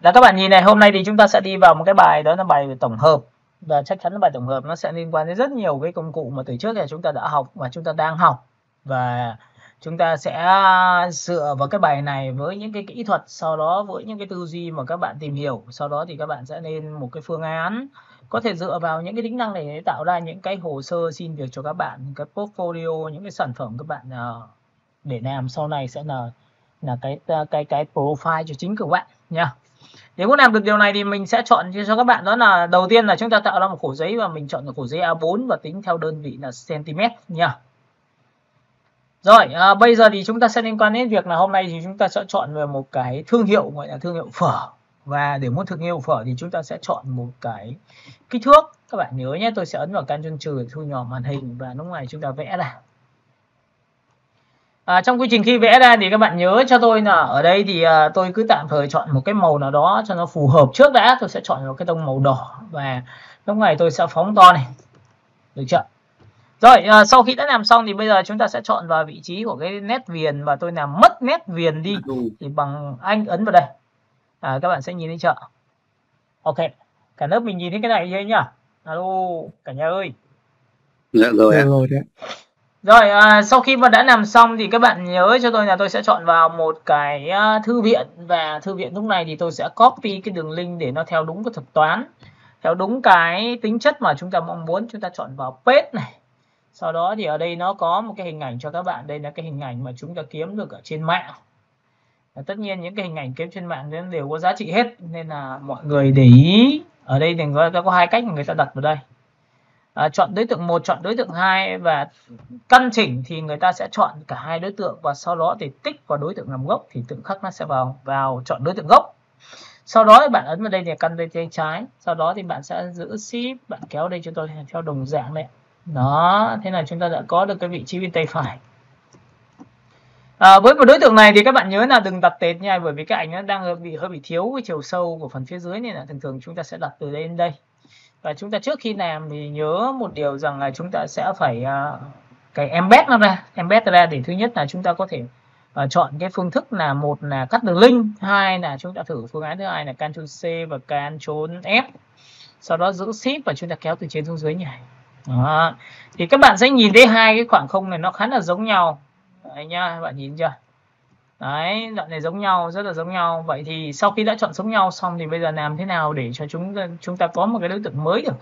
Là các bạn nhìn này, hôm nay thì chúng ta sẽ đi vào một cái bài đó là bài tổng hợp, và chắc chắn là bài tổng hợp nó sẽ liên quan đến rất nhiều cái công cụ mà từ trước là chúng ta đã học và chúng ta đang học, và chúng ta sẽ dựa vào cái bài này với những cái kỹ thuật, sau đó với những cái tư duy mà các bạn tìm hiểu, sau đó thì các bạn sẽ lên một cái phương án có thể dựa vào những cái tính năng này để tạo ra những cái hồ sơ xin việc cho các bạn, cái portfolio, những cái sản phẩm các bạn để làm sau này sẽ là cái profile cho chính của bạn nha. Để muốn làm được điều này thì mình sẽ chọn cho các bạn, đó là đầu tiên là chúng ta tạo ra một khổ giấy và mình chọn một khổ giấy A4 và tính theo đơn vị là cm nha. Rồi, bây giờ thì chúng ta sẽ liên quan đến việc là hôm nay thì chúng ta sẽ chọn về một cái thương hiệu gọi là thương hiệu phở, và để muốn thương hiệu phở thì chúng ta sẽ chọn một cái kích thước. Các bạn nhớ nhé, tôi sẽ ấn vào Ctrl trừ để thu nhỏ màn hình và lúc này chúng ta vẽ ra. Trong quy trình khi vẽ ra thì các bạn nhớ cho tôi là ở đây thì tôi cứ tạm thời chọn một cái màu nào đó cho nó phù hợp trước đã. Tôi sẽ chọn một cái tông màu đỏ và lúc này tôi sẽ phóng to này, được chưa? Rồi, sau khi đã làm xong thì bây giờ chúng ta sẽ chọn vào vị trí của cái nét viền, và tôi làm mất nét viền đi thì bằng anh ấn vào đây. Các bạn sẽ nhìn thấy chưa? Ok, cả lớp mình nhìn thấy cái này chưa nhá? Alo cả nhà ơi. Dạ rồi ạ. Rồi, sau khi mà đã làm xong thì các bạn nhớ cho tôi là tôi sẽ chọn vào một cái thư viện, và thư viện lúc này thì tôi sẽ copy cái đường link để nó theo đúng cái thuật toán, theo đúng cái tính chất mà chúng ta mong muốn. Chúng ta chọn vào paste này. Sau đó thì ở đây nó có một cái hình ảnh cho các bạn, đây là cái hình ảnh mà chúng ta kiếm được ở trên mạng. Tất nhiên những cái hình ảnh kiếm trên mạng đều có giá trị hết, nên là mọi người để ý. Ở đây thì người ta có hai cách mà người ta đặt vào đây. Chọn đối tượng 1, chọn đối tượng 2, và căn chỉnh thì người ta sẽ chọn cả hai đối tượng, và sau đó thì tích vào đối tượng làm gốc thì tự khắc nó sẽ vào chọn đối tượng gốc. Sau đó thì bạn ấn vào đây thì căn đây tay trái, sau đó thì bạn sẽ giữ shift, bạn kéo đây cho tôi theo đồng dạng đấy. Đó, thế là chúng ta đã có được cái vị trí bên tay phải. Với một đối tượng này thì các bạn nhớ là đừng đặt tệt nha, bởi vì cái ảnh nó đang hơi bị thiếu cái chiều sâu của phần phía dưới, nên là thường thường chúng ta sẽ đặt từ đây đến đây. Và chúng ta trước khi làm thì nhớ một điều rằng là chúng ta sẽ phải cái embed nó ra, để thứ nhất là chúng ta có thể chọn cái phương thức là một là cắt đường link, hai là chúng ta thử phương án thứ hai là Ctrl C và Ctrl F, sau đó giữ shift và chúng ta kéo từ trên xuống dưới như này. Đó. Thì các bạn sẽ nhìn thấy hai cái khoảng không này nó khá là giống nhau. Đấy nhá, các bạn nhìn chưa? Đấy, đoạn này giống nhau, rất là giống nhau. Vậy thì sau khi đã chọn giống nhau xong thì bây giờ làm thế nào để cho chúng ta có một cái đối tượng mới được?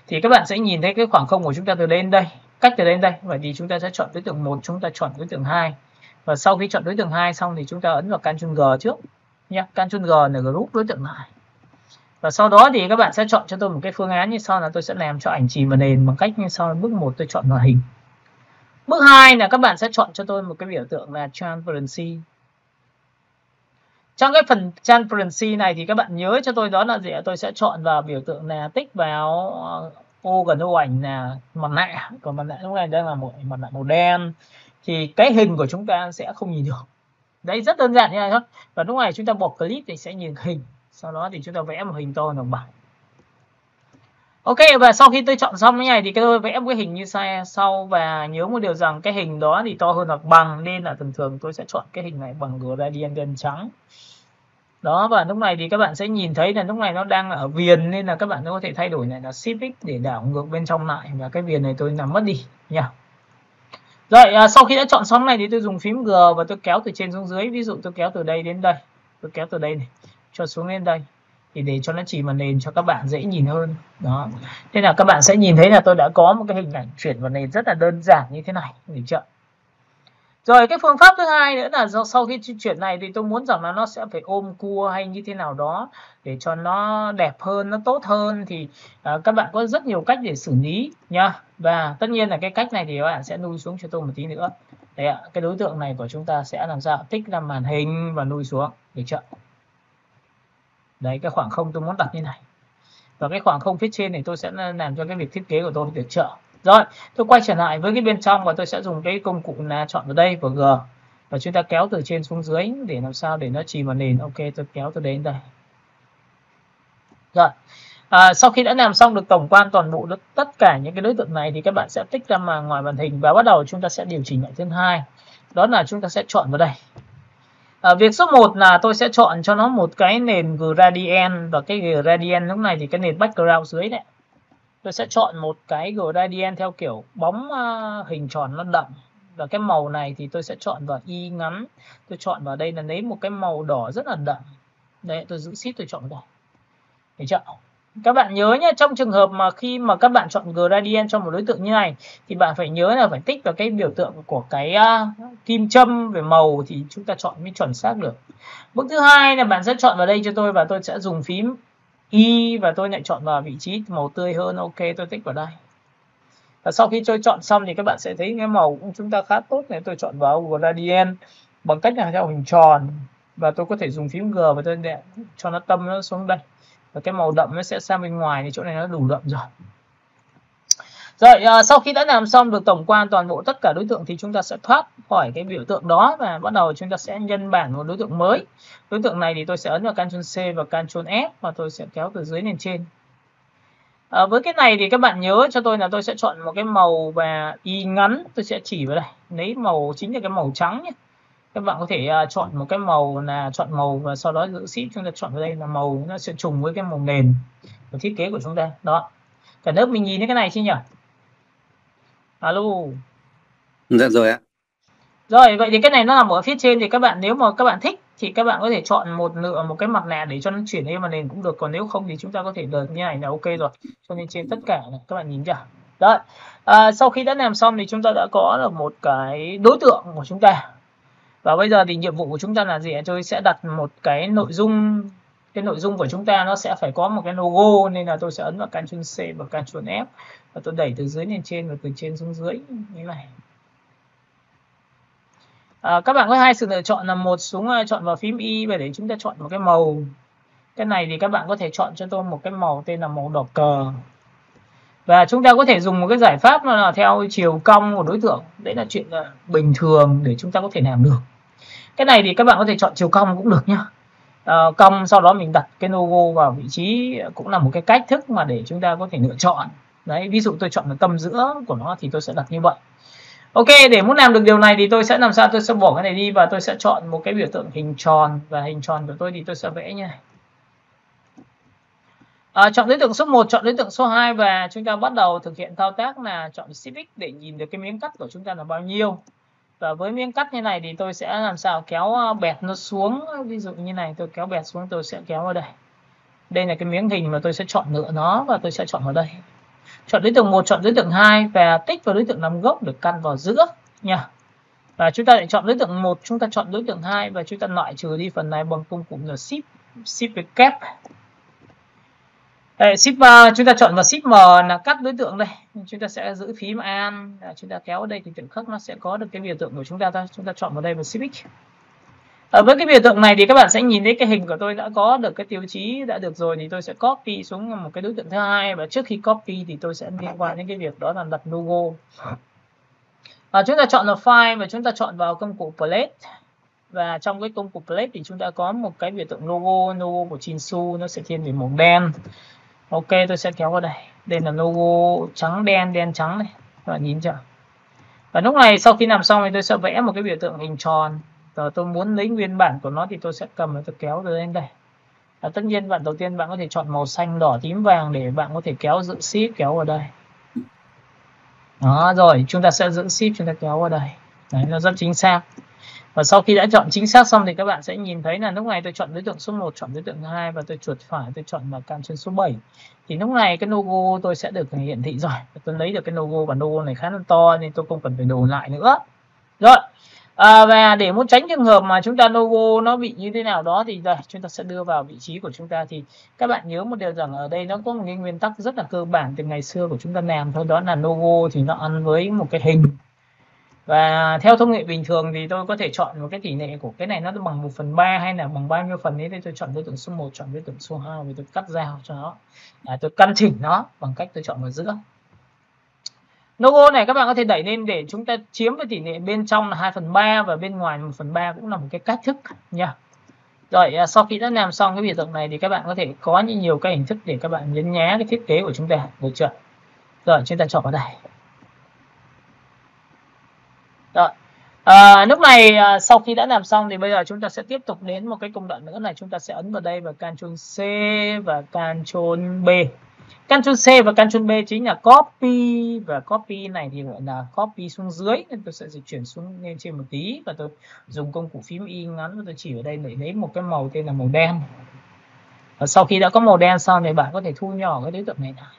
Thì các bạn sẽ nhìn thấy cái khoảng không của chúng ta từ đây đến đây, cách từ đây đến đây. Vậy thì chúng ta sẽ chọn đối tượng 1, chúng ta chọn đối tượng 2. Và sau khi chọn đối tượng 2 xong thì chúng ta ấn vào Ctrl G trước nhé. Ctrl G là group đối tượng lại. Và sau đó thì các bạn sẽ chọn cho tôi một cái phương án như sau, là tôi sẽ làm cho ảnh chì vào nền bằng cách như sau. Bước 1 tôi chọn màn hình. Bước 2 là các bạn sẽ chọn cho tôi một cái biểu tượng là transparency. Trong cái phần transparency này thì các bạn nhớ cho tôi đó là gì? Tôi sẽ chọn vào biểu tượng là tích vào ô gần ô ảnh là mặt nạ. Còn mặt nạ lúc này đang là một mặt nạ màu đen, thì cái hình của chúng ta sẽ không nhìn được. Đấy, rất đơn giản như này thôi. Và lúc này chúng ta bật clip thì sẽ nhìn hình. Sau đó thì chúng ta vẽ một hình to đồng bằng. Ok, và sau khi tôi chọn xong cái này thì tôi vẽ một cái hình như sau, và nhớ một điều rằng cái hình đó thì to hơn hoặc bằng, nên là thường thường tôi sẽ chọn cái hình này bằng gradient đen trắng. Đó, và lúc này thì các bạn sẽ nhìn thấy là lúc này nó đang ở viền, nên là các bạn có thể thay đổi này là Shift X để đảo ngược bên trong lại, và cái viền này tôi làm mất đi nha. Rồi, sau khi đã chọn xong này thì tôi dùng phím G và tôi kéo từ trên xuống dưới. Ví dụ tôi kéo từ đây đến đây, tôi kéo từ đây này cho xuống đến đây, thì để cho nó chỉ màn nền cho các bạn dễ nhìn hơn. Đó, thế là các bạn sẽ nhìn thấy là tôi đã có một cái hình ảnh chuyển vào nền rất là đơn giản như thế này, được chưa? Rồi, cái phương pháp thứ hai nữa là sau khi chuyển này thì tôi muốn rằng là nó sẽ phải ôm cua hay như thế nào đó để cho nó đẹp hơn, nó tốt hơn, thì các bạn có rất nhiều cách để xử lý nha. Và tất nhiên là cái cách này thì các bạn sẽ nuôi xuống cho tôi một tí nữa. Đấy ạ, cái đối tượng này của chúng ta sẽ làm sao tích ra màn hình và nuôi xuống, được chưa? Đấy, cái khoảng không tôi muốn đặt như này. Và cái khoảng không phía trên này tôi sẽ làm cho cái việc thiết kế của tôi được chưa? Rồi, tôi quay trở lại với cái bên trong và tôi sẽ dùng cái công cụ là chọn vào đây vào G, và chúng ta kéo từ trên xuống dưới để làm sao để nó chìm vào nền. Ok, tôi kéo từ đến đây. Rồi, sau khi đã làm xong được tổng quan toàn bộ tất cả những cái đối tượng này thì các bạn sẽ tích ra ngoài màn hình, và bắt đầu chúng ta sẽ điều chỉnh lại thứ hai. Đó là chúng ta sẽ chọn vào đây. Việc số 1 là tôi sẽ chọn cho nó một cái nền gradient, và cái gradient lúc này thì cái nền background dưới này tôi sẽ chọn một cái gradient theo kiểu bóng hình tròn nó đậm, và cái màu này thì tôi sẽ chọn vào y ngắn, tôi chọn vào đây là lấy một cái màu đỏ rất là đậm. Đấy, tôi giữ shift tôi chọn vào đây. Thấy chưa? Các bạn nhớ nhé, trong trường hợp mà khi mà các bạn chọn gradient cho một đối tượng như này thì bạn phải nhớ là phải tích vào cái biểu tượng của cái kim châm về màu thì chúng ta chọn mới chuẩn xác được. Bước thứ hai là bạn sẽ chọn vào đây cho tôi, và tôi sẽ dùng phím Y và tôi lại chọn vào vị trí màu tươi hơn. Ok, tôi tích vào đây. Và sau khi tôi chọn xong thì các bạn sẽ thấy cái màu của chúng ta khá tốt này. Tôi chọn vào gradient bằng cách là theo hình tròn, và tôi có thể dùng phím G và tôi để cho nó tâm nó xuống đây, và cái màu đậm nó sẽ sang bên ngoài thì chỗ này nó đủ đậm rồi. Rồi, sau khi đã làm xong được tổng quan toàn bộ tất cả đối tượng thì chúng ta sẽ thoát khỏi cái biểu tượng đó và bắt đầu chúng ta sẽ nhân bản một đối tượng mới. Đối tượng này thì tôi sẽ ấn vào Ctrl C và Ctrl F và tôi sẽ kéo từ dưới lên trên. Với cái này thì các bạn nhớ cho tôi là tôi sẽ chọn một cái màu và y ngắn, tôi sẽ chỉ vào đây, lấy màu chính là cái màu trắng nhé. Các bạn có thể chọn một cái màu là chọn màu và sau đó giữ shift chúng ta chọn vào đây là màu nó sẽ trùng với cái màu nền của thiết kế của chúng ta. Đó. Cả lớp mình nhìn thấy cái này chưa nhỉ? Alo. Dạ rồi ạ. Rồi, vậy thì cái này nó nằm ở phía trên thì các bạn nếu mà các bạn thích thì các bạn có thể chọn một cái mặt nạ để cho nó chuyển lên màn nền cũng được, còn nếu không thì chúng ta có thể được như này là ok rồi. Cho nên trên tất cả này, các bạn nhìn chưa? Đấy. Sau khi đã làm xong thì chúng ta đã có được một cái đối tượng của chúng ta. Và bây giờ thì nhiệm vụ của chúng ta là gì? Tôi sẽ đặt một cái nội dung, cái nội dung của chúng ta nó sẽ phải có một cái logo, nên là tôi sẽ ấn vào Ctrl C và Ctrl F và tôi đẩy từ dưới lên trên và từ trên xuống dưới như này. Các bạn có hai sự lựa chọn là một xuống chọn vào phím Y và để chúng ta chọn một cái màu. Cái này thì các bạn có thể chọn cho tôi một cái màu tên là màu đỏ cờ. Và chúng ta có thể dùng một cái giải pháp là theo chiều cong của đối tượng. Đấy là chuyện bình thường để chúng ta có thể làm được. Cái này thì các bạn có thể chọn chiều cong cũng được nhá. Cong sau đó mình đặt cái logo vào vị trí cũng là một cái cách thức mà để chúng ta có thể lựa chọn. Đấy, ví dụ tôi chọn là tâm giữa của nó thì tôi sẽ đặt như vậy. Ok, để muốn làm được điều này thì tôi sẽ làm sao? Tôi sẽ bỏ cái này đi và tôi sẽ chọn một cái biểu tượng hình tròn, và hình tròn của tôi thì tôi sẽ vẽ như này. Chọn đối tượng số 1, chọn đối tượng số 2 và chúng ta bắt đầu thực hiện thao tác là chọn Shift X để nhìn được cái miếng cắt của chúng ta là bao nhiêu. Và với miếng cắt như này thì tôi sẽ làm sao kéo bẹt nó xuống, ví dụ như này tôi kéo bẹt xuống, tôi sẽ kéo vào đây. Đây là cái miếng hình mà tôi sẽ chọn lựa nó và tôi sẽ chọn vào đây. Chọn đối tượng 1, chọn đối tượng 2 và tích vào đối tượng làm gốc để căn vào giữa nha. Và chúng ta lại chọn đối tượng 1, chúng ta chọn đối tượng 2 và chúng ta loại trừ đi phần này bằng công cụ là Shift với kép. Đây, chúng ta chọn vào Shift M là cắt đối tượng đây. Chúng ta sẽ giữ phím An, chúng ta kéo ở đây thì tự khắc nó sẽ có được cái biểu tượng của chúng ta thôi. Chúng ta chọn vào đây và Shift X. Với cái biểu tượng này thì các bạn sẽ nhìn thấy cái hình của tôi đã có được cái tiêu chí đã được rồi, thì tôi sẽ copy xuống một cái đối tượng thứ hai, và trước khi copy thì tôi sẽ liên quan đến cái việc đó là đặt logo. Chúng ta chọn vào file và chúng ta chọn vào công cụ palette, và trong cái công cụ palette thì chúng ta có một cái biểu tượng logo của Chinsu, nó sẽ thiên về màu đen. Ok, tôi sẽ kéo vào đây. Đây là logo trắng đen, đen trắng này, các bạn nhìn chưa? Và lúc này sau khi làm xong thì tôi sẽ vẽ một cái biểu tượng hình tròn. Rồi tôi muốn lấy nguyên bản của nó thì tôi sẽ cầm và tôi kéo lên đây. Tất nhiên bạn đầu tiên bạn có thể chọn màu xanh, đỏ, tím, vàng để bạn có thể kéo giữ shift kéo vào đây. Đó, rồi chúng ta sẽ giữ shift chúng ta kéo vào đây. Đấy, nó rất chính xác. Và sau khi đã chọn chính xác xong thì các bạn sẽ nhìn thấy là lúc này tôi chọn đối tượng số 1, chọn đối tượng 2 và tôi chuột phải tôi chọn vào Ctrl số 7. Thì lúc này cái logo tôi sẽ được hiển thị rồi. Tôi lấy được cái logo, và logo này khá là to nên tôi không cần phải đồ lại nữa. Rồi. Và để muốn tránh trường hợp mà chúng ta logo nó bị như thế nào đó thì đây, chúng ta sẽ đưa vào vị trí của chúng ta. Thì các bạn nhớ một điều rằng ở đây nó có một cái nguyên tắc rất là cơ bản từ ngày xưa của chúng ta làm thôi, đó là logo thì nó ăn với một cái hình. Và theo thông lệ bình thường thì tôi có thể chọn một cái tỷ lệ của cái này nó bằng 1/3 hay là bằng bao nhiêu phần ấy, thì tôi chọn đối tượng số 1, chọn đối tượng số 2 và tôi cắt dao cho nó. Tôi căn chỉnh nó bằng cách tôi chọn vào giữa. Logo này các bạn có thể đẩy lên để chúng ta chiếm cái tỷ lệ bên trong là 2/3 và bên ngoài 1/3 cũng là một cái cách thức nha. Rồi, sau khi đã làm xong cái biểu tượng này thì các bạn có thể có nhiều cái hình thức để các bạn nhấn nhá cái thiết kế của chúng ta, được chưa? Rồi, chúng ta chọn vào đây. Rồi, Lúc này sau khi đã làm xong thì bây giờ chúng ta sẽ tiếp tục đến một cái công đoạn nữa là chúng ta sẽ ấn vào đây và Ctrl C và Ctrl B. Ctrl C và Ctrl B chính là copy, và copy này thì gọi là copy xuống dưới, nên tôi sẽ dịch chuyển xuống lên trên một tí và tôi dùng công cụ phím Y ngắn và tôi chỉ ở đây để lấy một cái màu tên là màu đen. Và sau khi đã có màu đen xong thì bạn có thể thu nhỏ cái đối tượng này lại.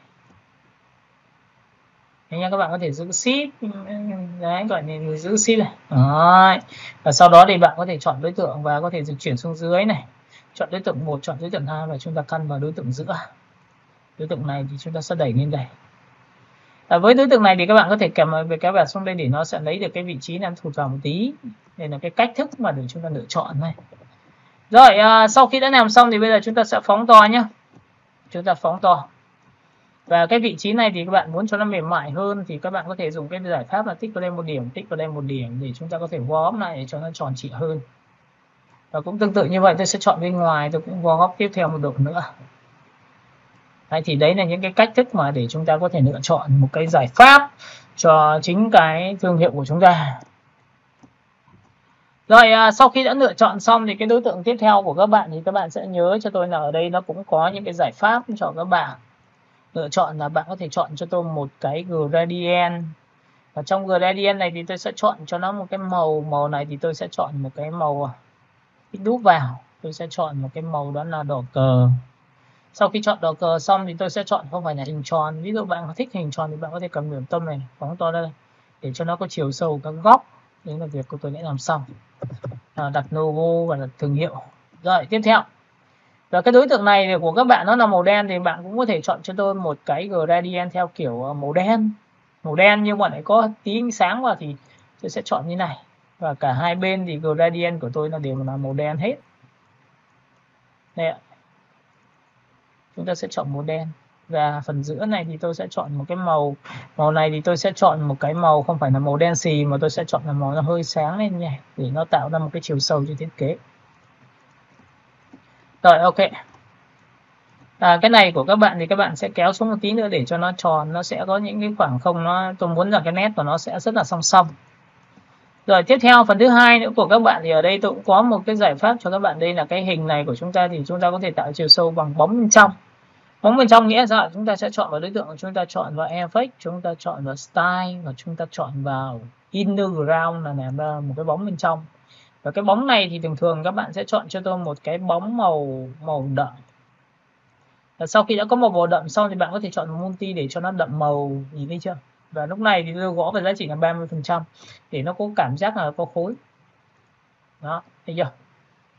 Thế nha, các bạn có thể giữ shift đấy, gọi là giữ shift này. Đấy. Và sau đó thì bạn có thể chọn đối tượng và có thể dịch chuyển xuống dưới này. Chọn đối tượng 1, chọn đối tượng 2 và chúng ta căn vào đối tượng giữa. Đối tượng này thì chúng ta sẽ đẩy lên đây. Với đối tượng này thì các bạn có thể cầm về cái vẹt xuống đây để nó sẽ lấy được cái vị trí làm thụt vào một tí. Đây là cái cách thức mà để chúng ta lựa chọn này. Rồi, sau khi đã làm xong thì bây giờ chúng ta sẽ phóng to nhé. Chúng ta phóng to. Và cái vị trí này thì các bạn muốn cho nó mềm mại hơn thì các bạn có thể dùng cái giải pháp là tích vào đây một điểm, tích vào đây một điểm để chúng ta có thể gom lại để cho nó tròn trịa hơn. Và cũng tương tự như vậy, tôi sẽ chọn bên ngoài, tôi cũng gom tiếp theo một độ nữa. Đấy, thì đấy là những cái cách thức mà để chúng ta có thể lựa chọn một cái giải pháp cho chính cái thương hiệu của chúng ta. Rồi, sau khi đã lựa chọn xong thì cái đối tượng tiếp theo của các bạn thì các bạn sẽ nhớ cho tôi là ở đây nó cũng có những cái giải pháp cho các bạn lựa chọn. Là bạn có thể chọn cho tôi một cái gradient, và trong gradient này thì tôi sẽ chọn cho nó một cái màu này thì tôi sẽ chọn một cái màu ít đúp vào, tôi sẽ chọn một cái màu đó là đỏ cờ. Sau khi chọn đỏ cờ xong thì tôi sẽ chọn không phải là hình tròn, ví dụ bạn thích hình tròn thì bạn có thể cầm điểm tâm này phóng to lên để cho nó có chiều sâu các góc. Đấy là việc của tôi đã làm xong. Đặt logo và đặt thương hiệu. Rồi, tiếp theo, và cái đối tượng này của các bạn nó là màu đen thì bạn cũng có thể chọn cho tôi một cái gradient theo kiểu màu đen nhưng mà lại có tí ánh sáng vào thì tôi sẽ chọn như này. Và cả hai bên thì gradient của tôi là đều là màu đen hết. Đây ạ, chúng ta sẽ chọn màu đen. Và phần giữa này thì tôi sẽ chọn một cái màu này thì tôi sẽ chọn một cái màu không phải là màu đen xì mà tôi sẽ chọn là màu nó hơi sáng lên nhỉ, để nó tạo ra một cái chiều sâu cho thiết kế. Rồi, ok. Cái này của các bạn thì các bạn sẽ kéo xuống một tí nữa để cho nó tròn, nó sẽ có những cái khoảng không, tôi muốn là cái nét của nó sẽ rất là song song. Rồi, tiếp theo phần thứ hai nữa của các bạn thì ở đây tôi cũng có một cái giải pháp cho các bạn. Đây là cái hình này của chúng ta thì chúng ta có thể tạo chiều sâu bằng bóng bên trong. Bóng bên trong nghĩa là chúng ta sẽ chọn vào đối tượng, chúng ta chọn vào effect, chúng ta chọn vào style và chúng ta chọn vào inner ground là làm ra một cái bóng bên trong. Và cái bóng này thì thường thường các bạn sẽ chọn cho tôi một cái bóng màu đậm. Và sau khi đã có màu đậm xong thì bạn có thể chọn một multi để cho nó đậm màu, nhìn thấy chưa? Và lúc này thì tôi gõ về giá trị là 30% để nó có cảm giác là có khối. Đó, thấy chưa?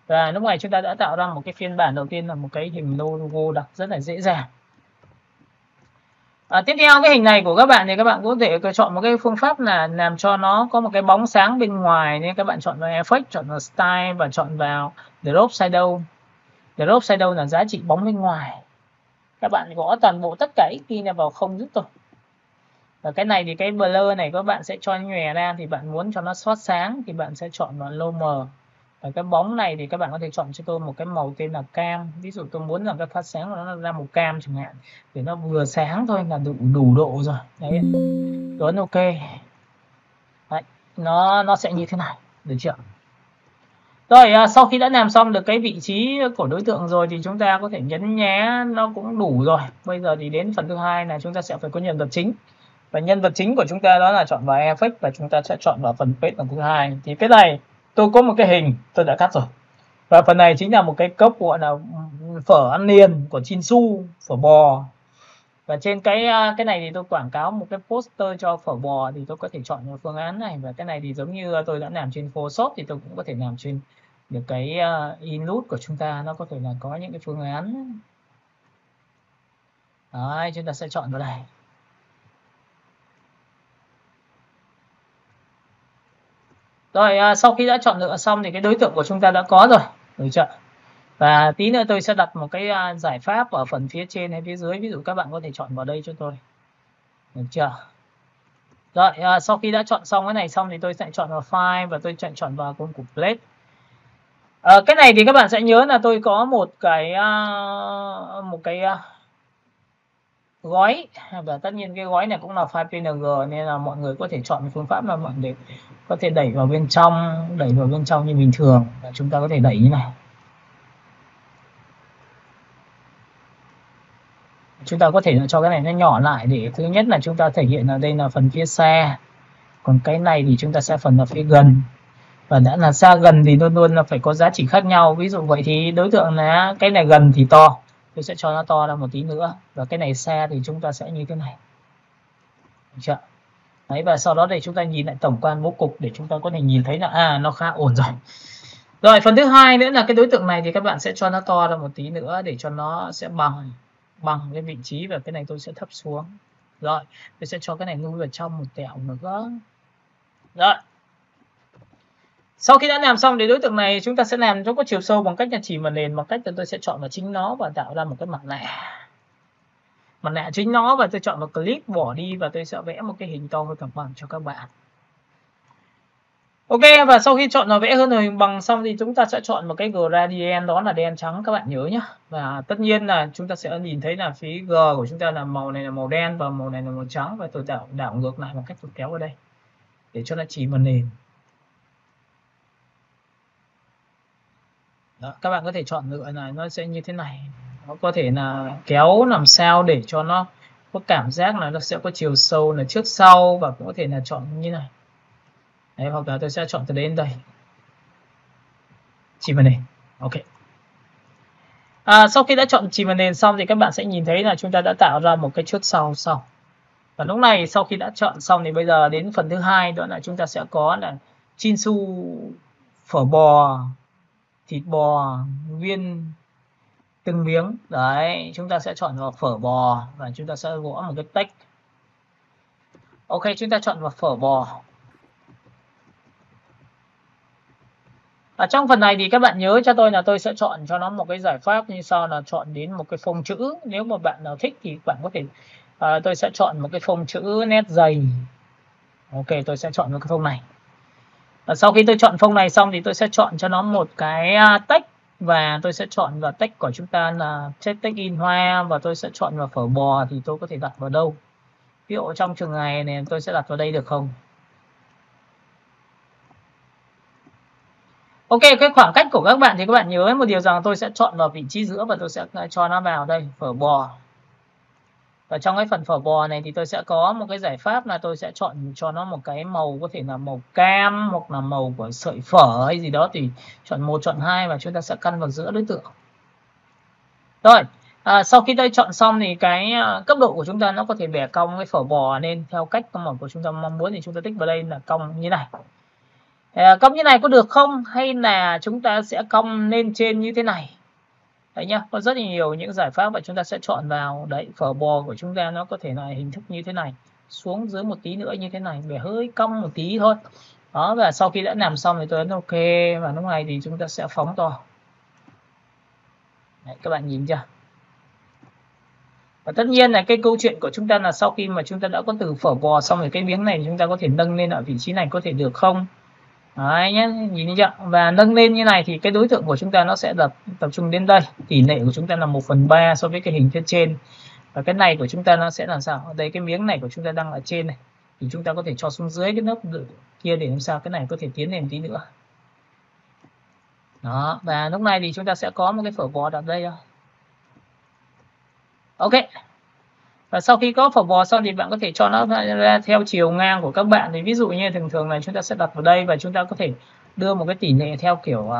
Và lúc này chúng ta đã tạo ra một cái phiên bản đầu tiên là một cái hình logo đặt rất là dễ dàng. Tiếp theo cái hình này của các bạn thì các bạn có thể chọn một cái phương pháp là làm cho nó có một cái bóng sáng bên ngoài, nên các bạn chọn vào effect, chọn vào style và chọn vào drop shadow. Drop shadow là giá trị bóng bên ngoài. Các bạn gõ toàn bộ tất cả x này vào không giúp tôi. Và cái này thì cái blur này các bạn sẽ cho nhòe ra, thì bạn muốn cho nó xót sáng thì bạn sẽ chọn vào low mờ. Và cái bóng này thì các bạn có thể chọn cho tôi một cái màu tên là cam. Ví dụ tôi muốn là cái phát sáng của nó ra màu cam chẳng hạn, để nó vừa sáng thôi là đủ độ rồi. Đấy, ấn ok. Đấy, nó sẽ như thế này, được chưa? Rồi, sau khi đã làm xong được cái vị trí của đối tượng rồi thì chúng ta có thể nhấn nhé, nó cũng đủ rồi. Bây giờ thì đến phần thứ hai là chúng ta sẽ phải có nhân vật chính. Và nhân vật chính của chúng ta đó là chọn vào effect và chúng ta sẽ chọn vào phần page lần thứ hai. Thì cái này tôi có một cái hình tôi đã cắt rồi. Và phần này chính là một cái cốc gọi là phở ăn liền của Chinsu, phở bò. Và trên cái này thì tôi quảng cáo một cái poster cho phở bò thì tôi có thể chọn một phương án này. Và cái này thì giống như tôi đã làm trên Photoshop thì tôi cũng có thể làm trên được cái Inload của chúng ta, nó có thể là có những cái phương án. Đấy, chúng ta sẽ chọn vào đây. Rồi, sau khi đã chọn lựa xong thì cái đối tượng của chúng ta đã có rồi, được chưa? Và tí nữa tôi sẽ đặt một cái giải pháp ở phần phía trên hay phía dưới, ví dụ các bạn có thể chọn vào đây cho tôi, được chưa? Rồi, sau khi đã chọn xong cái này xong thì tôi sẽ chọn vào file và tôi chọn vào công cụ plate. Cái này thì các bạn sẽ nhớ là tôi có một cái gói, và tất nhiên cái gói này cũng là file PNG nên là mọi người có thể chọn phương pháp là mọi người có thể đẩy vào bên trong như bình thường, và chúng ta có thể đẩy như này. Chúng ta có thể cho cái này nó nhỏ lại để thứ nhất là chúng ta thể hiện là đây là phần phía xa, còn cái này thì chúng ta sẽ phần ở phía gần, và đã là xa gần thì luôn luôn là phải có giá trị khác nhau. Ví dụ vậy thì đối tượng là cái này gần thì to, tôi sẽ cho nó to ra một tí nữa, và cái này xa thì chúng ta sẽ như thế này. Được chưa? Đấy, và sau đó để chúng ta nhìn lại tổng quan bố cục để chúng ta có thể nhìn thấy là nó khá ổn rồi. Rồi phần thứ hai nữa là cái đối tượng này thì các bạn sẽ cho nó to ra một tí nữa để cho nó sẽ bằng cái vị trí, và cái này tôi sẽ thấp xuống. Rồi tôi sẽ cho cái này nuôi vào trong một tẹo nữa. Rồi sau khi đã làm xong thì đối tượng này chúng ta sẽ làm cho có chiều sâu bằng cách là chỉ vào nền, bằng cách là tôi sẽ chọn vào chính nó và tạo ra một cái mặt nạ chính nó, và tôi chọn vào clip bỏ đi và tôi sẽ vẽ một cái hình to hơn thẳng bằng cho các bạn. Ok, và sau khi chọn nó vẽ hơn hình bằng xong thì chúng ta sẽ chọn một cái gradient, đó là đen trắng, các bạn nhớ nhé. Và tất nhiên là chúng ta sẽ nhìn thấy là phía G của chúng ta là màu này là màu đen và màu này là màu trắng, và tôi đảo ngược lại bằng cách tôi kéo vào đây để cho nó chỉ vào nền. Đó, các bạn có thể chọn lựa là nó sẽ như thế này, nó có thể là kéo làm sao để cho nó có cảm giác là nó sẽ có chiều sâu là trước sau, và cũng có thể là chọn như này. Đấy, hoặc là tôi sẽ chọn từ đến đây chỉ vào nền. Ok. Sau khi đã chọn chỉ vào nền xong thì các bạn sẽ nhìn thấy là chúng ta đã tạo ra một cái trước sau. Và lúc này sau khi đã chọn xong thì bây giờ đến phần thứ hai, đó là chúng ta sẽ có là chinsu, phở bò, thịt bò viên từng miếng. Đấy, chúng ta sẽ chọn vào phở bò và chúng ta sẽ gõ một cái text. Ok, chúng ta chọn vào phở bò. Ở trong phần này thì các bạn nhớ cho tôi là tôi sẽ chọn cho nó một cái giải pháp như sau, là chọn đến một cái phông chữ. Nếu mà bạn nào thích thì bạn có thể tôi sẽ chọn một cái phông chữ nét dày. Ok, tôi sẽ chọn một cái phông này. Và sau khi tôi chọn phông này xong thì tôi sẽ chọn cho nó một cái text, và tôi sẽ chọn vào text của chúng ta là text in hoa, và tôi sẽ chọn vào phở bò thì tôi có thể đặt vào đâu. Ví dụ trong trường này này tôi sẽ đặt vào đây được không? Ok, cái khoảng cách của các bạn thì các bạn nhớ một điều rằng tôi sẽ chọn vào vị trí giữa và tôi sẽ cho nó vào đây, phở bò. Và trong cái phần phở bò này thì tôi sẽ có một cái giải pháp là tôi sẽ chọn cho nó một cái màu, có thể là màu cam hoặc là màu của sợi phở hay gì đó, thì chọn 1, chọn 2 và chúng ta sẽ căn vào giữa đối tượng. Rồi, sau khi tôi chọn xong thì cái cấp độ của chúng ta nó có thể bẻ cong cái phở bò lên theo cách của chúng ta mong muốn, thì chúng ta tích vào đây là cong như này. Cong như này có được không, hay là chúng ta sẽ cong lên trên như thế này? Đấy nhá, có rất là nhiều những giải pháp và chúng ta sẽ chọn vào. Đấy, phở bò của chúng ta nó có thể là hình thức như thế này, xuống dưới một tí nữa như thế này, để hơi cong một tí thôi. Đó, và sau khi đã làm xong thì tôi ấn ok, và lúc này thì chúng ta sẽ phóng to. Đấy, các bạn nhìn chưa? Và tất nhiên là cái câu chuyện của chúng ta là sau khi mà chúng ta đã có từ phở bò xong rồi, cái miếng này chúng ta có thể nâng lên ở vị trí này có thể được không? Đấy nhé, nhìn thấy chưa? Và nâng lên như này thì cái đối tượng của chúng ta nó sẽ tập trung đến đây. Tỷ lệ của chúng ta là 1/3 so với cái hình phía trên. Và cái này của chúng ta nó sẽ làm sao? Ở đây cái miếng này của chúng ta đang ở trên này, thì chúng ta có thể cho xuống dưới cái lớp kia để làm sao cái này có thể tiến lên tí nữa. Đó, và lúc này thì chúng ta sẽ có một cái phở bò đặt đây thôi. Ok. Và sau khi có phở bò xong thì bạn có thể cho nó ra theo chiều ngang của các bạn. Thì ví dụ như thường là chúng ta sẽ đặt vào đây, và chúng ta có thể đưa một cái tỷ lệ theo kiểu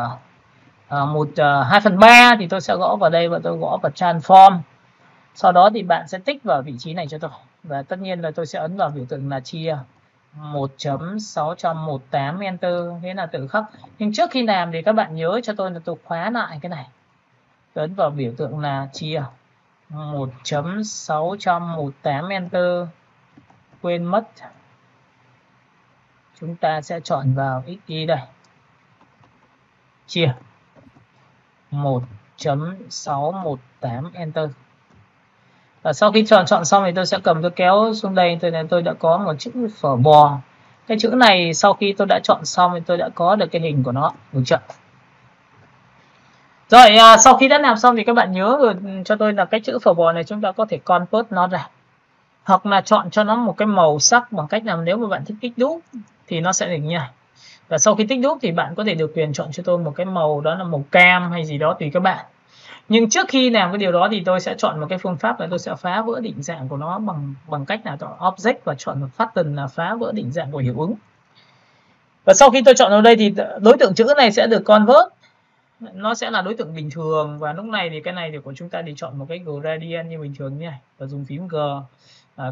2/3 thì tôi sẽ gõ vào đây và tôi gõ vào transform. Sau đó thì bạn sẽ tích vào vị trí này cho tôi. Và tất nhiên là tôi sẽ ấn vào biểu tượng là chia 1.618 enter, thế là tự khắc. Nhưng trước khi làm thì các bạn nhớ cho tôi là tôi khóa lại cái này. Tôi ấn vào biểu tượng là chia 1.618 enter, quên mất, chúng ta sẽ chọn vào xy đây, chia 1.618 enter. Và sau khi chọn xong thì tôi sẽ cầm, tôi kéo xuống đây, tôi đã có một chữ phở bò. Cái chữ này sau khi tôi đã chọn xong thì tôi đã có được cái hình của nó, được chưa? Rồi sau khi đã làm xong thì các bạn nhớ cho tôi là cái chữ phở bò này chúng ta có thể convert nó ra, hoặc là chọn cho nó một cái màu sắc bằng cách nào, nếu mà bạn thích tích đúc thì nó sẽ được như này. Và sau khi tích đúc thì bạn có thể được quyền chọn cho tôi một cái màu, đó là màu cam hay gì đó tùy các bạn. Nhưng trước khi làm cái điều đó thì tôi sẽ chọn một cái phương pháp là tôi sẽ phá vỡ định dạng của nó bằng cách là chọn object và chọn một pattern là phá vỡ định dạng của hiệu ứng. Và sau khi tôi chọn vào đây thì đối tượng chữ này sẽ được convert, nó sẽ là đối tượng bình thường, và lúc này thì cái này thì của chúng ta thì chọn một cái gradient như bình thường như này và dùng phím G.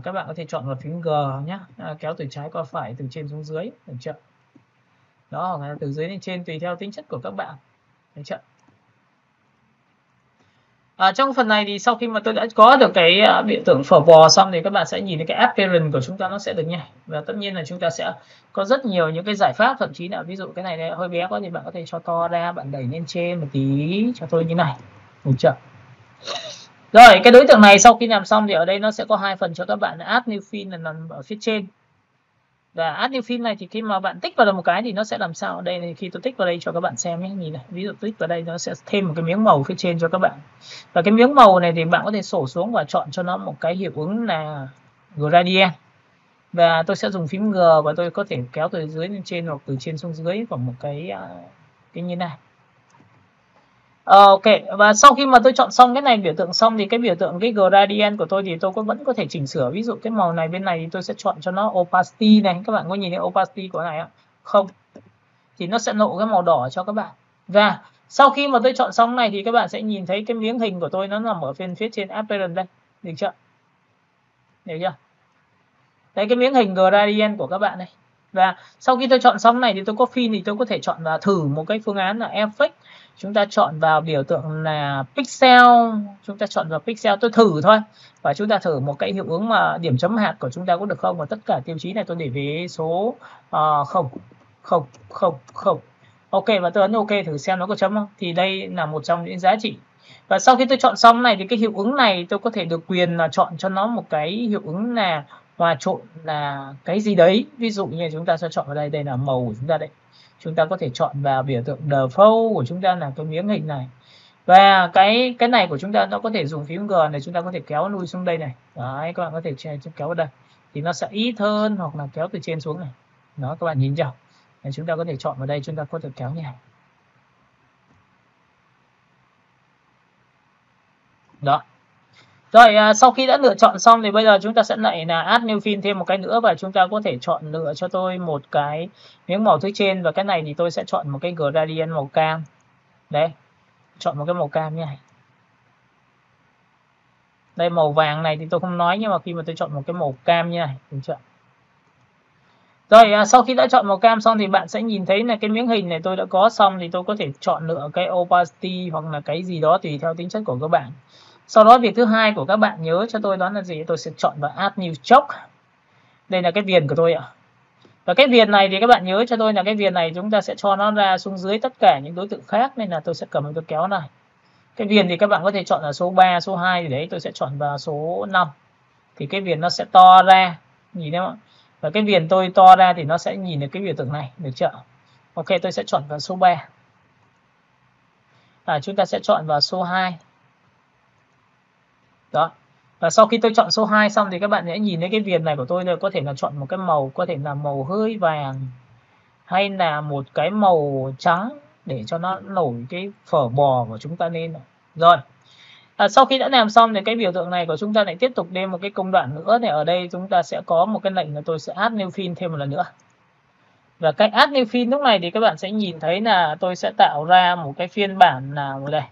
Các bạn có thể chọn vào phím G nhé, kéo từ trái qua phải, từ trên xuống dưới, được chưa? Đó, hoặc là từ dưới lên trên tùy theo tính chất của các bạn, được chưa? Trong phần này thì sau khi mà tôi đã có được cái biểu tượng phở bò xong thì các bạn sẽ nhìn thấy cái appearance của chúng ta nó sẽ được như này. Và tất nhiên là chúng ta sẽ có rất nhiều những cái giải pháp, thậm chí là ví dụ cái này hơi bé quá thì bạn có thể cho to ra, bạn đẩy lên trên một tí cho tôi như này, được chưa? Rồi cái đối tượng này sau khi làm xong thì ở đây nó sẽ có hai phần cho các bạn, là add new fill là nằm ở phía trên. Và add new fill này thì khi mà bạn tích vào một cái thì nó sẽ làm sao? Ở đây thì khi tôi tích vào đây cho các bạn xem nhé, nhìn này, ví dụ tích vào đây nó sẽ thêm một cái miếng màu phía trên cho các bạn. Và cái miếng màu này thì bạn có thể sổ xuống và chọn cho nó một cái hiệu ứng là gradient. Và tôi sẽ dùng phím G và tôi có thể kéo từ dưới lên trên hoặc từ trên xuống dưới vào một cái như này. Ok, và sau khi mà tôi chọn xong cái này biểu tượng xong thì cái biểu tượng cái gradient của tôi thì tôi vẫn có thể chỉnh sửa. Ví dụ cái màu này bên này thì tôi sẽ chọn cho nó opacity này, các bạn có nhìn thấy opacity của này không? Thì nó sẽ lộ cái màu đỏ cho các bạn. Và sau khi mà tôi chọn xong này thì các bạn sẽ nhìn thấy cái miếng hình của tôi nó nằm ở phía trên appearance đây, được chưa? Được chưa? Đấy, cái miếng hình gradient của các bạn này. Và sau khi tôi chọn xong này thì tôi có fill thì tôi có thể chọn vào thử một cái phương án là effect. Chúng ta chọn vào biểu tượng là pixel, chúng ta chọn vào pixel, tôi thử thôi. Và chúng ta thử một cái hiệu ứng mà điểm chấm hạt của chúng ta có được không. Và tất cả tiêu chí này tôi để với số 0, 0, 0, 0. Ok, và tôi ấn ok thử xem nó có chấm không. Thì đây là một trong những giá trị. Và sau khi tôi chọn xong này thì cái hiệu ứng này tôi có thể được quyền là chọn cho nó một cái hiệu ứng là hòa trộn là cái gì đấy. Ví dụ như chúng ta sẽ chọn vào đây, đây là màu của chúng ta đấy. Chúng ta có thể chọn vào biểu tượng default của chúng ta là cái miếng hình này. Và cái này của chúng ta nó có thể dùng phím G này, chúng ta có thể kéo lui xuống đây này. Đấy, các bạn có thể kéo vào đây. Thì nó sẽ ít hơn, hoặc là kéo từ trên xuống này. Đó, các bạn nhìn chưa? Đấy, chúng ta có thể chọn vào đây, chúng ta có thể kéo như này. Đó. Rồi sau khi đã lựa chọn xong thì bây giờ chúng ta sẽ lại là add new fill thêm một cái nữa, và chúng ta có thể chọn lựa cho tôi một cái miếng màu thứ trên, và cái này thì tôi sẽ chọn một cái gradient màu cam. Đấy, chọn một cái màu cam như này. Đây, màu vàng này thì tôi không nói, nhưng mà khi mà tôi chọn một cái màu cam như này, được chưa? Rồi sau khi đã chọn màu cam xong thì bạn sẽ nhìn thấy là cái miếng hình này tôi đã có xong, thì tôi có thể chọn lựa cái opacity hoặc là cái gì đó tùy theo tính chất của các bạn. Sau đó việc thứ hai của các bạn nhớ cho tôi đó là gì? Tôi sẽ chọn vào add new stroke. Đây là cái viền của tôi ạ. Và cái viền này thì các bạn nhớ cho tôi là cái viền này chúng ta sẽ cho nó ra xuống dưới tất cả những đối tượng khác, nên là tôi sẽ cầm tôi kéo này. Cái viền thì các bạn có thể chọn là số 3, số 2 thì đấy, tôi sẽ chọn vào số 5. Thì cái viền nó sẽ to ra, nhìn thấy không? Và cái viền tôi to ra thì nó sẽ nhìn được cái biểu tượng này, được chưa? Ok, tôi sẽ chọn vào số 3. Chúng ta sẽ chọn vào số 2. Đó. Và sau khi tôi chọn số 2 xong thì các bạn sẽ nhìn thấy cái viền này của tôi có thể là chọn một cái màu, có thể là màu hơi vàng hay là một cái màu trắng để cho nó nổi cái phở bò của chúng ta lên. Rồi. Sau khi đã làm xong thì cái biểu tượng này của chúng ta lại tiếp tục thêm một cái công đoạn nữa. Thì ở đây chúng ta sẽ có một cái lệnh là tôi sẽ add new fill thêm một lần nữa. Và cái add new fill lúc này thì các bạn sẽ nhìn thấy là tôi sẽ tạo ra một cái phiên bản nào ở đây.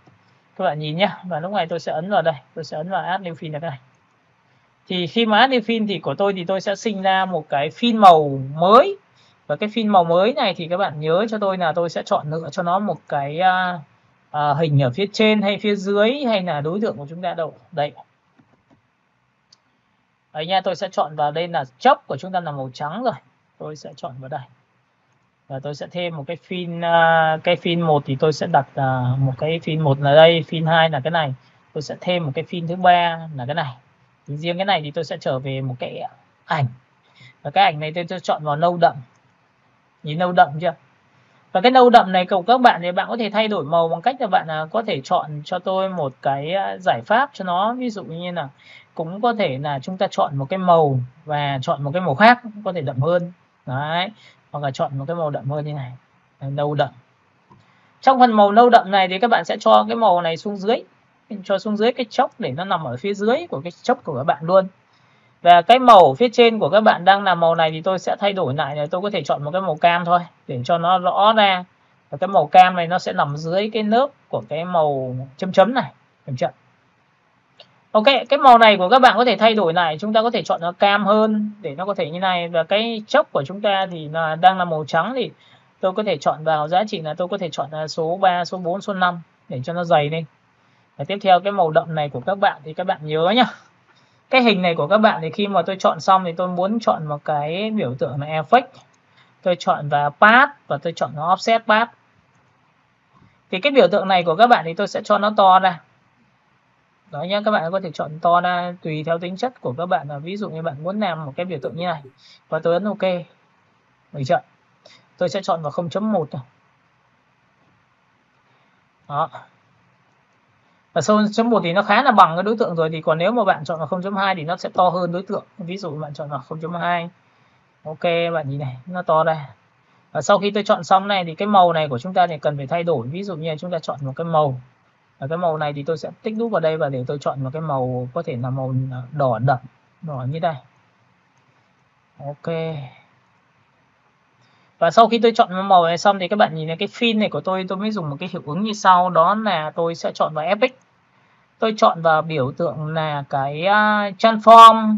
Các bạn nhìn nhé. Và lúc này tôi sẽ ấn vào đây. Tôi sẽ ấn vào add new fill này. Thì khi mà add new fill thì của tôi thì tôi sẽ sinh ra một cái fill màu mới. Và cái fill màu mới này thì các bạn nhớ cho tôi là tôi sẽ chọn lựa cho nó một cái hình ở phía trên hay phía dưới, hay là đối tượng của chúng ta đâu. Đây. Đấy nha, tôi sẽ chọn vào đây là chốc của chúng ta là màu trắng rồi. Tôi sẽ chọn vào đây. Và tôi sẽ thêm một cái fill 1 thì tôi sẽ đặt một cái fill 1 là đây, fill 2 là cái này. Tôi sẽ thêm một cái fill thứ 3 là cái này. Thì riêng cái này thì tôi sẽ trở về một cái ảnh. Và cái ảnh này tôi chọn vào nâu đậm. Nhìn nâu đậm chưa? Và cái nâu đậm này của các bạn thì bạn có thể thay đổi màu bằng cách là bạn có thể chọn cho tôi một cái giải pháp cho nó, ví dụ như là cũng có thể là chúng ta chọn một cái màu và chọn một cái màu khác có thể đậm hơn đấy, hoặc là chọn một cái màu đậm hơn như này, nâu đậm. Trong phần màu nâu đậm này thì các bạn sẽ cho cái màu này xuống dưới, cho xuống dưới cái chốc để nó nằm ở phía dưới của cái chốc của các bạn luôn. Và cái màu phía trên của các bạn đang là màu này thì tôi sẽ thay đổi lại, là tôi có thể chọn một cái màu cam thôi để cho nó rõ ra. Và cái màu cam này nó sẽ nằm dưới cái lớp của cái màu chấm chấm này, được chưa? Ok, cái màu này của các bạn có thể thay đổi lại, chúng ta có thể chọn nó cam hơn để nó có thể như này. Và cái chốc của chúng ta thì là đang là màu trắng thì tôi có thể chọn vào giá trị là tôi có thể chọn là số 3, số 4, số 5 để cho nó dày lên. Và tiếp theo cái màu đậm này của các bạn thì các bạn nhớ nhá. Cái hình này của các bạn thì khi mà tôi chọn xong thì tôi muốn chọn một cái biểu tượng là effect. Tôi chọn vào path và tôi chọn nó offset path. Thì cái biểu tượng này của các bạn thì tôi sẽ cho nó to ra. Đó nhá, các bạn có thể chọn to ra tùy theo tính chất của các bạn, là ví dụ như bạn muốn làm một cái biểu tượng như này và tôi ấn ok. Được chưa? Tôi sẽ chọn vào 0.1 này. Đó. Và 0.1 thì nó khá là bằng cái đối tượng rồi, thì còn nếu mà bạn chọn vào 0.2 thì nó sẽ to hơn đối tượng. Ví dụ bạn chọn vào 0.2. Ok, bạn nhìn này, nó to ra. Và sau khi tôi chọn xong này thì cái màu này của chúng ta thì cần phải thay đổi. Ví dụ như chúng ta chọn một cái màu. Và cái màu này thì tôi sẽ tích nút vào đây và để tôi chọn một cái màu có thể là màu đỏ đậm, đỏ như đây. Ok. Và sau khi tôi chọn màu này xong thì các bạn nhìn thấy cái phim này của tôi mới dùng một cái hiệu ứng như sau, đó là tôi sẽ chọn vào FX. Tôi chọn vào biểu tượng là cái transform.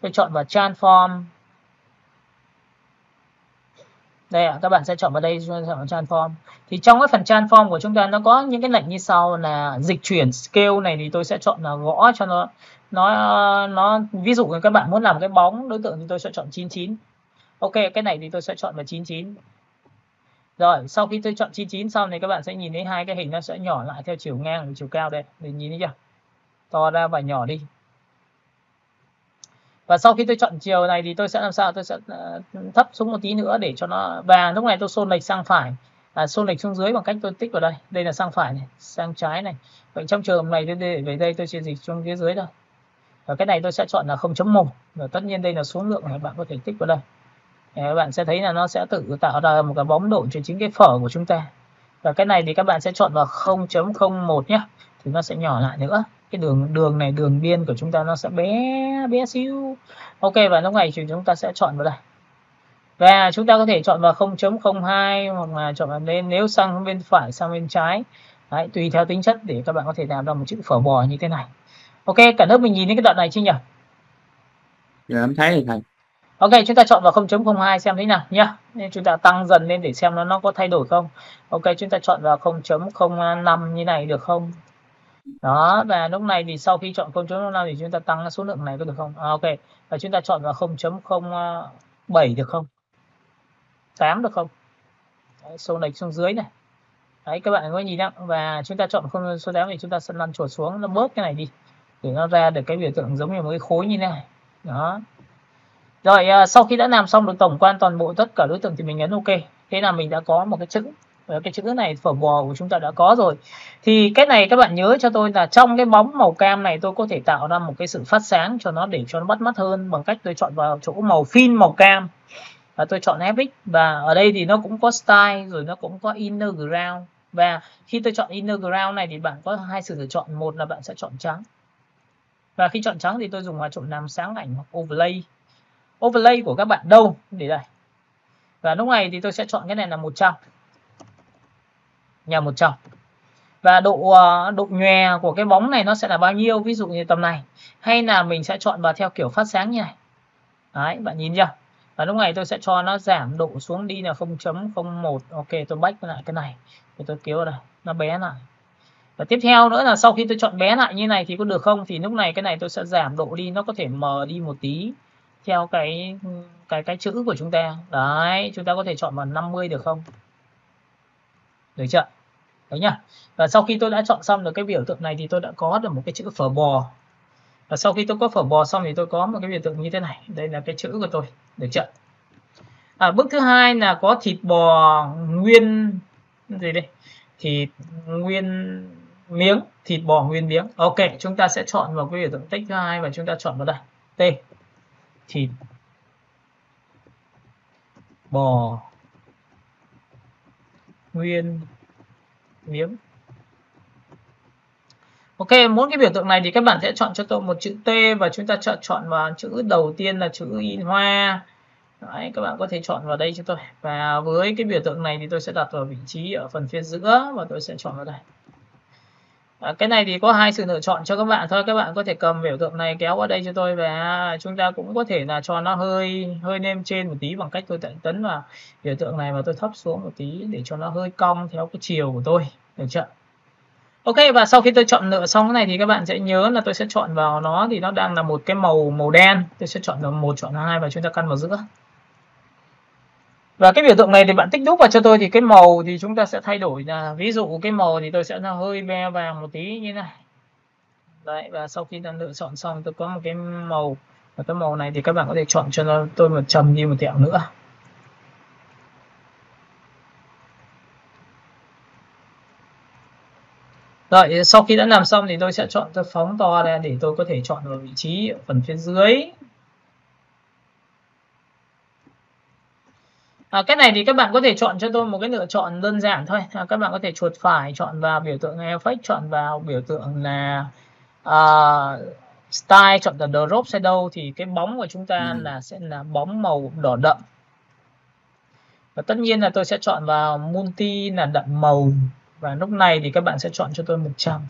Tôi chọn vào transform. Đây ạ, các bạn sẽ chọn vào đây, chọn vào transform. Thì trong cái phần transform của chúng ta nó có những cái lệnh như sau là dịch chuyển scale này, thì tôi sẽ chọn là gõ cho nó ví dụ như các bạn muốn làm cái bóng đối tượng thì tôi sẽ chọn 99. Ok, cái này thì tôi sẽ chọn vào 99. Rồi, sau khi tôi chọn 99 xong thì các bạn sẽ nhìn thấy hai cái hình nó sẽ nhỏ lại theo chiều ngang và chiều cao đây. Mình nhìn thấy chưa? To ra và nhỏ đi. Và sau khi tôi chọn chiều này thì tôi sẽ làm sao? Tôi sẽ thấp xuống một tí nữa để cho nó, và lúc này tôi xô lệch sang phải, xô lệch xuống dưới bằng cách tôi tích vào đây. Đây là sang phải này, sang trái này. Vậy trong trường này về đây tôi sẽ dịch xuống phía dưới thôi. Và cái này tôi sẽ chọn là 0.1. Và tất nhiên đây là số lượng này, bạn có thể tích vào đây. Các bạn sẽ thấy là nó sẽ tự tạo ra một cái bóng độn cho chính cái phở của chúng ta. Và cái này thì các bạn sẽ chọn vào 0.01 nhé, thì nó sẽ nhỏ lại nữa. Cái đường này, đường biên của chúng ta nó sẽ bé xíu. Ok, và lúc này thì chúng ta sẽ chọn vào đây. Và chúng ta có thể chọn vào 0.02 hoặc là chọn vào lên, nếu sang bên phải sang bên trái. Đấy, tùy theo tính chất để các bạn có thể làm ra một chữ phở bò như thế này. Ok, cả lớp mình nhìn thấy cái đoạn này chưa nhỉ? Dạ em thấy rồi thầy. Ok, chúng ta chọn vào 0.02 xem thế nào nhá. Nên chúng ta tăng dần lên để xem nó có thay đổi không. Ok, chúng ta chọn vào 0.05 như này được không? Đó, và lúc này thì sau khi chọn 0.05 thì chúng ta tăng số lượng này có được không? Ok, và chúng ta chọn vào 0.07 được không? 8 được không? Đấy, số lệch xuống dưới này. Đấy, các bạn có nhìn nhá. Và chúng ta chọn số 8 thì chúng ta sẽ lăn chuột xuống, nó bớt cái này đi để nó ra được cái biểu tượng giống như một cái khối như thế này. Đó. Rồi, sau khi đã làm xong được tổng quan toàn bộ tất cả đối tượng thì mình nhấn ok. Thế là mình đã có một cái chữ. Và cái chữ này phở bò của chúng ta đã có rồi. Thì cái này các bạn nhớ cho tôi là trong cái bóng màu cam này tôi có thể tạo ra một cái sự phát sáng cho nó để cho nó bắt mắt hơn bằng cách tôi chọn vào chỗ màu phim màu cam. Và tôi chọn FX. Và ở đây thì nó cũng có style, rồi nó cũng có inner ground. Và khi tôi chọn inner ground này thì bạn có hai sự lựa chọn. Một là bạn sẽ chọn trắng. Và khi chọn trắng thì tôi dùng vào chỗ làm sáng ảnh hoặc overlay. Overlay của các bạn đâu? Để đây. Và lúc này thì tôi sẽ chọn cái này là 100. Nhà 100. Và độ nhòe của cái bóng này nó sẽ là bao nhiêu? Ví dụ như tầm này. Hay là mình sẽ chọn vào theo kiểu phát sáng như này. Đấy, bạn nhìn chưa? Và lúc này tôi sẽ cho nó giảm độ xuống đi là 0.01. Ok, tôi back lại cái này. Thì tôi kéo vào đây, nó bé lại. Và tiếp theo nữa là sau khi tôi chọn bé lại như này thì có được không? Thì lúc này cái này tôi sẽ giảm độ đi, nó có thể mờ đi một tí theo cái chữ của chúng ta. Đấy, chúng ta có thể chọn vào 50 được không? Được chưa? Đấy nhá. Và sau khi tôi đã chọn xong được cái biểu tượng này thì tôi đã có được một cái chữ phở bò. Và sau khi tôi có phở bò xong thì tôi có một cái biểu tượng như thế này. Đây là cái chữ của tôi. Được chưa? Bước thứ hai là có thịt bò nguyên gì đây, thịt nguyên miếng, thịt bò nguyên miếng. Ok, chúng ta sẽ chọn vào cái biểu tượng tích thứ hai và chúng ta chọn vào đây T, thịt bò nguyên miếng. Ok, muốn cái biểu tượng này thì các bạn sẽ chọn cho tôi một chữ T và chúng ta chọn vào chữ đầu tiên là chữ in hoa. Đấy, các bạn có thể chọn vào đây cho tôi. Và với cái biểu tượng này thì tôi sẽ đặt vào vị trí ở phần phía giữa và tôi sẽ chọn vào đây. Cái này thì có hai sự lựa chọn cho các bạn thôi. Các bạn có thể cầm biểu tượng này kéo vào đây cho tôi và chúng ta cũng có thể là cho nó hơi lên trên một tí bằng cách tôi tấn vào biểu tượng này và tôi thấp xuống một tí để cho nó hơi cong theo cái chiều của tôi, được chưa? Ok, và sau khi tôi chọn lựa xong cái này thì các bạn sẽ nhớ là tôi sẽ chọn vào nó thì nó đang là một cái màu đen. Tôi sẽ chọn vào 1, chọn 2 và chúng ta căn vào giữa. Và cái biểu tượng này thì bạn tích đúc vào cho tôi thì cái màu thì chúng ta sẽ thay đổi, là ví dụ cái màu thì tôi sẽ là hơi be vàng một tí như này. Đấy, và sau khi đã lựa chọn xong tôi có một cái màu, và cái màu này thì các bạn có thể chọn cho tôi một trầm đi một tẹo nữa. Rồi, sau khi đã làm xong thì tôi sẽ chọn, tôi phóng to ra để tôi có thể chọn vào vị trí ở phần phía dưới. Cái này thì các bạn có thể chọn cho tôi một cái lựa chọn đơn giản thôi. Các bạn có thể chuột phải chọn vào biểu tượng effect, chọn vào biểu tượng là style, chọn vào drop shadow thì cái bóng của chúng ta là sẽ là bóng màu đỏ đậm. Và tất nhiên là tôi sẽ chọn vào multi là đậm màu, và lúc này thì các bạn sẽ chọn cho tôi 100.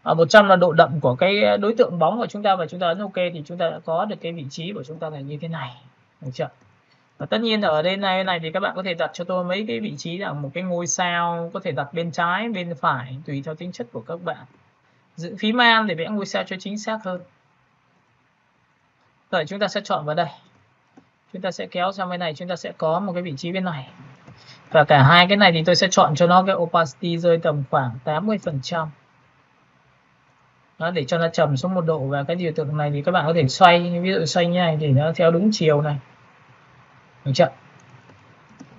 100 là độ đậm của cái đối tượng bóng của chúng ta, và chúng ta ấn OK thì chúng ta đã có được cái vị trí của chúng ta là như thế này, được chưa? Và tất nhiên ở đây này thì các bạn có thể đặt cho tôi mấy cái vị trí là một cái ngôi sao, có thể đặt bên trái, bên phải tùy theo tính chất của các bạn. Giữ phím Alt để vẽ ngôi sao cho chính xác hơn. Rồi chúng ta sẽ chọn vào đây. Chúng ta sẽ kéo sang bên này, chúng ta sẽ có một cái vị trí bên này. Và cả hai cái này thì tôi sẽ chọn cho nó cái opacity rơi tầm khoảng 80%. Đó, để cho nó trầm xuống 1 độ. Và cái biểu tượng này thì các bạn có thể xoay, ví dụ xoay như này để nó theo đúng chiều này, được chưa?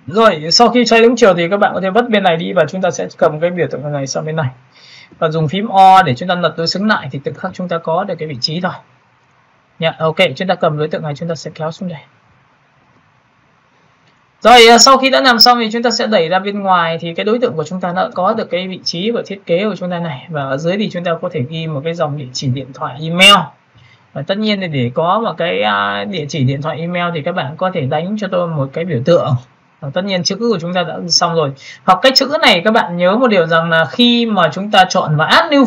Rồi sau khi xoay đúng chiều thì các bạn có thể vứt bên này đi và chúng ta sẽ cầm cái biểu tượng này sang bên này và dùng phím O để chúng ta lật đối xứng lại thì tự khắc chúng ta có được cái vị trí thôi nha. Ok, chúng ta cầm đối tượng này, chúng ta sẽ kéo xuống đây. Rồi sau khi đã làm xong thì chúng ta sẽ đẩy ra bên ngoài thì cái đối tượng của chúng ta đã có được cái vị trí của thiết kế của chúng ta này. Và ở dưới thì chúng ta có thể ghi một cái dòng địa chỉ điện thoại email. Và tất nhiên thì để có một cái địa chỉ điện thoại email thì các bạn có thể đánh cho tôi một cái biểu tượng. Và tất nhiên chữ của chúng ta đã xong rồi. Hoặc cái chữ này các bạn nhớ một điều rằng là khi mà chúng ta chọn vào add new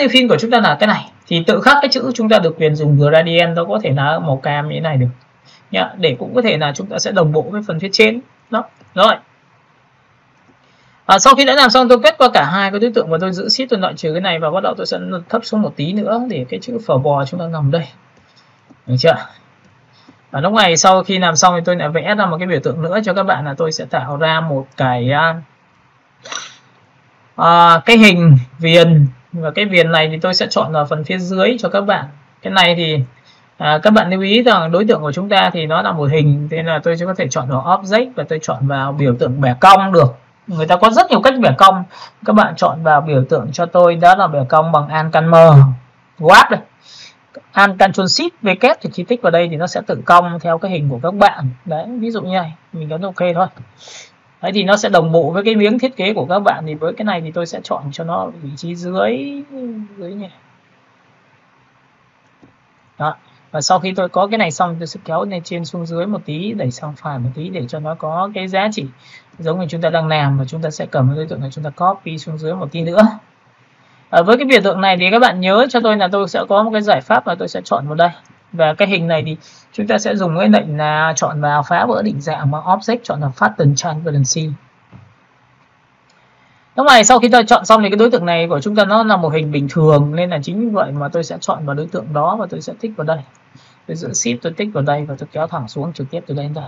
field của chúng ta là cái này thì tự khắc cái chữ chúng ta được quyền dùng gradient, nó có thể là màu cam như thế này được nhá, để cũng có thể là chúng ta sẽ đồng bộ với phần phía trên đó. Rồi sau khi đã làm xong tôi kết qua cả hai cái đối tượng và tôi giữ shift, tôi loại trừ cái này và bắt đầu tôi sẽ thấp xuống một tí nữa để cái chữ phở bò chúng ta nằm đây, được chưa? Và lúc này sau khi làm xong thì tôi lại vẽ ra một cái biểu tượng nữa cho các bạn, là tôi sẽ tạo ra một cái hình viền, và cái viền này thì tôi sẽ chọn ở phần phía dưới cho các bạn. Cái này thì các bạn lưu ý rằng đối tượng của chúng ta thì nó là một hình, thế là tôi sẽ có thể chọn vào object và tôi chọn vào biểu tượng bẻ cong được. Người ta có rất nhiều cách bẻ cong, các bạn chọn vào biểu tượng cho tôi đó là bẻ cong bằng Alt M Word đây, Alt Ctrl Shift V kép thì khi tích vào đây thì nó sẽ tự cong theo cái hình của các bạn. Đấy, ví dụ như này, mình ấn OK thôi. Đấy thì nó sẽ đồng bộ với cái miếng thiết kế của các bạn. Thì với cái này thì tôi sẽ chọn cho nó vị trí dưới nhỉ. Đó. Và sau khi tôi có cái này xong tôi sẽ kéo lên trên xuống dưới một tí, đẩy sang phải một tí để cho nó có cái giá trị giống như chúng ta đang làm, và chúng ta sẽ cầm cái đối tượng này chúng ta copy xuống dưới một tí nữa. Với cái biểu tượng này thì các bạn nhớ cho tôi là tôi sẽ có một cái giải pháp là tôi sẽ chọn vào đây. Và cái hình này thì chúng ta sẽ dùng cái lệnh là chọn vào phá vỡ định dạng mà object, chọn vào Flatten Transparency. Lúc này sau khi tôi chọn xong thì cái đối tượng này của chúng ta nó là một hình bình thường, nên là chính vì vậy mà tôi sẽ chọn vào đối tượng đó và tôi sẽ tích vào đây. Tôi giữ shift tôi tích vào đây và tôi kéo thẳng xuống trực tiếp từ đây đến đây.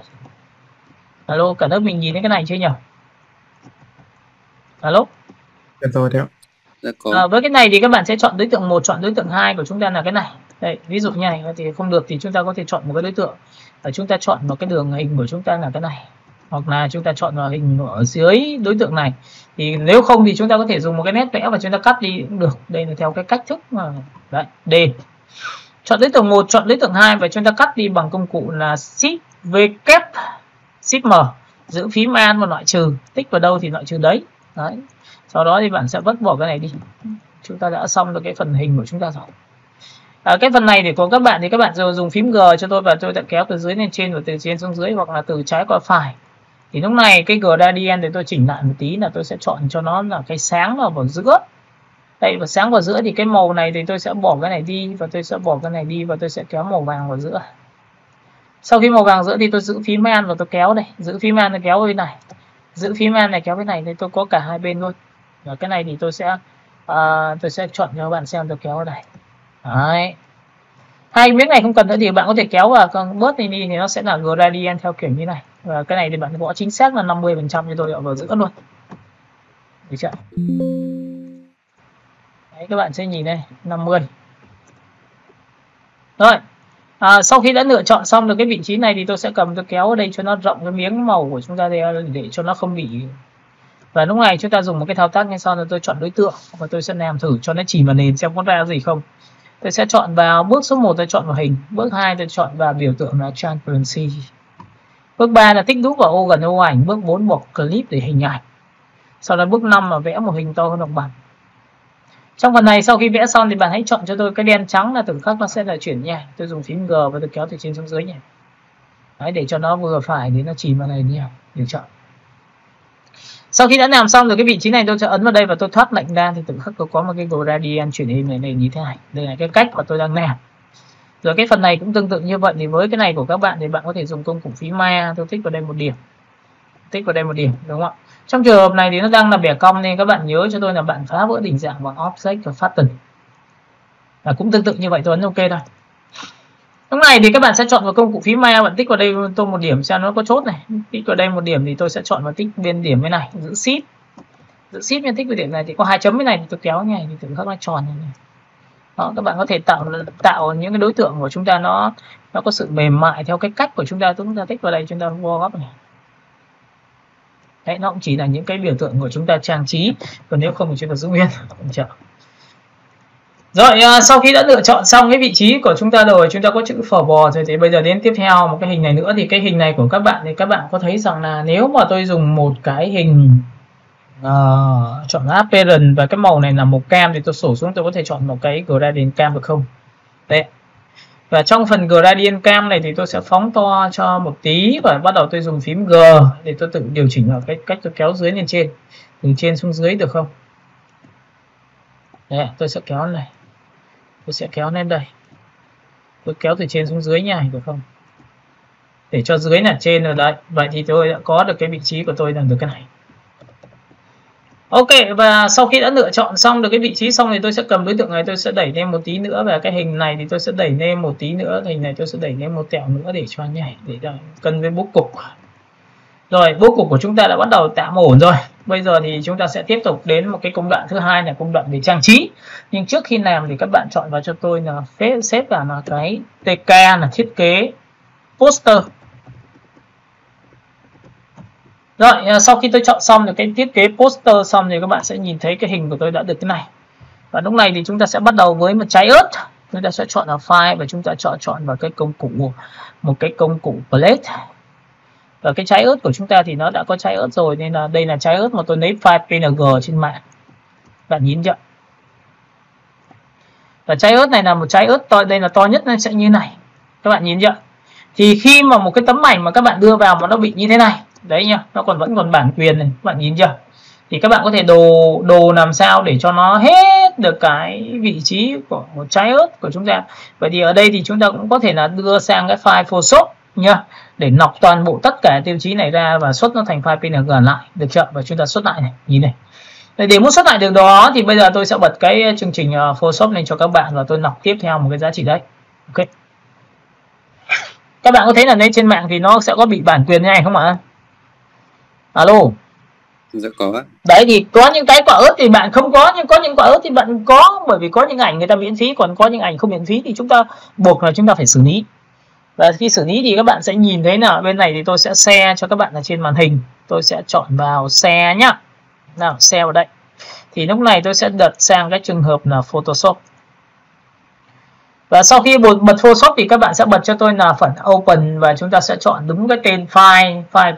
Alo, cả lớp mình nhìn thấy cái này chưa nhỉ? Alo. Tôi theo. Với cái này thì các bạn sẽ chọn đối tượng 1, chọn đối tượng 2 của chúng ta là cái này. Đây, ví dụ như này thì không được thì chúng ta có thể chọn một cái đối tượng và chúng ta chọn một cái đường hình của chúng ta là cái này, hoặc là chúng ta chọn vào hình ở dưới đối tượng này. Thì nếu không thì chúng ta có thể dùng một cái nét vẽ và chúng ta cắt đi cũng được. Đây là theo cái cách thức mà đấy, D. Chọn đối tượng 1, chọn đối tượng 2 và chúng ta cắt đi bằng công cụ là Shift V kép, Shift M, giữ phím An và loại trừ, tích vào đâu thì loại trừ đấy. Đấy. Sau đó thì bạn sẽ vứt bỏ cái này đi. Chúng ta đã xong được cái phần hình của chúng ta rồi. Cái phần này để của các bạn thì các bạn dùng phím G cho tôi và tôi đã kéo từ dưới lên trên và từ trên xuống dưới hoặc là từ trái qua phải. Thì lúc này cái gradient thì tôi chỉnh lại một tí là tôi sẽ chọn cho nó là cái sáng vào giữa. Đây, và sáng vào giữa thì cái màu này thì tôi sẽ bỏ cái này đi và tôi sẽ bỏ cái này đi và tôi sẽ kéo màu vàng vào giữa. Sau khi màu vàng giữa thì tôi giữ phím An và tôi kéo đây, giữ phím An tôi kéo bên này, giữ phím An này kéo bên này thì tôi có cả hai bên luôn. Và cái này thì tôi sẽ chọn cho các bạn xem tôi kéo ở đây. Đấy. Hai miếng này không cần nữa thì bạn có thể kéo vào, còn bớt đi thì nó sẽ là gradient theo kiểu như này. Và cái này thì bạn gõ chính xác là 50% cho tôi vào giữa luôn. Được chưa? Đấy, các bạn sẽ nhìn đây, 50. Rồi. Sau khi đã lựa chọn xong được cái vị trí này thì tôi sẽ cầm tôi kéo ở đây cho nó rộng cái miếng màu của chúng ta để cho nó không bị. Và lúc này chúng ta dùng một cái thao tác như sau là tôi chọn đối tượng và tôi sẽ làm thử cho nó chỉ vào nền xem có ra gì không. Tôi sẽ chọn vào bước số 1 tôi chọn vào hình, bước 2 tôi chọn vào biểu tượng là transparency. Bước 3 là tích đúp vào ô gần ô ảnh, bước 4 bỏ clip để hình ảnh. Sau đó bước 5 là vẽ một hình to hơn đồng bằng. Trong phần này sau khi vẽ xong thì bạn hãy chọn cho tôi cái đen trắng là từng khắc nó sẽ là chuyển nhẹ. Tôi dùng phím G và tôi kéo từ trên xuống dưới nhé. Đấy, để cho nó vừa phải để nó chỉ vào này nhé. Được chọn. Sau khi đã làm xong rồi cái vị trí này tôi sẽ ấn vào đây và tôi thoát lệnh ra thì từng khắc tôi có một cái gradient chuyển hình này như thế này. Đây là cái cách mà tôi đang làm. Rồi cái phần này cũng tương tự như vậy thì với cái này của các bạn thì bạn có thể dùng công cụ phím Maya, tôi tích vào đây một điểm. Tích vào đây một điểm đúng không ạ? Trong trường hợp này thì nó đang là bẻ cong nên các bạn nhớ cho tôi là bạn phá vỡ định dạng bằng Object và Pattern. Và cũng tương tự như vậy tôi ấn OK thôi. Lúc này thì các bạn sẽ chọn vào công cụ phím Maya, bạn tích vào đây tôi một điểm xem nó có chốt này. Tích vào đây một điểm thì tôi sẽ chọn vào tích bên điểm bên này, giữ Shift. Giữ Shift bên tích vào điểm này thì có hai chấm bên này thì tôi kéo như này thì tưởng các nó tròn này. Đó, các bạn có thể tạo những cái đối tượng của chúng ta nó có sự mềm mại theo cái cách của chúng ta tích vào đây chúng ta vo góc này. Đấy, nó cũng chỉ là những cái biểu tượng của chúng ta trang trí, còn nếu không thì chúng ta giữ nguyên. Rồi sau khi đã lựa chọn xong cái vị trí của chúng ta rồi, chúng ta có chữ phở bò rồi thì bây giờ đến tiếp theo một cái hình này nữa. Thì cái hình này của các bạn thì các bạn có thấy rằng là nếu mà tôi dùng một cái hình chọn appearance và cái màu này là màu cam thì tôi sổ xuống tôi có thể chọn một cái gradient cam được không? Đấy. Và trong phần gradient cam này thì tôi sẽ phóng to cho một tí và bắt đầu tôi dùng phím G để tôi tự điều chỉnh vào cái cách tôi kéo dưới lên trên, từ trên xuống dưới được không? Đấy, tôi sẽ kéo này, tôi sẽ kéo lên đây, tôi kéo từ trên xuống dưới nha, được không? Để cho dưới là trên rồi đấy. Vậy thì tôi đã có được cái vị trí của tôi là được cái này. Ok, và sau khi đã lựa chọn xong được cái vị trí xong thì tôi sẽ cầm đối tượng này tôi sẽ đẩy lên một tí nữa, và cái hình này thì tôi sẽ đẩy lên một tí nữa, hình này tôi sẽ đẩy lên một tẹo nữa để cho nhảy, để cân với bố cục. Rồi, bố cục của chúng ta đã bắt đầu tạm ổn rồi. Bây giờ thì chúng ta sẽ tiếp tục đến một cái công đoạn thứ hai là công đoạn về trang trí. Nhưng trước khi làm thì các bạn chọn vào cho tôi là xếp vào là cái TK là thiết kế poster. Rồi, sau khi tôi chọn xong được cái thiết kế poster xong thì các bạn sẽ nhìn thấy cái hình của tôi đã được thế này. Và lúc này thì chúng ta sẽ bắt đầu với một trái ớt. Chúng ta sẽ chọn vào file và chúng ta chọn vào cái công cụ, một cái công cụ plate. Và cái trái ớt của chúng ta thì nó đã có trái ớt rồi, nên là đây là trái ớt mà tôi lấy file PNG trên mạng. Bạn nhìn chưa? Và trái ớt này là một trái ớt to, đây là to nhất, nó sẽ như này. Các bạn nhìn chưa? Thì khi mà một cái tấm ảnh mà các bạn đưa vào mà nó bị như thế này, đấy nha, nó vẫn còn bản quyền này, các bạn nhìn chưa? Thì các bạn có thể đồ làm sao để cho nó hết được cái vị trí của một trái ớt của chúng ta. Vậy thì ở đây thì chúng ta cũng có thể là đưa sang cái file Photoshop nha, để nọc toàn bộ tất cả tiêu chí này ra và xuất nó thành file PNG lại, được chưa? Và chúng ta xuất lại này, nhìn này. Để muốn xuất lại được đó thì bây giờ tôi sẽ bật cái chương trình Photoshop lên cho các bạn và tôi nọc tiếp theo một cái giá trị đấy. Ok. Các bạn có thấy là lên trên mạng thì nó sẽ có bị bản quyền như này không ạ? Alo. Dạ có. Đấy thì có những cái quả ớt thì bạn không có, nhưng có những quả ớt thì bạn có, bởi vì có những ảnh người ta miễn phí, còn có những ảnh không miễn phí thì chúng ta buộc là chúng ta phải xử lý. Và khi xử lý thì các bạn sẽ nhìn thấy là bên này thì tôi sẽ share cho các bạn ở trên màn hình. Tôi sẽ chọn vào share nhá. Nào, share vào đây. Thì lúc này tôi sẽ đặt sang cái trường hợp là Photoshop. Và sau khi bật Photoshop thì các bạn sẽ bật cho tôi là phần Open và chúng ta sẽ chọn đúng cái tên file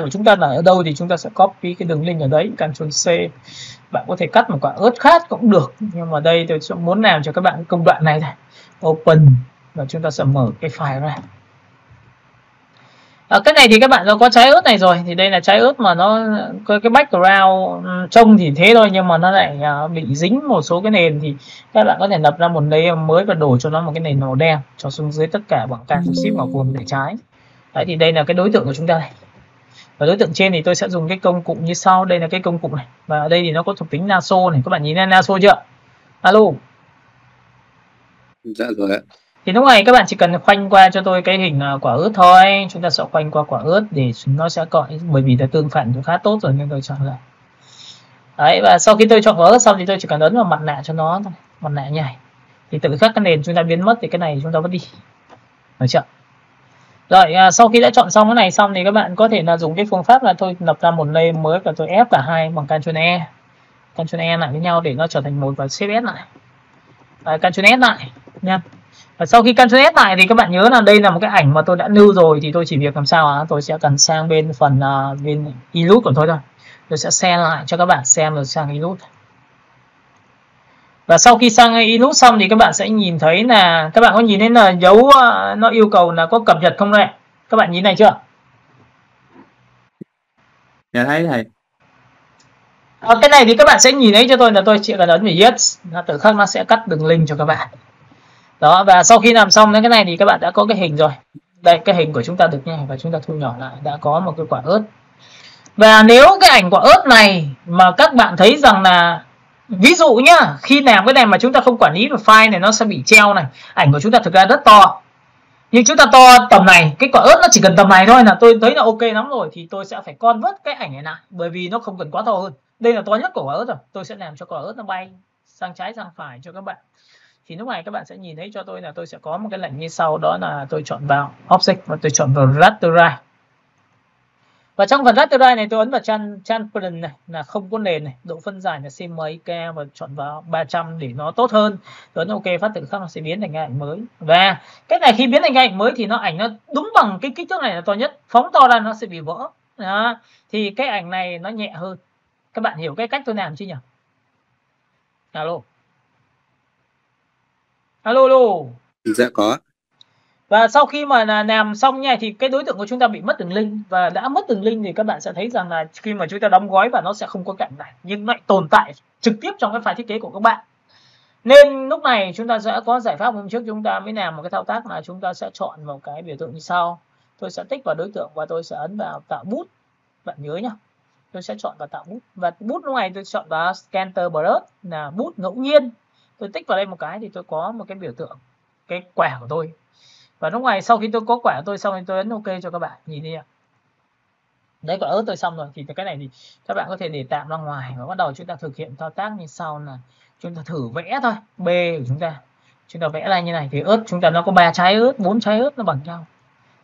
của chúng ta là ở đâu thì chúng ta sẽ copy cái đường link ở đấy, Ctrl C. Bạn có thể cắt một quả ớt khác cũng được, nhưng mà đây tôi muốn làm cho các bạn công đoạn này thôi. Open và chúng ta sẽ mở cái file ra. Cái này thì các bạn có trái ớt này rồi, thì đây là trái ớt mà nó có cái background trông thì thế thôi, nhưng mà nó lại bị dính một số cái nền, thì các bạn có thể lập ra một layer mới và đổ cho nó một cái nền màu đen cho xuống dưới tất cả bằng Ctrl Shift vào vùng để trái. Đấy thì đây là cái đối tượng của chúng ta này. Và đối tượng trên thì tôi sẽ dùng cái công cụ như sau. Đây là cái công cụ này, và ở đây thì nó có thuộc tính lasso này, các bạn nhìn thấy lasso chưa? Alo. Dạ rồi ạ. Thì lúc này các bạn chỉ cần khoanh qua cho tôi cái hình quả ớt thôi. Chúng ta sẽ khoanh qua quả ớt để nó sẽ có, bởi vì là tương phản cũng khá tốt rồi nên tôi chọn lại. Đấy, và sau khi tôi chọn quả ớt xong thì tôi chỉ cần ấn vào mặt nạ cho nó thôi, mặt nạ nhảy. Thì tự khắc cái nền chúng ta biến mất thì cái này chúng ta vứt đi. Được chưa? Rồi, sau khi đã chọn xong cái này xong thì các bạn có thể là dùng cái phương pháp là tôi lập ra một layer mới và tôi ép cả hai bằng Ctrl E. Ctrl E lại với nhau để nó trở thành một và Shift S lại. Ctrl S lại nha. Và sau khi Ctrl S lại thì các bạn nhớ là đây là một cái ảnh mà tôi đã lưu rồi, thì tôi chỉ việc làm sao tôi sẽ cần sang bên phần bên Illustrator của tôi thôi. Tôi sẽ share lại cho các bạn xem rồi sang Illustrator. Và sau khi sang Illustrator xong thì các bạn sẽ nhìn thấy là các bạn có nhìn thấy là dấu nó yêu cầu là có cập nhật không đây? Các bạn nhìn này chưa? Dạ thấy thầy. Cái này thì các bạn sẽ nhìn thấy cho tôi là tôi chỉ cần ấn vào yes, là tự khắc nó sẽ cắt đường link cho các bạn. Đó, và sau khi làm xong cái này thì các bạn đã có cái hình rồi. Đây, cái hình của chúng ta được như này, và chúng ta thu nhỏ lại, đã có một cái quả ớt. Và nếu cái ảnh quả ớt này mà các bạn thấy rằng là, ví dụ nhá, khi làm cái này mà chúng ta không quản lý được file này, nó sẽ bị treo này. Ảnh của chúng ta thực ra rất to, nhưng chúng ta to tầm này, cái quả ớt nó chỉ cần tầm này thôi là tôi thấy là ok lắm rồi, thì tôi sẽ phải convert cái ảnh này lại, bởi vì nó không cần quá to hơn. Đây là to nhất của quả ớt rồi, tôi sẽ làm cho quả ớt nó bay sang trái sang phải cho các bạn. Thì lúc này các bạn sẽ nhìn thấy cho tôi là tôi sẽ có một cái lệnh như sau, đó là tôi chọn vào Object và tôi chọn vào Rasterize. Và trong phần Rasterize này tôi ấn vào Transparent này, là không có nền này, độ phân giải là CMYK và chọn vào 300 để nó tốt hơn. Tôi ấn OK phát tự khắc nó sẽ biến thành cái ảnh mới. Và cái này khi biến thành cái ảnh mới thì ảnh nó đúng bằng cái kích thước này là to nhất, phóng to ra nó sẽ bị vỡ. Đó. Thì cái ảnh này nó nhẹ hơn. Các bạn hiểu cái cách tôi làm chứ nhỉ? Alo. Alo. Dạ có. Và sau khi mà làm xong nha, thì cái đối tượng của chúng ta bị mất đường link, và đã mất đường link thì các bạn sẽ thấy rằng là khi mà chúng ta đóng gói và nó sẽ không có cạnh này, nhưng lại tồn tại trực tiếp trong cái file thiết kế của các bạn. Nên lúc này chúng ta sẽ có giải pháp hôm trước chúng ta mới làm một cái thao tác là chúng ta sẽ chọn một cái biểu tượng như sau. Tôi sẽ tích vào đối tượng và tôi sẽ ấn vào tạo bút. Bạn nhớ nhá. Tôi sẽ chọn vào tạo bút, và bút lúc này tôi chọn vào Scanter Brush là bút ngẫu nhiên. Tôi tích vào đây một cái thì tôi có một cái biểu tượng cái quả của tôi. Và lúc này sau khi tôi có quả của tôi xong thì tôi ấn OK cho các bạn nhìn đi ạ. Đấy, quả ớt tôi xong rồi, thì cái này thì các bạn có thể để tạm ra ngoài và bắt đầu chúng ta thực hiện thao tác như sau là chúng ta thử vẽ thôi. B của chúng ta vẽ ra như này, thì ớt chúng ta nó có 3 trái ớt, 4 trái ớt nó bằng nhau.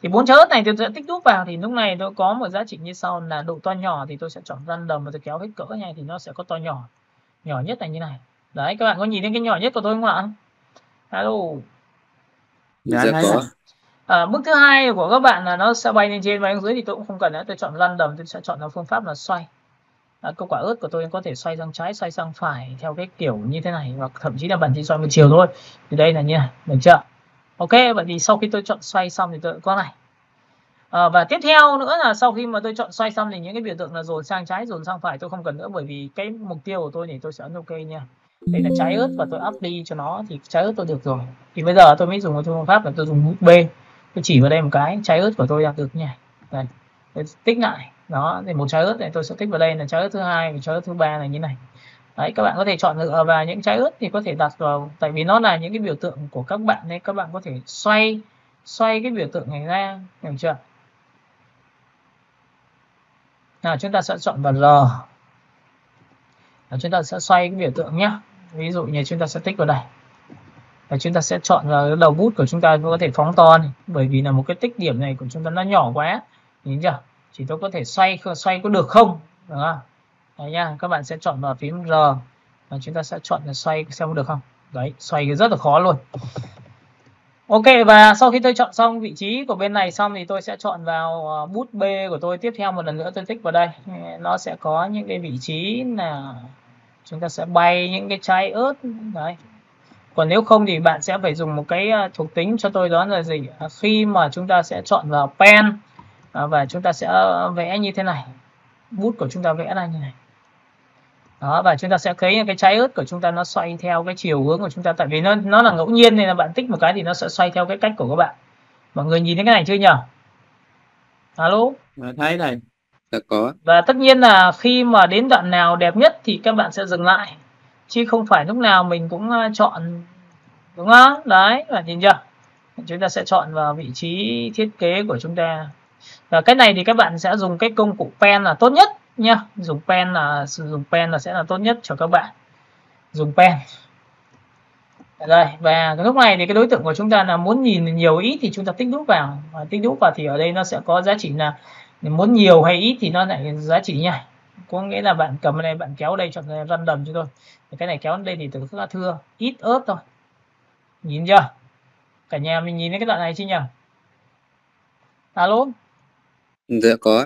Thì 4 trái ớt này tôi sẽ tích đúp vào, thì lúc này tôi có một giá trị như sau là độ to nhỏ, thì tôi sẽ chọn random và tôi kéo hết cỡ này thì nó sẽ có to nhỏ. Nhỏ nhất là như này. Đấy, các bạn có nhìn thấy cái nhỏ nhất của tôi không ạ? Alo. Dạ có. Bước thứ hai của các bạn là nó sẽ bay lên trên bay xuống dưới, thì tôi cũng không cần nữa, tôi chọn random, tôi sẽ chọn là phương pháp là xoay. Cái quả ớt của tôi có thể xoay sang trái, xoay sang phải theo cái kiểu như thế này, hoặc thậm chí là bạn chỉ xoay một chiều thôi. Thì đây là như này, được chưa? Ok, vậy thì sau khi tôi chọn xoay xong thì tôi có này. Và tiếp theo nữa là sau khi mà tôi chọn xoay xong thì những cái biểu tượng là dồn sang trái, dồn sang phải tôi không cần nữa, bởi vì cái mục tiêu của tôi thì tôi sẽ ấn OK nha. Đây là trái ớt và tôi up đi cho nó, thì trái ớt tôi được rồi. Thì bây giờ tôi mới dùng một phương pháp là tôi dùng bút B. Tôi chỉ vào đây một cái, trái ớt của tôi đã được nha. Đây, tôi tích lại. Đó, thì một trái ớt này tôi sẽ tích vào đây là trái ớt thứ hai, và trái ớt thứ ba này như này. Đấy, các bạn có thể chọn lựa và những trái ớt thì có thể đặt vào, tại vì nó là những cái biểu tượng của các bạn nên các bạn có thể xoay cái biểu tượng này ra, hiểu chưa? Nào chúng ta sẽ chọn vào R. Chúng ta sẽ xoay cái biểu tượng nhé. Ví dụ như chúng ta sẽ tích vào đây. Và chúng ta sẽ chọn vào cái đầu bút của chúng ta có thể phóng to này, bởi vì là một cái tích điểm này của chúng ta nó nhỏ quá. Nhìn chưa? Chỉ tôi có thể xoay có được không? Được không? Đấy nha, các bạn sẽ chọn vào phím R và chúng ta sẽ chọn là xoay xem có được không. Đấy, xoay rất là khó luôn. Ok, và sau khi tôi chọn xong vị trí của bên này xong thì tôi sẽ chọn vào bút B của tôi. Tiếp theo một lần nữa tôi tích vào đây. Nó sẽ có những cái vị trí là chúng ta sẽ bay những cái trái ớt. Đấy. Còn nếu không thì bạn sẽ phải dùng một cái thuộc tính cho tôi, đó là gì? Khi mà chúng ta sẽ chọn vào pen và chúng ta sẽ vẽ như thế này. Bút của chúng ta vẽ ra như này. Đó, và chúng ta sẽ thấy cái trái ớt của chúng ta nó xoay theo cái chiều hướng của chúng ta, tại vì nó là ngẫu nhiên nên là bạn tích một cái thì nó sẽ xoay theo cái cách của các bạn. Mọi người nhìn thấy cái này chưa nhỉ? Alo? Thấy này. Có. Và tất nhiên là khi mà đến đoạn nào đẹp nhất thì các bạn sẽ dừng lại, chứ không phải lúc nào mình cũng chọn, đúng không? Đấy, bạn nhìn chưa? Chúng ta sẽ chọn vào vị trí thiết kế của chúng ta. Và cái này thì các bạn sẽ dùng cái công cụ pen là tốt nhất nha. Dùng pen là sẽ là tốt nhất cho các bạn. Dùng pen. Đây, và lúc này thì cái đối tượng của chúng ta là muốn nhìn nhiều ít thì chúng ta tích đúp vào. Và tích đúp vào thì ở đây nó sẽ có giá trị là muốn nhiều hay ít thì nó lại giá trị như này. Có nghĩa là bạn cầm này, bạn kéo đây, chọn random cho tôi. Cái này kéo đây thì từ rất là thưa, ít ớt thôi. Nhìn chưa? Cả nhà mình nhìn thấy cái đoạn này chưa nhỉ? Alo? Dạ có.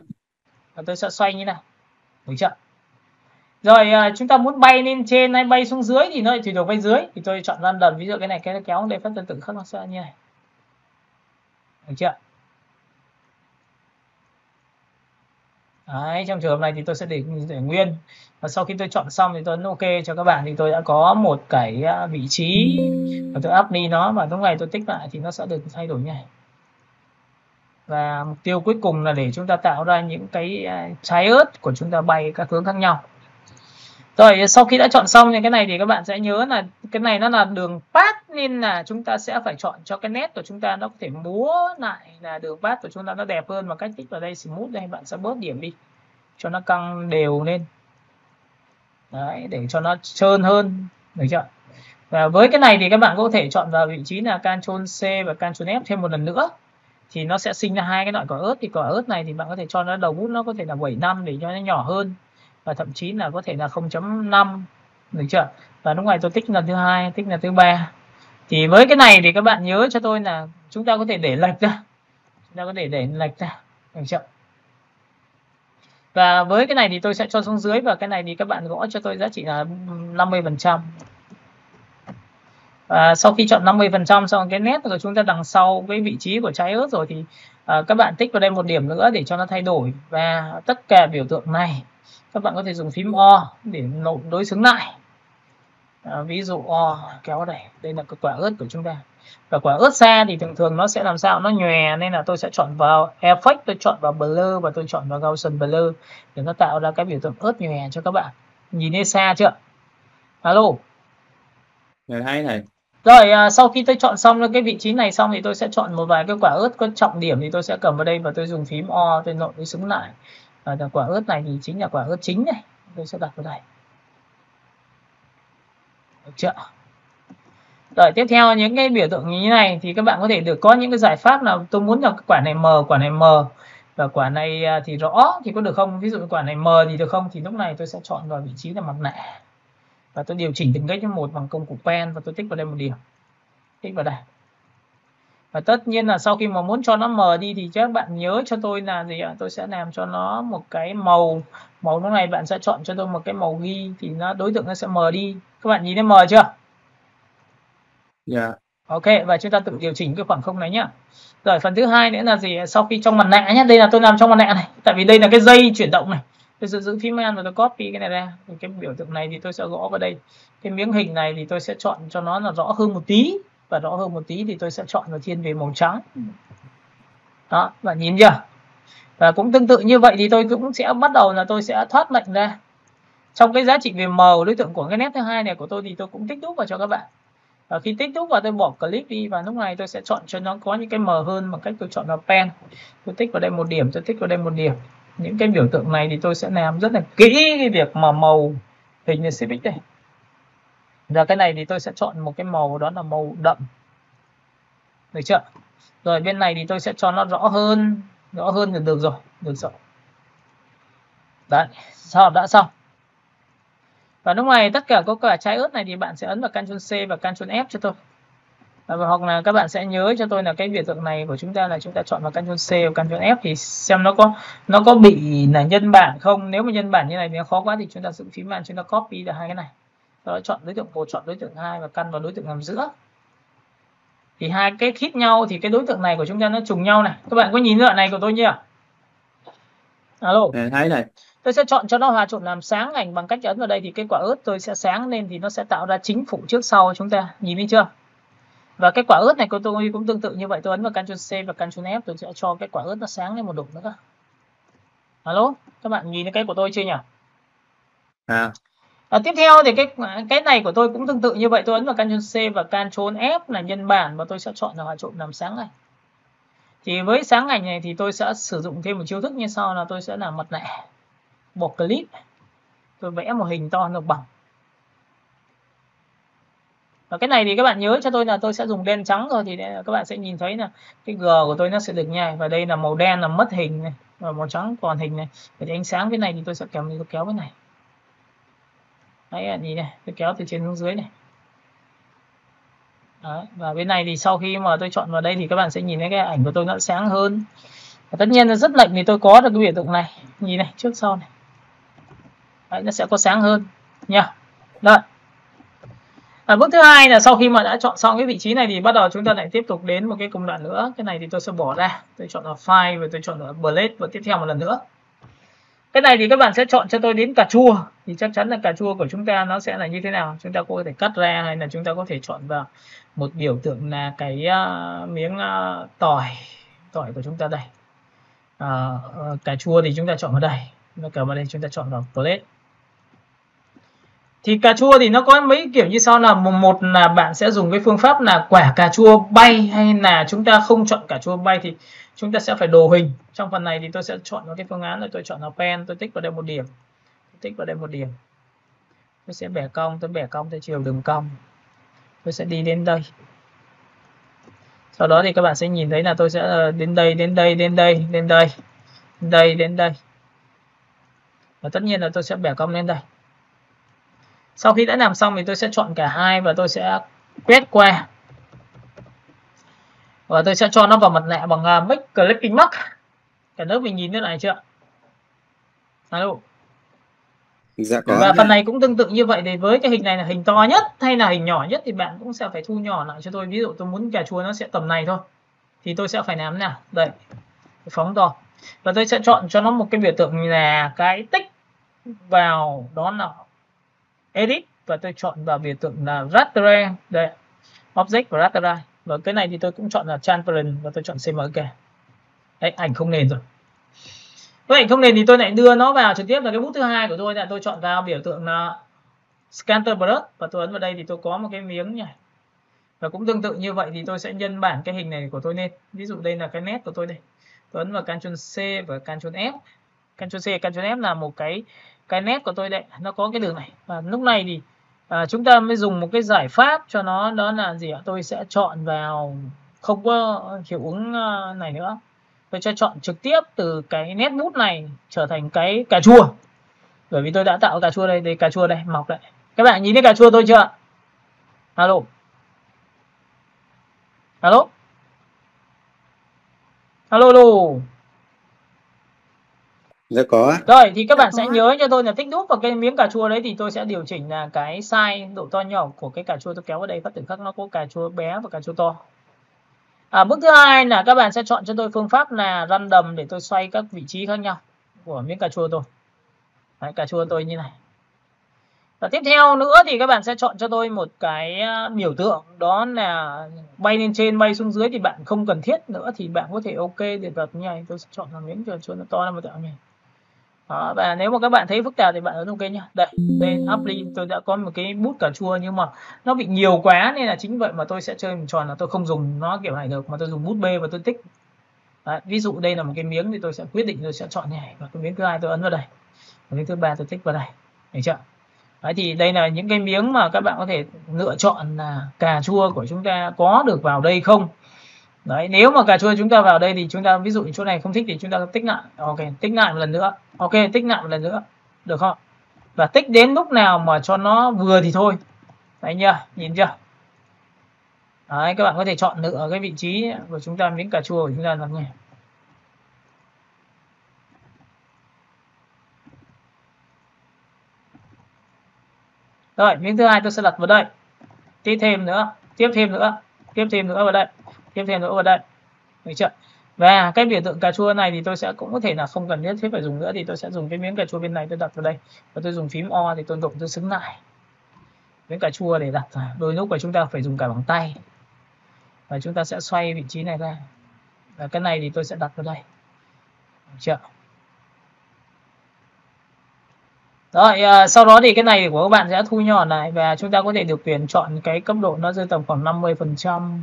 Và tôi sẽ xoay như này. Được chưa? Rồi chúng ta muốn bay lên trên hay bay xuống dưới thì nó lại tùy thuộc bay dưới. Thì tôi chọn random, ví dụ cái này cái kéo đây phát tương tự khác nó sẽ như này. Được chưa? Đấy, trong trường hợp này thì tôi sẽ để nguyên. Và sau khi tôi chọn xong thì tôi ấn OK cho các bạn thì tôi đã có một cái vị trí và tôi up đi nó, và lúc này tôi tích lại thì nó sẽ được thay đổi như này. Và mục tiêu cuối cùng là để chúng ta tạo ra những cái trái ớt của chúng ta bay các hướng khác nhau. Rồi sau khi đã chọn xong thì cái này thì các bạn sẽ nhớ là cái này nó là đường path, nên là chúng ta sẽ phải chọn cho cái nét của chúng ta nó có thể múa lại, là đường path của chúng ta nó đẹp hơn. Và cách tích vào đây smooth đây, bạn sẽ bớt điểm đi cho nó căng đều lên. Đấy, để cho nó trơn hơn, được chưa? Và với cái này thì các bạn có thể chọn vào vị trí là Ctrl C và Ctrl F thêm một lần nữa thì nó sẽ sinh ra hai cái loại quả ớt. Thì quả ớt này thì bạn có thể cho nó đầu bút nó có thể là 7,5 để cho nó nhỏ hơn, và thậm chí là có thể là 0,5, được chưa? Và lúc này tôi tích lần thứ hai, tích lần thứ ba. Thì với cái này thì các bạn nhớ cho tôi là chúng ta có thể để lệch ra, chúng ta có thể để lệch ra, được chưa? Và với cái này thì tôi sẽ cho xuống dưới, và cái này thì các bạn gõ cho tôi giá trị là 50%. Và sau khi chọn 50% xong cái nét của chúng ta đằng sau cái vị trí của trái ớt rồi thì các bạn tích vào đây một điểm nữa để cho nó thay đổi. Và tất cả biểu tượng này các bạn có thể dùng phím O để đối xứng lại. Ví dụ O kéo đây là cái quả ớt của chúng ta. Và quả ớt xa thì thường thường nó sẽ làm sao, nó nhòe, nên là tôi sẽ chọn vào Effect, tôi chọn vào Blur và tôi chọn vào Gaussian Blur để nó tạo ra cái biểu tượng ớt nhòe cho các bạn. Nhìn thấy xa chưa? Alo? Người thấy này. Rồi sau khi tôi chọn xong cái vị trí này xong thì tôi sẽ chọn một vài cái quả ớt có trọng điểm thì tôi sẽ cầm vào đây và tôi dùng phím O tôi nội đối xứng lại. Và quả ớt này thì chính là quả ớt chính này, tôi sẽ đặt vào đây. Được chưa? Rồi tiếp theo những cái biểu tượng như thế này thì các bạn có thể được có những cái giải pháp nào tôi muốn là quả này mờ và quả này thì rõ thì có được không? Ví dụ quả này mờ thì được không? Thì lúc này tôi sẽ chọn vào vị trí là mặt nạ. Và tôi điều chỉnh từng cách một bằng công cụ pen và tôi tích vào đây một điểm. Tích vào đây. Và tất nhiên là sau khi mà muốn cho nó mờ đi thì các bạn nhớ cho tôi là gì ạ? Tôi sẽ làm cho nó một cái màu. Màu lúc này bạn sẽ chọn cho tôi một cái màu ghi thì nó đối tượng nó sẽ mờ đi. Các bạn nhìn thấy mờ chưa? Dạ. Ok, và chúng ta tự điều chỉnh cái khoảng không này nhá. Rồi phần thứ hai nữa là gì? Sau khi trong mặt nạ nhé, đây là tôi làm trong mặt nạ này. Tại vì đây là cái dây chuyển động này. Tôi sẽ giữ phím N và tôi copy cái này ra. Cái biểu tượng này thì tôi sẽ gõ vào đây. Cái miếng hình này thì tôi sẽ chọn cho nó là rõ hơn một tí. Và rõ hơn một tí thì tôi sẽ chọn vào thiên về màu trắng. Đó, bạn nhìn chưa? Và cũng tương tự như vậy thì tôi cũng sẽ bắt đầu là tôi sẽ thoát lệnh ra. Trong cái giá trị về màu đối tượng của cái nét thứ hai này của tôi thì tôi cũng tích đúc vào cho các bạn. Và khi tích đúc vào tôi bỏ clip đi và lúc này tôi sẽ chọn cho nó có những cái mờ hơn bằng cách tôi chọn vào pen. Tôi tích vào đây một điểm, tôi tích vào đây một điểm. những cái biểu tượng này thì tôi sẽ làm rất là kỹ cái việc mà màu hình này Civic đây. Giờ cái này thì tôi sẽ chọn một cái màu đó là màu đậm, được chưa? Rồi bên này thì tôi sẽ cho nó rõ hơn thì được rồi, đấy, đã xong. Và lúc này tất cả có cả trái ớt này thì bạn sẽ ấn vào Ctrl C và Ctrl F cho tôi. Hoặc là các bạn sẽ nhớ cho tôi là cái biểu tượng này của chúng ta là chúng ta chọn vào Ctrl C và Ctrl F thì xem nó có bị là nhân bản không. Nếu mà nhân bản như này thì nó khó quá thì chúng ta dùng phím bàn chúng ta copy được hai cái này. Sau đó chọn đối tượng 1, chọn đối tượng 2 và căn vào đối tượng nằm giữa. Thì hai cái khít nhau thì cái đối tượng này của chúng ta nó trùng nhau này. Các bạn có nhìn đoạn này của tôi chưa? Alo. Thấy này. Tôi sẽ chọn cho nó hòa trộn làm sáng ảnh bằng cách ấn vào đây thì cái quả ớt tôi sẽ sáng lên thì nó sẽ tạo ra chính phủ trước sau chúng ta. Nhìn thấy chưa? Và cái quả ớt này của tôi cũng tương tự như vậy, tôi ấn vào Ctrl C và Ctrl F tôi sẽ cho cái quả ớt nó sáng lên một độ nữa. Alo, các bạn nhìn thấy cái của tôi chưa nhỉ? Tiếp theo thì cái này của tôi cũng tương tự như vậy, tôi ấn vào Ctrl C và Ctrl F là nhân bản và tôi sẽ chọn là hòa trộn làm sáng ảnh. Thì với sáng ảnh này thì tôi sẽ sử dụng thêm một chiêu thức như sau là tôi sẽ làm mặt nạ, bọc clip, tôi vẽ một hình to được bằng. Và cái này thì các bạn nhớ cho tôi là tôi sẽ dùng đen trắng rồi thì các bạn sẽ nhìn thấy là cái G của tôi nó sẽ được nhai và đây là màu đen là mất hình này và màu trắng còn hình này. Để ánh sáng bên này thì tôi sẽ kéo bên này. Đấy, nhìn này, tôi kéo từ trên xuống dưới này. Đấy, và bên này thì sau khi mà tôi chọn vào đây thì các bạn sẽ nhìn thấy cái ảnh của tôi nó sáng hơn. Và tất nhiên là rất lệnh thì tôi có được cái biểu tượng này, nhìn này, trước sau này. Đấy, nó sẽ có sáng hơn nha. Rồi. Bước thứ hai là sau khi mà đã chọn xong cái vị trí này thì bắt đầu chúng ta lại tiếp tục đến một cái công đoạn nữa. Cái này thì tôi sẽ bỏ ra, tôi chọn vào file và tôi chọn vào blade và tiếp theo một lần nữa. Cái này thì các bạn sẽ chọn cho tôi đến cà chua. Thì chắc chắn là cà chua của chúng ta nó sẽ là như thế nào. Chúng ta có thể cắt ra hay là chúng ta có thể chọn vào một biểu tượng là cái miếng tỏi của chúng ta đây. Cà chua thì chúng ta chọn vào đây. Cầm vào đây chúng ta chọn vào plate. Thì cà chua thì nó có mấy kiểu như sau là một là bạn sẽ dùng cái phương pháp là quả cà chua bay hay là chúng ta không chọn cà chua bay thì chúng ta sẽ phải đồ hình. Trong phần này thì tôi sẽ chọn một cái phương án là tôi chọn là pen, tôi tích vào đây một điểm. Tôi sẽ bẻ cong theo chiều đường cong. Tôi sẽ đi đến đây. Sau đó thì các bạn sẽ nhìn thấy là tôi sẽ đến đây. Và tất nhiên là tôi sẽ bẻ cong lên đây. Sau khi đã làm xong thì tôi sẽ chọn cả hai và tôi sẽ quét qua. Và tôi sẽ cho nó vào mặt nạ bằng Make Clipping Mask. Cả lớp mình nhìn thế này chưa? Alo. Dạ có. Và phần này cũng tương tự như vậy thì với cái hình này là hình to nhất hay là hình nhỏ nhất thì bạn cũng sẽ phải thu nhỏ lại cho tôi. Ví dụ tôi muốn cà chua nó sẽ tầm này thôi. Thì tôi sẽ phải làm thế nào? Đây. Phóng to. Và tôi sẽ chọn cho nó một cái biểu tượng là cái tích vào đó là edit và tôi chọn vào biểu tượng là raster đây, object và raster. Và cái này thì tôi cũng chọn là transparent và tôi chọn CMYK. Đấy, ảnh không nền rồi. Với ảnh không nền thì tôi lại đưa nó vào trực tiếp là cái bút thứ hai của tôi là tôi chọn vào biểu tượng là scatter brush và tôi ấn vào đây thì tôi có một cái miếng này. Và cũng tương tự như vậy thì tôi sẽ nhân bản cái hình này của tôi lên. Ví dụ đây là cái nét của tôi đây. Tôi ấn vào Ctrl C và Ctrl F. Ctrl C, Ctrl F là một cái nét của tôi đây, nó có cái đường này. Và lúc này thì chúng ta mới dùng một cái giải pháp cho nó, đó là gì ạ? Tôi sẽ chọn vào không có hiệu ứng này nữa. Tôi sẽ chọn trực tiếp từ cái nét bút này trở thành cái cà chua. Bởi vì tôi đã tạo cà chua đây, cà chua đây, mọc lại. Các bạn nhìn thấy cà chua tôi chưa? Alo. Alo. Alo. Dạ có. Rồi thì các bạn sẽ nhớ cho tôi là tích đúp vào cái miếng cà chua đấy thì tôi sẽ điều chỉnh là cái size độ to nhỏ của cái cà chua tôi kéo vào đây, phát tử khắc nó có cà chua bé và cà chua to. Bước thứ hai là các bạn sẽ chọn cho tôi phương pháp là random để tôi xoay các vị trí khác nhau của miếng cà chua tôi. Đấy, cà chua tôi như này. Và tiếp theo nữa thì các bạn sẽ chọn cho tôi một cái biểu tượng đó là bay lên trên bay xuống dưới thì bạn không cần thiết nữa thì bạn có thể ok để vật như này. Tôi sẽ chọn là miếng cà chua nó to lên một tẹo này. Đó, và nếu mà các bạn thấy phức tạp thì bạn ấn ok nhá. Đây, apply tôi đã có một cái bút cà chua nhưng mà nó bị nhiều quá nên là chính vậy mà tôi sẽ chơi một tròn là tôi không dùng nó kiểu này được mà tôi dùng bút B và tôi tích Đấy, ví dụ đây là một cái miếng thì tôi sẽ quyết định tôi sẽ chọn như này, và cái miếng thứ hai tôi ấn vào đây, và miếng thứ ba tôi tích vào đây, được chưa? Đấy, thì đây là những cái miếng mà các bạn có thể lựa chọn là cà chua của chúng ta có được vào đây không. Đấy, nếu mà cà chua chúng ta vào đây thì chúng ta ví dụ chỗ này không thích thì chúng ta tích lại. Ok, tích lại một lần nữa. Ok, tích lại một lần nữa. Được không? Và tích đến lúc nào mà cho nó vừa thì thôi. Đấy nhá, nhìn chưa? Đấy, các bạn có thể chọn lựa cái vị trí của chúng ta, miếng cà chua của chúng ta làm nhé. Rồi, miếng thứ hai tôi sẽ đặt vào đây. Tiếp thêm nữa, tiếp thêm nữa vào đây, tiếp thêm nữa vào đây. Được chưa? Và cái biểu tượng cà chua này thì tôi sẽ cũng có thể là không cần nhất thiết phải dùng nữa, thì tôi sẽ dùng cái miếng cà chua bên này tôi đặt vào đây, và tôi dùng phím O thì tôi động tôi xứng lại miếng cà chua để đặt. Đôi lúc mà chúng ta phải dùng cả bằng tay, và chúng ta sẽ xoay vị trí này ra, và cái này thì tôi sẽ đặt vào đây. Được chưa? Rồi, sau đó thì cái này của các bạn sẽ thu nhỏ lại, và chúng ta có thể được quyền chọn cái cấp độ nó rơi tầm khoảng 50%.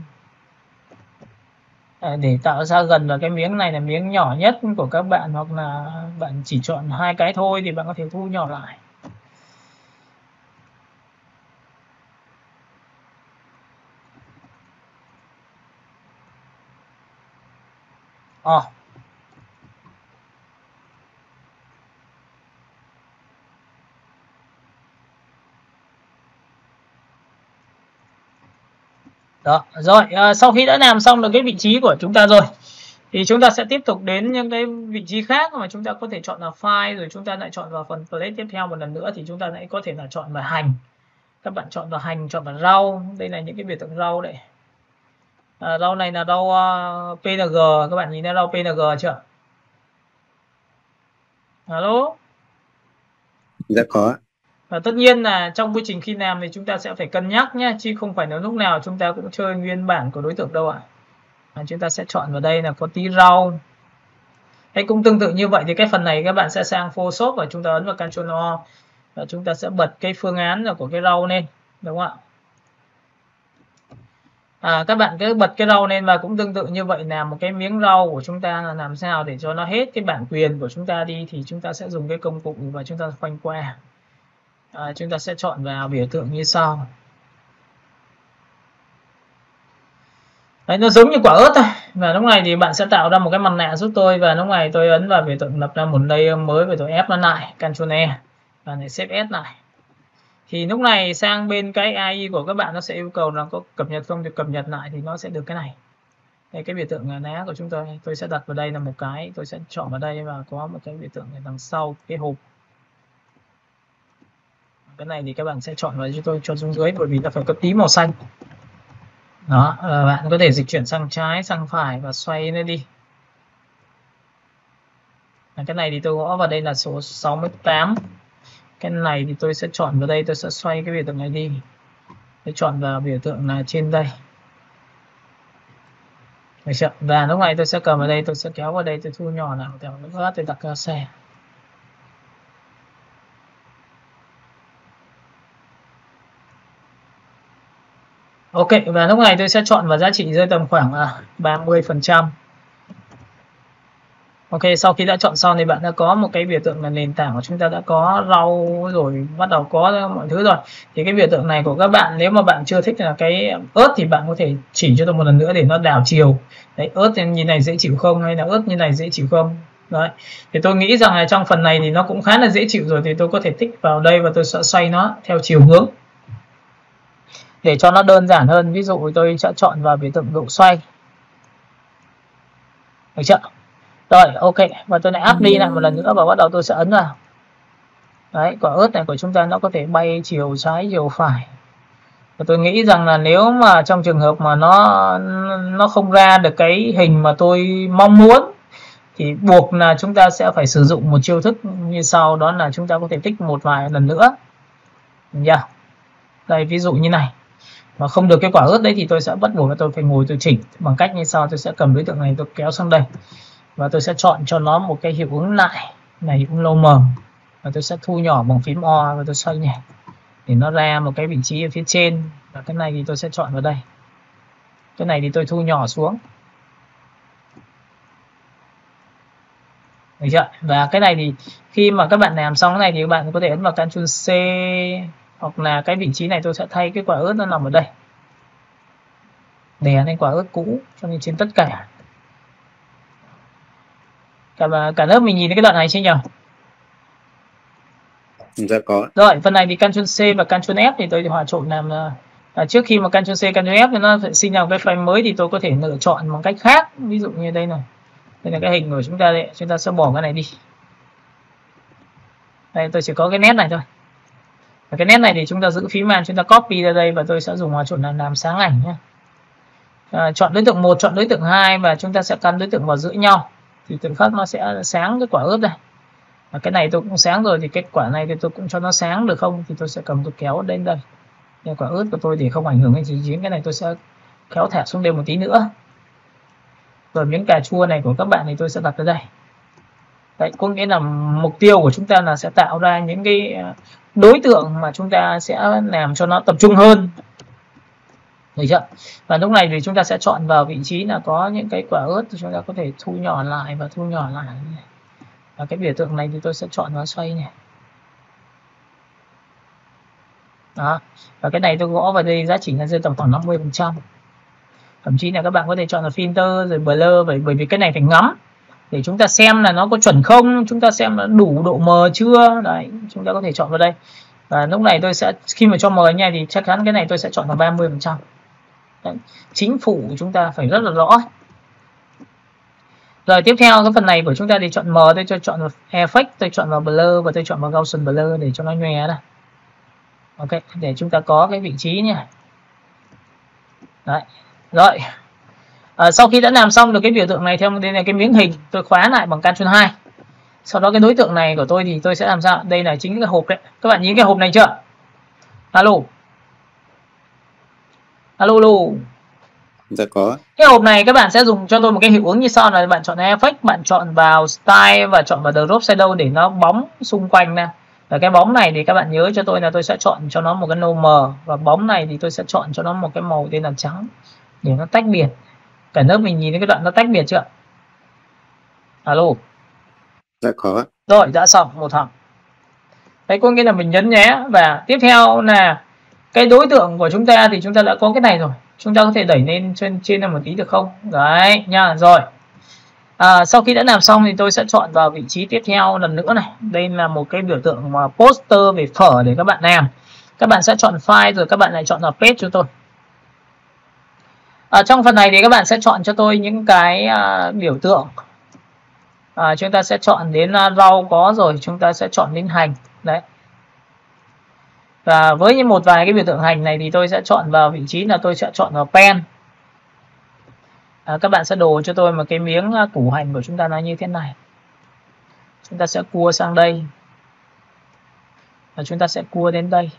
Để tạo ra gần là cái miếng này là miếng nhỏ nhất của các bạn, hoặc là bạn chỉ chọn 2 cái thôi thì bạn có thể thu nhỏ lại. Đó, rồi, sau khi đã làm xong được cái vị trí của chúng ta rồi thì chúng ta sẽ tiếp tục đến những cái vị trí khác mà chúng ta có thể chọn là file, rồi chúng ta lại chọn vào phần plate tiếp theo một lần nữa thì chúng ta lại có thể là chọn vào hành. Các bạn chọn vào hành, chọn vào rau, đây là những cái biểu tượng rau đấy. Rau này là rau PNG, các bạn nhìn thấy rau PNG chưa? Alo? Dạ có. Và tất nhiên là trong quy trình khi làm thì chúng ta sẽ phải cân nhắc nhé, chứ không phải là lúc nào chúng ta cũng chơi nguyên bản của đối tượng đâu ạ. Chúng ta sẽ chọn vào đây là có tí rau. Hay cũng tương tự như vậy thì cái phần này các bạn sẽ sang Photoshop và chúng ta ấn vào Ctrl O và chúng ta sẽ bật cái phương án của cái rau lên, đúng không ạ? Các bạn cứ bật cái rau lên, và cũng tương tự như vậy, làm một cái miếng rau của chúng ta là làm sao để cho nó hết cái bản quyền của chúng ta đi, thì chúng ta sẽ dùng cái công cụ và chúng ta khoanh qua. Chúng ta sẽ chọn vào biểu tượng như sau. Đấy, nó giống như quả ớt thôi. Và lúc này thì bạn sẽ tạo ra một cái mặt nạ giúp tôi, và lúc này tôi ấn vào biểu tượng lập ra một layer mới và tôi ép nó lại, Ctrl E và để xếp S lại. Thì lúc này sang bên cái AI của các bạn nó sẽ yêu cầu là có cập nhật không, thì cập nhật lại thì nó sẽ được cái này. Đây, cái biểu tượng lá của chúng tôi sẽ đặt vào đây là một cái, tôi sẽ chọn vào đây và có một cái biểu tượng ở đằng sau cái hộp. Cái này thì các bạn sẽ chọn vào cho tôi cho xuống dưới, bởi vì nó phải có tí màu xanh. Đó, bạn có thể dịch chuyển sang trái, sang phải và xoay nó đi. Cái này thì tôi gõ vào đây là số 68. Cái này thì tôi sẽ chọn vào đây, tôi sẽ xoay cái biểu tượng này đi. Tôi chọn vào biểu tượng là trên đây. Được chưa? Và lúc này tôi sẽ cầm vào đây, tôi sẽ kéo vào đây, tôi thu nhỏ lại một tẹo nữa, tôi đặt ra xe. Ok, và lúc này tôi sẽ chọn vào giá trị rơi tầm khoảng 30%. Ok, sau khi đã chọn xong thì bạn đã có một cái biểu tượng là nền tảng của chúng ta đã có rau rồi, bắt đầu có mọi thứ rồi. Thì cái biểu tượng này của các bạn, nếu mà bạn chưa thích là cái ớt thì bạn có thể chỉ cho tôi một lần nữa để nó đảo chiều. Đấy, ớt như này dễ chịu không, hay là ớt như này dễ chịu không. Đấy, thì tôi nghĩ rằng là trong phần này thì nó cũng khá là dễ chịu rồi, thì tôi có thể tích vào đây và tôi sẽ xoay nó theo chiều hướng. Để cho nó đơn giản hơn, ví dụ tôi sẽ chọn vào biểu tượng độ xoay. Được chưa? Rồi, ok, và tôi lại áp ly lại một lần nữa và bắt đầu tôi sẽ ấn vào. Đấy, quả ớt này của chúng ta nó có thể bay chiều trái chiều phải. Và tôi nghĩ rằng là nếu mà trong trường hợp mà nó không ra được cái hình mà tôi mong muốn thì buộc là chúng ta sẽ phải sử dụng một chiêu thức như sau, đó là chúng ta có thể tích một vài lần nữa. Nha. Đây, ví dụ như này. Mà không được cái quả ớt đấy thì tôi sẽ bắt buộc là tôi phải ngồi tôi chỉnh bằng cách như sau, tôi sẽ cầm đối tượng này tôi kéo sang đây. Và tôi sẽ chọn cho nó một cái hiệu ứng lại, này hiệu ứng low mờ, và tôi sẽ thu nhỏ bằng phím O và tôi xoay nhẹ để nó ra một cái vị trí ở phía trên. Và cái này thì tôi sẽ chọn vào đây, cái này thì tôi thu nhỏ xuống. được chưa? Và cái này thì khi mà các bạn làm xong cái này thì các bạn có thể ấn vào Ctrl C, hoặc là cái vị trí này tôi sẽ thay cái quả ớt nó nằm ở đây, đè lên quả ớt cũ cho nên trên tất cả. Cả lớp mình nhìn thấy cái đoạn này chưa nhỉ? Dạ có. Rồi, phần này thì Ctrl C và Ctrl F thì tôi hòa trộn làm trước khi mà Ctrl C Ctrl F thì nó phải sinh ra một cái file mới, thì tôi có thể lựa chọn một cách khác. Ví dụ như đây này. Đây là cái hình của chúng ta đây, chúng ta sẽ bỏ cái này đi. Đây tôi chỉ có cái nét này thôi. Và cái nét này thì chúng ta giữ phím Alt, chúng ta copy ra đây và tôi sẽ dùng hòa trộn làm sáng ảnh nhé. Chọn đối tượng 1, chọn đối tượng 2 và chúng ta sẽ căn đối tượng vào giữa nhau. Thì tự khắc nó sẽ sáng cái quả ớt đây. Và cái này tôi cũng sáng rồi, thì cái quả này thì tôi cũng cho nó sáng được không? Thì tôi sẽ cầm tôi kéo đến đây. Nhưng quả ớt của tôi thì không ảnh hưởng đến gì, cái này tôi sẽ kéo thả xuống đây một tí nữa. Rồi miếng cà chua này của các bạn thì tôi sẽ đặt ở đây. Đấy, có nghĩa là mục tiêu của chúng ta là sẽ tạo ra những cái đối tượng mà chúng ta sẽ làm cho nó tập trung hơn. Được chưa? Và lúc này thì chúng ta sẽ chọn vào vị trí là có những cái quả ớt thì chúng ta có thể thu nhỏ lại và thu nhỏ lại. Và cái biểu tượng này thì tôi sẽ chọn vào xoay này. Đó. Và cái này tôi gõ vào đây giá trị là rơi tầm khoảng 50%. Thậm chí là các bạn có thể chọn là filter rồi blur, bởi vì cái này phải ngắm để chúng ta xem là nó có chuẩn không, chúng ta xem là đủ độ mờ chưa. Đấy, chúng ta có thể chọn vào đây. Và lúc này tôi sẽ khi mà cho mờ nha thì chắc chắn cái này tôi sẽ chọn là 30%. Đấy, chính phủ của chúng ta phải rất là rõ. Rồi tiếp theo cái phần này của chúng ta thì chọn mờ, tôi cho chọn vào effect, tôi chọn vào blur và tôi chọn vào Gaussian blur để cho nó nhòe này. Ok, để chúng ta có cái vị trí nha. Đấy. Rồi. Sau khi đã làm xong được cái biểu tượng này theo đây là cái miếng hình, tôi khóa lại bằng Ctrl 2. Sau đó cái đối tượng này của tôi thì tôi sẽ làm sao? Đây là chính cái hộp đấy. Các bạn nhìn cái hộp này chưa? Alo. Alo alo. Dạ có. Cái hộp này các bạn sẽ dùng cho tôi một cái hiệu ứng như sau là bạn chọn effect, bạn chọn vào style và chọn vào drop shadow để nó bóng xung quanh nè. Và cái bóng này thì các bạn nhớ cho tôi là tôi sẽ chọn cho nó một cái nâu mờ, và bóng này thì tôi sẽ chọn cho nó một cái màu tên là trắng để nó tách biệt. Cả lớp mình nhìn thấy cái đoạn nó tách biệt chưa? Alo. Dạ có. Rồi, đã xong một thằng. Đấy, có nghĩa là mình nhấn nhé. Và tiếp theo là cái đối tượng của chúng ta thì chúng ta đã có cái này rồi. Chúng ta có thể đẩy lên trên một tí được không? Đấy nha. Rồi. Sau khi đã làm xong thì tôi sẽ chọn vào vị trí tiếp theo lần nữa này. Đây là một cái biểu tượng mà poster về phở để các bạn làm. Các bạn sẽ chọn file rồi các bạn lại chọn vào page cho tôi. Trong phần này thì các bạn sẽ chọn cho tôi những cái biểu tượng. Chúng ta sẽ chọn đến rau có rồi, chúng ta sẽ chọn đến hành. Đấy. Và với một vài cái biểu tượng hành này thì tôi sẽ chọn vào vị trí là tôi sẽ chọn vào pen. Các bạn sẽ đồ cho tôi một cái miếng củ hành của chúng ta nó như thế này. Chúng ta sẽ cua sang đây. Và chúng ta sẽ cua đến đây.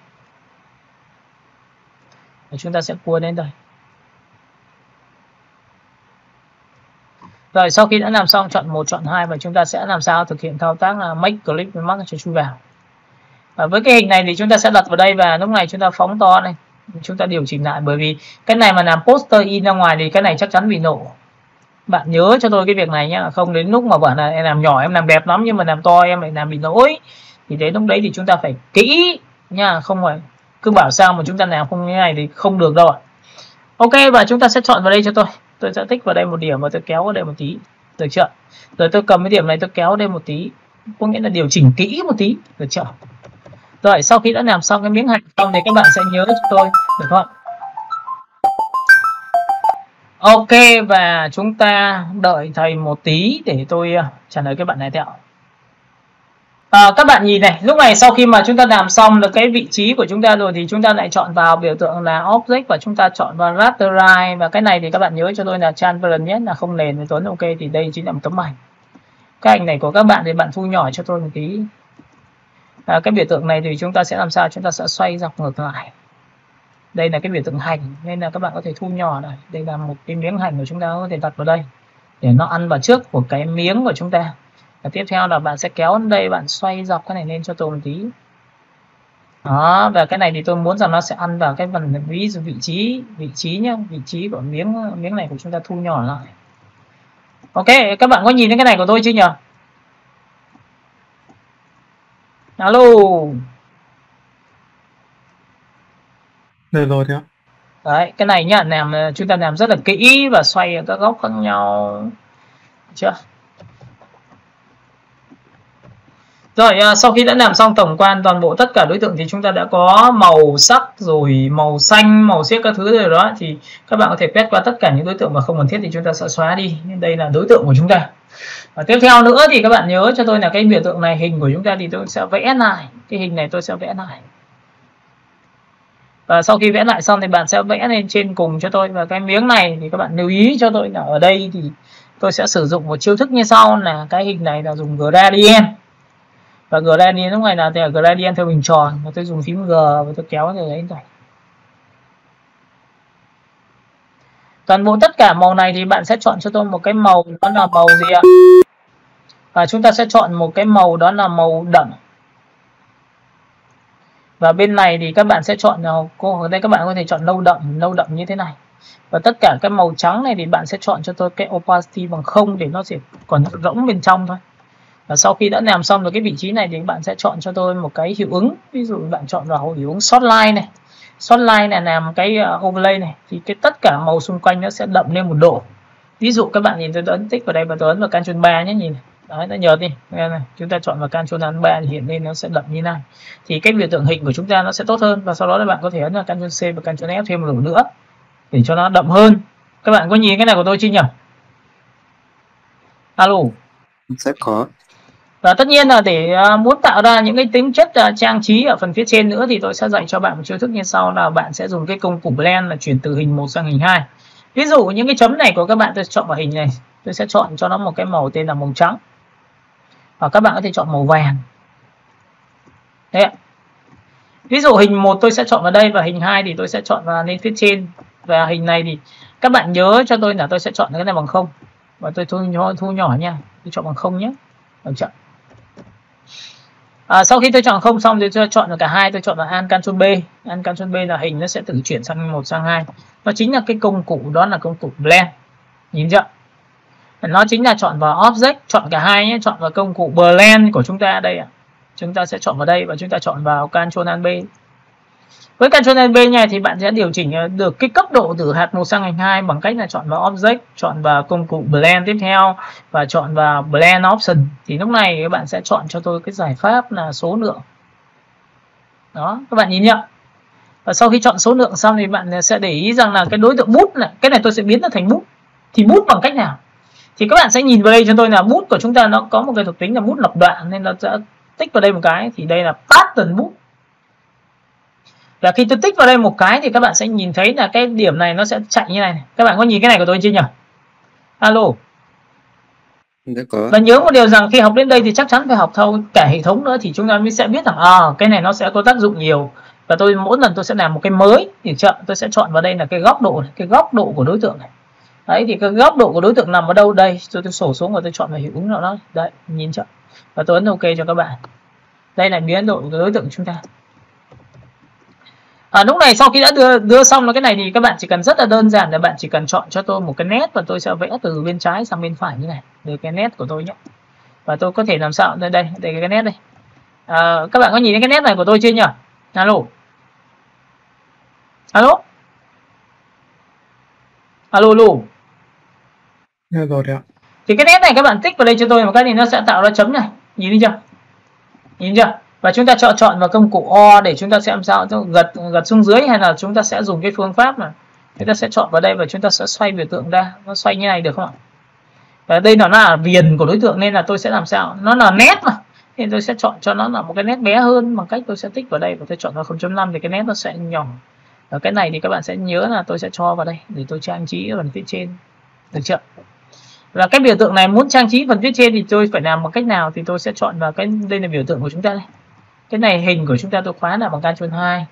Và chúng ta sẽ cua đến đây. Rồi sau khi đã làm xong chọn 1, chọn 2 và chúng ta sẽ làm sao thực hiện thao tác là make click với mark cho chui vào. Với cái hình này thì chúng ta sẽ đặt vào đây và lúc này chúng ta phóng to này. Chúng ta điều chỉnh lại, bởi vì cái này mà làm poster in ra ngoài thì cái này chắc chắn bị nổ. Bạn nhớ cho tôi cái việc này nhá, không đến lúc mà bảo là em làm nhỏ em làm đẹp lắm nhưng mà làm to em lại làm bị lỗi. Thì đến lúc đấy thì chúng ta phải kỹ nha, không phải cứ bảo sao mà chúng ta làm không như này thì không được đâu ạ. Ok, và chúng ta sẽ chọn vào đây cho tôi. Tôi sẽ tích vào đây một điểm và tôi kéo vào đây một tí. Được chưa? Rồi tôi cầm cái điểm này tôi kéo đây một tí. Có nghĩa là điều chỉnh kỹ một tí. Được chưa? Rồi sau khi đã làm xong cái miếng hành xong thì các bạn sẽ nhớ cho tôi. Được không? Ok, và chúng ta đợi thầy một tí để tôi trả lời các bạn này theo. Các bạn nhìn này, lúc này sau khi mà chúng ta làm xong được cái vị trí của chúng ta rồi thì chúng ta lại chọn vào biểu tượng là object và chúng ta chọn vào rasterize, và cái này thì các bạn nhớ cho tôi là transparent nhé, là không nền với Tuấn. Ok, thì đây chính là một tấm ảnh. Cái ảnh này của các bạn thì bạn thu nhỏ cho tôi một tí. Cái biểu tượng này thì chúng ta sẽ làm sao? Chúng ta sẽ xoay dọc ngược lại. Đây là cái biểu tượng hành nên là các bạn có thể thu nhỏ này. Đây là một cái miếng hành của chúng ta có thể đặt vào đây để nó ăn vào trước của cái miếng của chúng ta. Và tiếp theo là bạn sẽ kéo đến đây, bạn xoay dọc cái này lên cho tôi một tí. Đó, và cái này thì tôi muốn rằng nó sẽ ăn vào cái phần ví dụ vị trí nhé, vị trí của miếng này của chúng ta thu nhỏ lại. Ok, các bạn có nhìn thấy cái này của tôi chưa nhỉ? Alo. Được rồi thì ạ. Đấy, cái này nhá, chúng ta làm rất là kỹ và xoay ở các góc khác nhau. Chưa? Rồi, sau khi đã làm xong tổng quan toàn bộ tất cả đối tượng thì chúng ta đã có màu sắc rồi, màu xanh, màu xiếc các thứ rồi đó, thì các bạn có thể quét qua tất cả những đối tượng mà không cần thiết thì chúng ta sẽ xóa đi. Đây là đối tượng của chúng ta. Và tiếp theo nữa thì các bạn nhớ cho tôi là cái biểu tượng này, hình của chúng ta thì tôi sẽ vẽ lại. Cái hình này tôi sẽ vẽ lại. Và sau khi vẽ lại xong thì bạn sẽ vẽ lên trên cùng cho tôi. Và cái miếng này thì các bạn lưu ý cho tôi là ở đây thì tôi sẽ sử dụng một chiêu thức như sau, là cái hình này là dùng gradient. Và gradient lúc này là gradient theo hình tròn, và tôi dùng phím G và tôi kéo từ đấy này. Toàn bộ tất cả màu này thì bạn sẽ chọn cho tôi một cái màu, đó là màu gì ạ? Và chúng ta sẽ chọn một cái màu đó là màu đậm. Và bên này thì các bạn sẽ chọn nào? Ở đây các bạn có thể chọn nâu đậm như thế này. Và tất cả cái màu trắng này thì bạn sẽ chọn cho tôi cái opacity bằng 0 để nó sẽ còn rỗng bên trong thôi. Và sau khi đã làm xong được cái vị trí này thì bạn sẽ chọn cho tôi một cái hiệu ứng. Ví dụ bạn chọn vào hiệu ứng Shortline này. Shortline là làm cái overlay này, thì cái tất cả màu xung quanh nó sẽ đậm lên 1 độ. Ví dụ các bạn nhìn tôi ấn tích vào đây và tôi ấn vào Ctrl 3 nhé, nhìn này. Đấy, nó nhợt đi. Này, chúng ta chọn vào Ctrl 3 thì hiện lên nó sẽ đậm như này. Thì cái biểu tượng hình của chúng ta nó sẽ tốt hơn, và sau đó là bạn có thể ấn vào Ctrl C và Ctrl F thêm một độ nữa để cho nó đậm hơn. Các bạn có nhìn cái này của tôi chưa nhỉ? Alo. Sẽ có. Và tất nhiên là để muốn tạo ra những cái tính chất trang trí ở phần phía trên nữa thì tôi sẽ dạy cho bạn một chiêu thức như sau, là bạn sẽ dùng cái công cụ blend là chuyển từ hình 1 sang hình 2. Ví dụ những cái chấm này của các bạn tôi chọn vào hình này, tôi sẽ chọn cho nó một cái màu tên là màu trắng. Và các bạn có thể chọn màu vàng. Đấy ạ. Ví dụ hình 1 tôi sẽ chọn vào đây, và hình 2 thì tôi sẽ chọn vào lên phía trên. Và hình này thì các bạn nhớ cho tôi là tôi sẽ chọn cái này bằng 0. Và tôi thu nhỏ nha. Tôi chọn bằng 0 nhé. Được chưa? Sau khi tôi chọn 0 xong thì tôi chọn được cả hai, tôi chọn là Alt Ctrl B. Alt Ctrl B là hình nó sẽ tự chuyển sang 1 sang 2. Nó chính là cái công cụ, đó là công cụ blend. Nhìn chưa? Nó chính là chọn vào Object, chọn cả hai nhé, chọn vào công cụ blend của chúng ta đây ạ. Chúng ta sẽ chọn vào đây và chúng ta chọn vào Ctrl Alt B. Với Ctrl Alt B này thì bạn sẽ điều chỉnh được cái cấp độ từ hạt 1 sang hình 2 bằng cách là chọn vào Object, chọn vào công cụ Blend tiếp theo và chọn vào Blend Option. Thì lúc này các bạn sẽ chọn cho tôi cái giải pháp là số lượng. Đó, các bạn nhìn nhá. Và sau khi chọn số lượng xong thì bạn sẽ để ý rằng là cái đối tượng bút này, cái này tôi sẽ biến nó thành bút. Thì bút bằng cách nào? Thì các bạn sẽ nhìn vào đây cho tôi là bút của chúng ta nó có một cái thuộc tính là bút lập đoạn, nên nó sẽ tích vào đây một cái, thì đây là pattern bút. Và khi tôi tích vào đây một cái thì các bạn sẽ nhìn thấy là cái điểm này nó sẽ chạy như này. Các bạn có nhìn cái này của tôi chưa nhỉ? Alo. Đã có. Và nhớ một điều rằng khi học đến đây thì chắc chắn phải học theo cả hệ thống nữa thì chúng ta mới sẽ biết rằng cái này nó sẽ có tác dụng nhiều. Và tôi mỗi lần tôi sẽ làm một cái mới thì tôi sẽ chọn vào đây là cái góc độ này, cái góc độ của đối tượng này. Đấy, thì cái góc độ của đối tượng nằm ở đâu đây? Tôi sổ xuống và tôi chọn vào hiệu ứng nào đó. Đấy, nhìn chưa? Và tôi ấn OK cho các bạn. Đây là biến độ của đối tượng của chúng ta. Lúc này sau khi đã đưa xong nó cái này thì các bạn chỉ cần rất là đơn giản là bạn chỉ cần chọn cho tôi một cái nét và tôi sẽ vẽ từ bên trái sang bên phải như này, từ cái nét của tôi nhé. Và tôi có thể làm sao đây cái nét đây. Các bạn có nhìn thấy cái nét này của tôi chưa nhỉ? Alo. Alo. Alo alo. Được rồi đấy ạ. Thì cái nét này các bạn tích vào đây cho tôi một cái thì nó sẽ tạo ra chấm này, nhìn thấy chưa? Nhìn chưa? Và chúng ta chọn vào công cụ O để chúng ta sẽ làm sao gật xuống dưới, hay là chúng ta sẽ dùng cái phương pháp mà chúng ta sẽ chọn vào đây và chúng ta sẽ xoay biểu tượng ra, nó xoay như này được không ạ? Và đây nó là viền của đối tượng nên là tôi sẽ làm sao? Nó là nét mà. Nên tôi sẽ chọn cho nó là một cái nét bé hơn bằng cách tôi sẽ tích vào đây và tôi chọn vào 0.5 thì cái nét nó sẽ nhỏ. Và cái này thì các bạn sẽ nhớ là tôi sẽ cho vào đây để tôi trang trí ở phần phía trên. Được chưa? Và cái biểu tượng này muốn trang trí phần phía trên thì tôi phải làm một cách nào thì tôi sẽ chọn vào đây là biểu tượng của chúng ta đây. Cái này hình của chúng ta tôi khóa lại bằng Ctrl 2.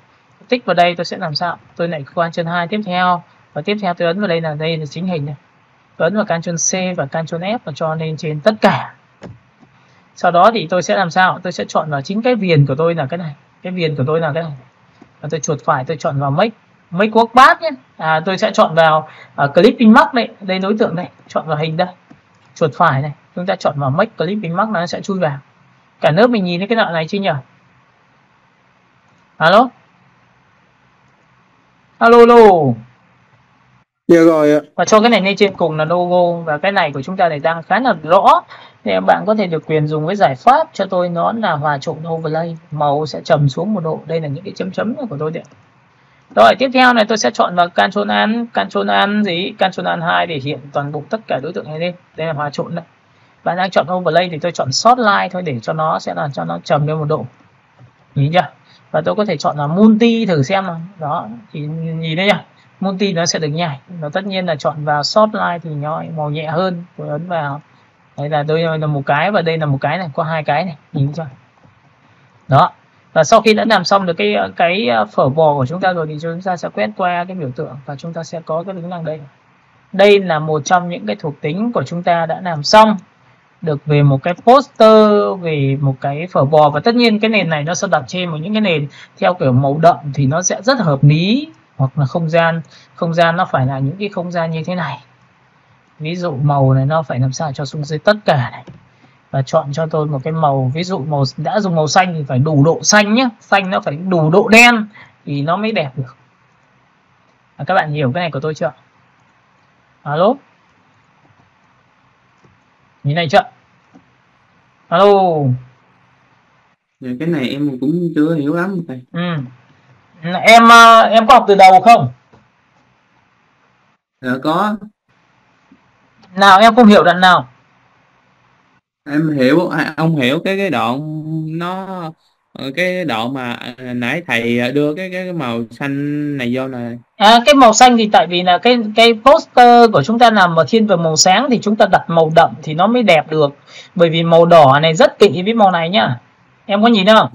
Tích vào đây tôi sẽ làm sao? Tôi lại Ctrl 2 tiếp theo và tiếp theo tôi ấn vào đây là chính hình này. Tôi ấn vào Ctrl C và Ctrl F và cho lên trên tất cả. Sau đó thì tôi sẽ làm sao? Tôi sẽ chọn vào chính cái viền của tôi là cái này. Cái viền của tôi là cái này. Và tôi chuột phải tôi chọn vào Make Workpath nhé. Tôi sẽ chọn vào Clipping Mask đây. Đây đối tượng đây. Chọn vào hình đây. Chuột phải này. Chúng ta chọn vào Make Clipping Mask nó sẽ chui vào. Cả lớp mình nhìn thấy cái đoạn này chưa nhỉ? Alo, alo, alo. Dạ rồi ạ. Và cho cái này lên trên cùng là logo, và cái này của chúng ta thì đang khá là rõ. Thì bạn có thể được quyền dùng cái giải pháp cho tôi nó là hòa trộn overlay, màu sẽ trầm xuống 1 độ. Đây là những cái chấm chấm của tôi đấy. Rồi tiếp theo này tôi sẽ chọn vào Ctrl Alt gì, Ctrl Alt 2 để hiện toàn bộ tất cả đối tượng này lên. Đây là hòa trộn đấy. Bạn đang chọn overlay thì tôi chọn soft line thôi để cho nó sẽ làm cho nó trầm lên 1 độ. Nhìn chưa? Và tôi có thể chọn là multi thử xem nào. Đó, thì nhìn đây nhá. Multi nó sẽ được nhảy. Nó tất nhiên là chọn vào soft line thì nó màu nhẹ hơn. Tôi ấn vào. Đây là đây là một cái và đây là một cái này, có 2 cái này, nhìn chưa? Đó. Và sau khi đã làm xong được cái phở bò của chúng ta rồi thì chúng ta sẽ quét qua cái biểu tượng và chúng ta sẽ có cái tính năng đây. Đây là một trong những cái thuộc tính của chúng ta đã làm xong được về một cái poster, về một cái phở bò. Và tất nhiên cái nền này nó sẽ đặt trên một những cái nền theo kiểu màu đậm thì nó sẽ rất hợp lý, hoặc là không gian nó phải là những cái không gian như thế này. Ví dụ màu này nó phải làm sao cho xuống dưới tất cả này, và chọn cho tôi một cái màu, ví dụ màu đã dùng màu xanh thì phải đủ độ xanh nhé, xanh nó phải đủ độ đen thì nó mới đẹp được. Các bạn hiểu cái này của tôi chưa? Alo, nhìn này chưa? Alo. Dạ, cái này em cũng chưa hiểu lắm thầy. Em có học từ đầu không? Dạ có. Nào em không hiểu đoạn nào? Em hiểu, ông hiểu cái đoạn nó, cái đoạn mà nãy thầy đưa cái màu xanh này vô này. Cái màu xanh thì tại vì là cái poster của chúng ta nằm ở thiên về màu sáng thì chúng ta đặt màu đậm thì nó mới đẹp được. Bởi vì màu đỏ này rất kỵ với màu này nhá. Em có nhìn không?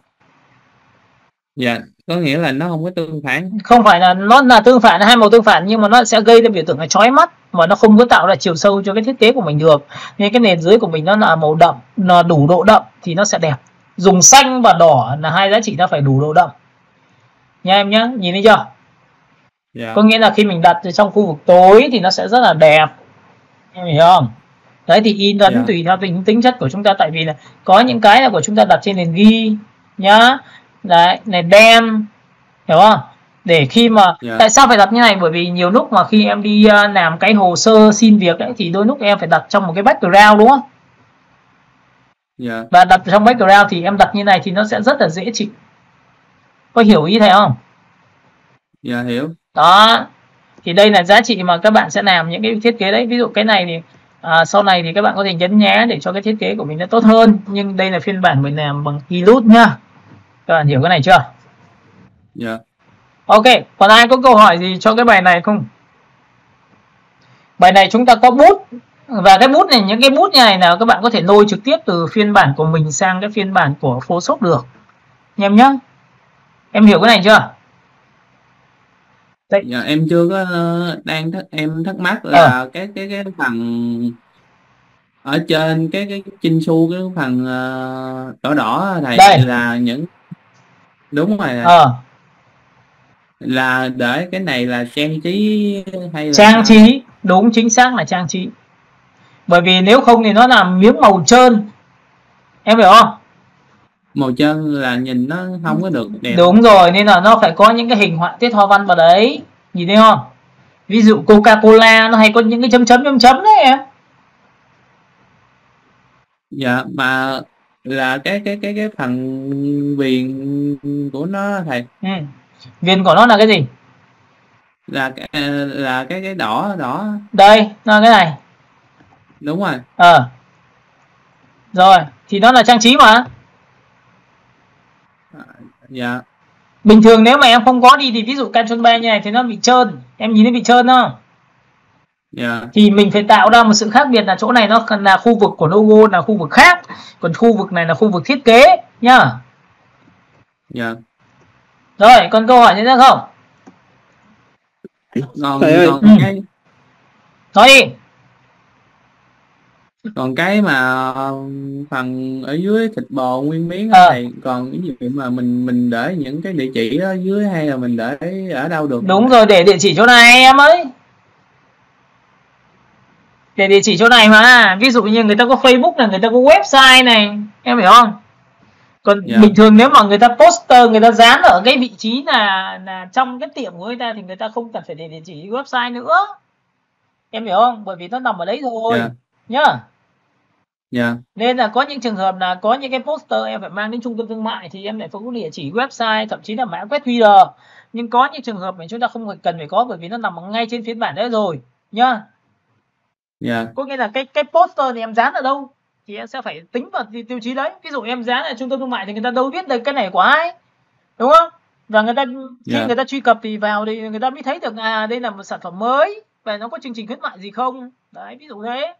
Dạ, có nghĩa là nó không có tương phản. Không phải là nó là tương phản, hai màu tương phản, nhưng mà nó sẽ gây ra biểu tượng là chói mắt mà nó không có tạo ra chiều sâu cho cái thiết kế của mình được. Nên cái nền dưới của mình nó là màu đậm, là đủ độ đậm thì nó sẽ đẹp. Dùng xanh và đỏ là hai giá trị nó phải đủ độ đậm nha em nhé, nhìn thấy chưa? Dạ. Có nghĩa là khi mình đặt trong khu vực tối thì nó sẽ rất là đẹp, em hiểu không? Đấy thì in ấn tùy theo tính chất của chúng ta, tại vì là có những cái là của chúng ta đặt trên nền ghi nhá, đấy nền đen, hiểu không? Để khi mà tại sao phải đặt như này, bởi vì nhiều lúc mà khi em đi làm cái hồ sơ xin việc ấy thì đôi lúc em phải đặt trong một cái background, đúng không? Và đặt trong background thì em đặt như này thì nó sẽ rất là dễ chịu. Có hiểu ý thầy không? Dạ hiểu. Đó, thì đây là giá trị mà các bạn sẽ làm những cái thiết kế đấy. Ví dụ cái này thì sau này thì các bạn có thể nhấn nhé để cho cái thiết kế của mình nó tốt hơn. Nhưng đây là phiên bản mình làm bằng Keylud nhá. Các bạn hiểu cái này chưa? Dạ. Ok, còn ai có câu hỏi gì cho cái bài này không? Bài này chúng ta có bút. Và cái bút này, những cái bút như này nào các bạn có thể lôi trực tiếp từ phiên bản của mình sang cái phiên bản của Photoshop được. Em nhá. Em hiểu cái này chưa? Đấy. Dạ, em chưa có em thắc mắc là cái phần ở trên cái chinh xu, cái phần đỏ đỏ này đây là những đúng rồi là để cái này là trang trí hay là trang trí, đúng chính xác là trang trí. Bởi vì nếu không thì nó làm miếng màu trơn, em hiểu không? Màu trơn là nhìn nó không có được đẹp. Đúng rồi, nên là nó phải có những cái hình họa tiết hoa văn vào đấy, nhìn thấy không? Ví dụ Coca-Cola nó hay có những cái chấm đấy em. Dạ, mà là cái phần viền của nó thầy. Viền của nó là cái gì? Là cái đỏ đỏ. Đây, là cái này. Đúng rồi. Rồi, thì nó là trang trí mà. Dạ. Bình thường nếu mà em không có đi thì ví dụ Ctrl 3 như này thì nó bị trơn. Em nhìn thấy bị trơn không? Dạ. Thì mình phải tạo ra một sự khác biệt là chỗ này nó là khu vực của logo là khu vực khác, còn khu vực này là khu vực thiết kế nhá. Dạ. Rồi, còn câu hỏi gì nữa không? Nói đi. Còn cái mà phần ở dưới thịt bò nguyên miếng này, còn cái gì mà mình để những cái địa chỉ ở dưới hay là mình để ở đâu được? Đúng rồi, để địa chỉ chỗ này em ơi. Để địa chỉ chỗ này mà. Ví dụ như người ta có Facebook này, người ta có website này, em hiểu không? Còn bình thường nếu mà người ta poster, người ta dán ở cái vị trí là trong cái tiệm của người ta thì người ta không cần phải để địa chỉ website nữa, em hiểu không? Bởi vì nó nằm ở đấy rồi nhá. Nên là có những trường hợp là có những cái poster em phải mang đến trung tâm thương mại thì em lại phải có địa chỉ website, thậm chí là mã quét QR. Nhưng có những trường hợp mà chúng ta không cần phải có, bởi vì nó nằm ngay trên phiên bản đấy rồi nhá. Có nghĩa là cái poster thì em dán ở đâu thì em sẽ phải tính vào tiêu chí đấy. Ví dụ em dán ở trung tâm thương mại thì người ta đâu biết được cái này của ai, đúng không? Và người ta khi người ta truy cập thì vào thì người ta mới thấy được đây là một sản phẩm mới và nó có chương trình khuyến mại gì không. Đấy, ví dụ thế.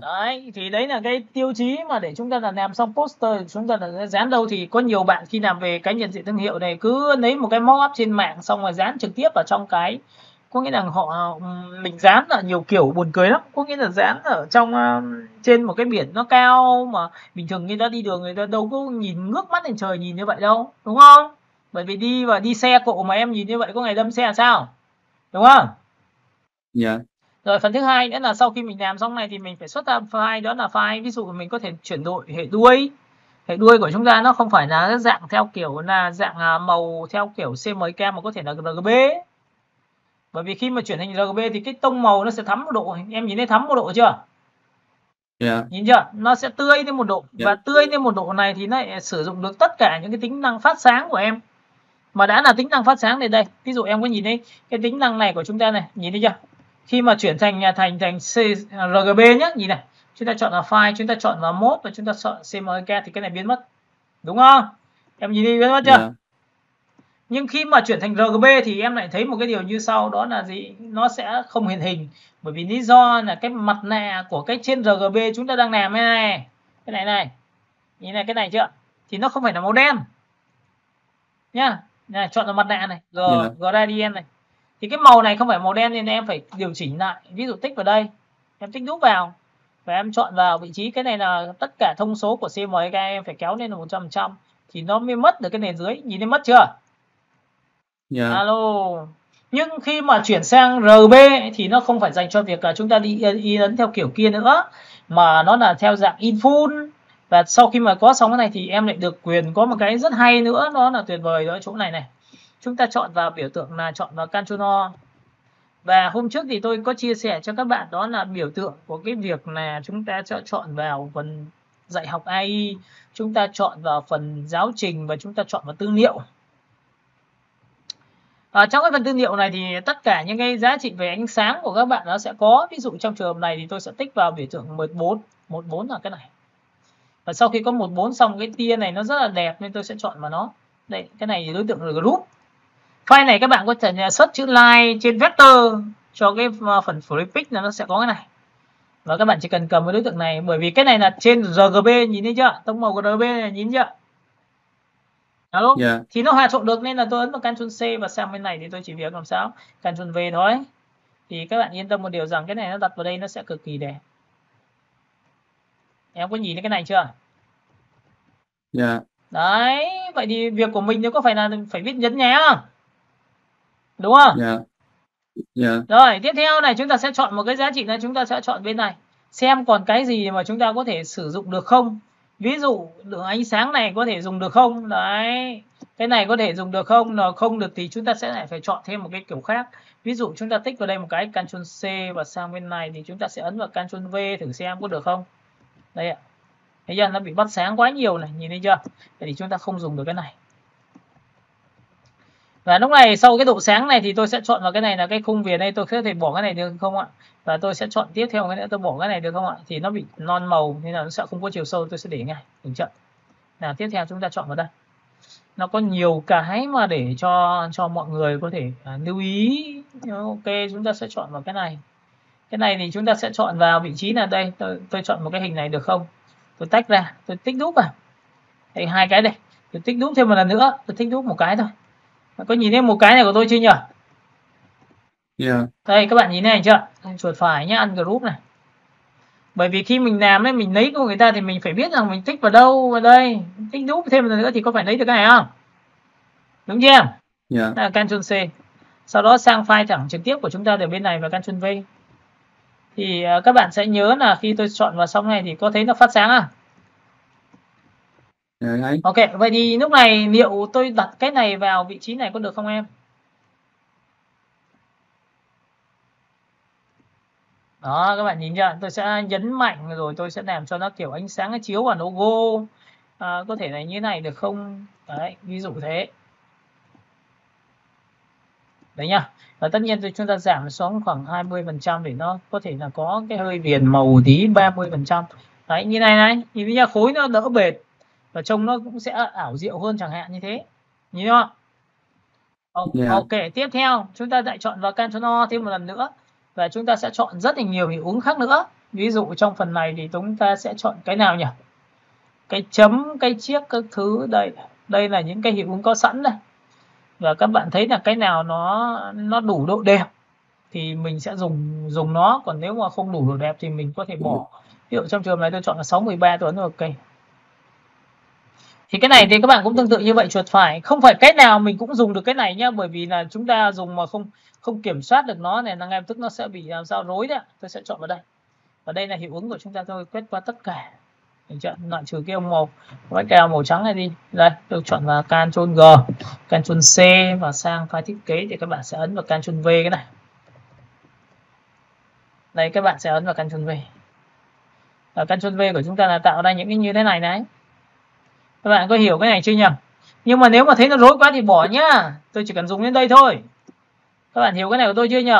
Đấy, thì đấy là cái tiêu chí mà để chúng ta là làm xong poster, chúng ta là dán đâu. Thì có nhiều bạn khi làm về cái nhận diện thương hiệu này cứ lấy một cái mock up trên mạng xong rồi dán trực tiếp vào trong cái, có nghĩa là mình dán là nhiều kiểu buồn cười lắm. Có nghĩa là dán ở trong trên một cái biển nó cao mà bình thường người ta đi đường người ta đâu có nhìn ngước mắt lên trời nhìn như vậy đâu, đúng không? Bởi vì đi xe cộ mà em nhìn như vậy có ngày đâm xe là sao, đúng không? Rồi phần thứ hai nữa là sau khi mình làm xong này thì mình phải xuất ra file, đó là file ví dụ mình có thể chuyển đổi hệ đuôi. Hệ đuôi của chúng ta nó không phải là dạng theo kiểu là dạng màu theo kiểu CMYK mà có thể là RGB. Bởi vì khi mà chuyển thành RGB thì cái tông màu nó sẽ thắm một độ. Em nhìn thấy thắm một độ chưa? Nhìn chưa? Nó sẽ tươi lên một độ. Và tươi lên một độ này thì nó sử dụng được tất cả những cái tính năng phát sáng của em. Mà đã là tính năng phát sáng thì đây, ví dụ em có nhìn thấy cái tính năng này của chúng ta này, nhìn thấy chưa? Khi mà chuyển thành RGB nhé, nhìn này, chúng ta chọn vào file, chúng ta chọn vào mode và chúng ta chọn CMYK thì cái này biến mất, đúng không? Em nhìn đi, biến mất chưa? Nhưng khi mà chuyển thành RGB thì em lại thấy một cái điều như sau, đó là gì? Nó sẽ không hiện hình, bởi vì lý do là cái mặt nạ của cái trên RGB chúng ta đang làm cái này, nhìn này, cái này chưa? Thì nó không phải là màu đen nhá. Này, chọn vào mặt nạ này, gradient này. Thì cái màu này không phải màu đen nên em phải điều chỉnh lại. Ví dụ tích vào đây, em tích đúp vào và em chọn vào vị trí, cái này là tất cả thông số của CMYK em phải kéo lên là 100% thì nó mới mất được cái nền dưới. Nhìn thấy mất chưa? Alo. Nhưng khi mà chuyển sang RGB thì nó không phải dành cho việc là chúng ta đi in ấn theo kiểu kia nữa, mà nó là theo dạng in full. Và sau khi mà có xong cái này thì em lại được quyền có một cái rất hay nữa, đó là tuyệt vời đó, chỗ này này. Chúng ta chọn vào biểu tượng là chọn vào Ctrl O. Và hôm trước thì tôi có chia sẻ cho các bạn đó là biểu tượng của cái việc là chúng ta sẽ chọn vào phần dạy học AI, chúng ta chọn vào phần giáo trình và chúng ta chọn vào tư liệu. Trong cái phần tư liệu này thì tất cả những cái giá trị về ánh sáng của các bạn nó sẽ có. Ví dụ trong trường hợp này thì tôi sẽ tích vào biểu tượng 14 là cái này. Và sau khi có 14 xong, cái tia này nó rất là đẹp nên tôi sẽ chọn vào nó. Đây, cái này thì đối tượng là group. File này các bạn có thể search chữ line trên vector cho cái phần free pick là nó sẽ có cái này. Và các bạn chỉ cần cầm cái đối tượng này, bởi vì cái này là trên RGB, nhìn thấy chưa? Tông màu của RGB này, nhìn chưa? Alo? Thì nó hòa trộn được nên là tôi ấn vào Ctrl C và sang bên này thì tôi chỉ việc làm sao? Ctrl V thôi. Thì các bạn yên tâm một điều rằng cái này nó đặt vào đây nó sẽ cực kỳ đẹp. Em có nhìn thấy cái này chưa? Đấy, vậy thì việc của mình nếu có phải là phải viết nhấn nhé không? Đúng không? Rồi, tiếp theo này chúng ta sẽ chọn một cái giá trị này, chúng ta sẽ chọn bên này. Xem còn cái gì mà chúng ta có thể sử dụng được không? Ví dụ lượng ánh sáng này có thể dùng được không? Đấy, cái này có thể dùng được không? Nó không được thì chúng ta sẽ lại phải chọn thêm một cái kiểu khác. Ví dụ chúng ta tích vào đây một cái Ctrl C và sang bên này thì chúng ta sẽ ấn vào Ctrl V thử xem có được không? Đây ạ. Thấy chưa? Nó bị bắt sáng quá nhiều này, nhìn thấy chưa? Vậy thì chúng ta không dùng được cái này. Và lúc này sau cái độ sáng này thì tôi sẽ chọn vào cái này là cái khung viền đây, tôi có thể bỏ cái này được không ạ? Và tôi sẽ chọn tiếp theo cái nữa, tôi bỏ cái này được không ạ? Thì nó bị non màu nên là nó sẽ không có chiều sâu, tôi sẽ để ngay. Được chưa? Nào, tiếp theo chúng ta chọn vào đây. Nó có nhiều cái mà để cho mọi người có thể lưu ý. Ok, chúng ta sẽ chọn vào cái này. Cái này thì chúng ta sẽ chọn vào vị trí là đây, tôi chọn một cái hình này được không? Tôi tách ra, tôi tích đúp vào. Đây, hai cái đây. Tôi tích đúp thêm một lần nữa, tôi tích đúp một cái thôi. Có nhìn thấy một cái này của tôi chưa nhỉ? Đây các bạn nhìn này chưa? Chuột phải nhá, ungroup này. Bởi vì khi mình làm ấy, mình lấy của người ta thì mình phải biết rằng mình tích vào đâu. Vào đây, tích đúp thêm một lần nữa thì có phải lấy được cái này không? Đúng chưa? Là Ctrl C. Sau đó sang file thẳng trực tiếp của chúng ta ở bên này và Ctrl V. Thì các bạn sẽ nhớ là khi tôi chọn vào xong này thì có thấy nó phát sáng à? Đấy. Ok, vậy thì lúc này liệu tôi đặt cái này vào vị trí này có được không em? Đó, các bạn nhìn chưa? Tôi sẽ nhấn mạnh rồi tôi sẽ làm cho nó kiểu ánh sáng nó chiếu vào logo. Có thể là như thế này được không? Đấy, ví dụ thế. Đấy nhá. Và tất nhiên chúng ta giảm xuống khoảng 20% để nó có thể là có cái hơi viền màu tí 30%. Đấy, như này này, nhìn thấy khối nó đỡ bệt và trông nó cũng sẽ ảo diệu hơn chẳng hạn như thế. Nhìn không? Ok, tiếp theo chúng ta lại chọn vào Ctrl O thêm một lần nữa và chúng ta sẽ chọn rất là nhiều hiệu ứng khác nữa. Ví dụ trong phần này thì chúng ta sẽ chọn cái nào nhỉ? Cái chấm, cái chiếc các thứ đây. Đây là những cái hiệu ứng có sẵn đây. Và các bạn thấy là cái nào nó đủ độ đẹp thì mình sẽ dùng nó, còn nếu mà không đủ độ đẹp thì mình có thể bỏ. Ví dụ trong trường này tôi chọn là 613 tôi ấn vào ok. Thì cái này thì các bạn cũng tương tự như vậy, chuột phải. Không phải cái nào mình cũng dùng được cái này nhá, bởi vì là chúng ta dùng mà không kiểm soát được nó này là ngay lập tức nó sẽ bị làm sao rối đấy. Tôi sẽ chọn vào đây. Và đây là hiệu ứng của chúng ta, tôi quét qua tất cả. Mình chọn loại trừ cái màu background màu trắng này đi. Đây, tôi chọn vào Ctrl G, Ctrl C và sang file thiết kế thì các bạn sẽ ấn vào Ctrl V cái này. Đây các bạn sẽ ấn vào Ctrl V. Và Ctrl V của chúng ta là tạo ra những cái như thế này đấy. Các bạn có hiểu cái này chưa nhỉ? Nhưng mà nếu mà thấy nó rối quá thì bỏ nhá. Tôi chỉ cần dùng đến đây thôi. Các bạn hiểu cái này của tôi chưa nhỉ?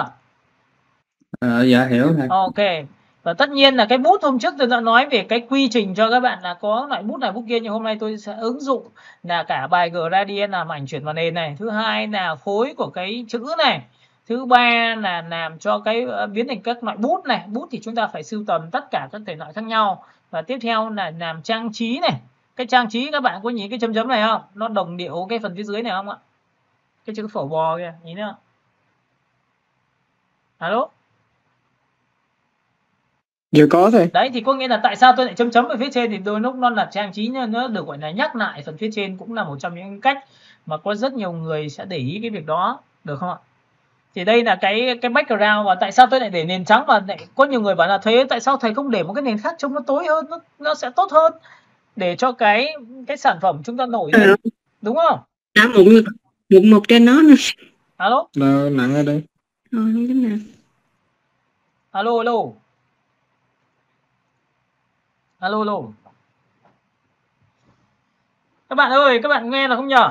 Dạ hiểu rồi. Ok. Và tất nhiên là cái bút hôm trước tôi đã nói về cái quy trình cho các bạn là có loại bút này bút kia, nhưng hôm nay tôi sẽ ứng dụng là cả bài gradient làm ảnh chuyển vào nền này. Thứ hai là khối của cái chữ này. Thứ ba là làm cho cái biến thành các loại bút này. Bút thì chúng ta phải sưu tầm tất cả các thể loại khác nhau. Và tiếp theo là làm trang trí này. Cái trang trí các bạn có nhìn cái chấm chấm này không? Nó đồng điệu cái phần phía dưới này không ạ? Cái chữ phổ bò kìa, nhìn nữa. Alo? Giờ có thôi. Đấy thì có nghĩa là tại sao tôi lại chấm chấm ở phía trên, thì đôi lúc nó là trang trí, nó được gọi là nhắc lại phần phía trên, cũng là một trong những cách mà có rất nhiều người sẽ để ý cái việc đó, được không ạ? Thì đây là cái background. Và tại sao tôi lại để nền trắng, và lại có nhiều người bảo là thế tại sao thầy không để một cái nền khác trông nó tối hơn, nó sẽ tốt hơn để cho cái sản phẩm chúng ta nổi lên, đúng không? Một trên nó nữa. Alo? Nặng ở đây. Không tính nào. Alo. Các bạn ơi, các bạn nghe là không nhờ?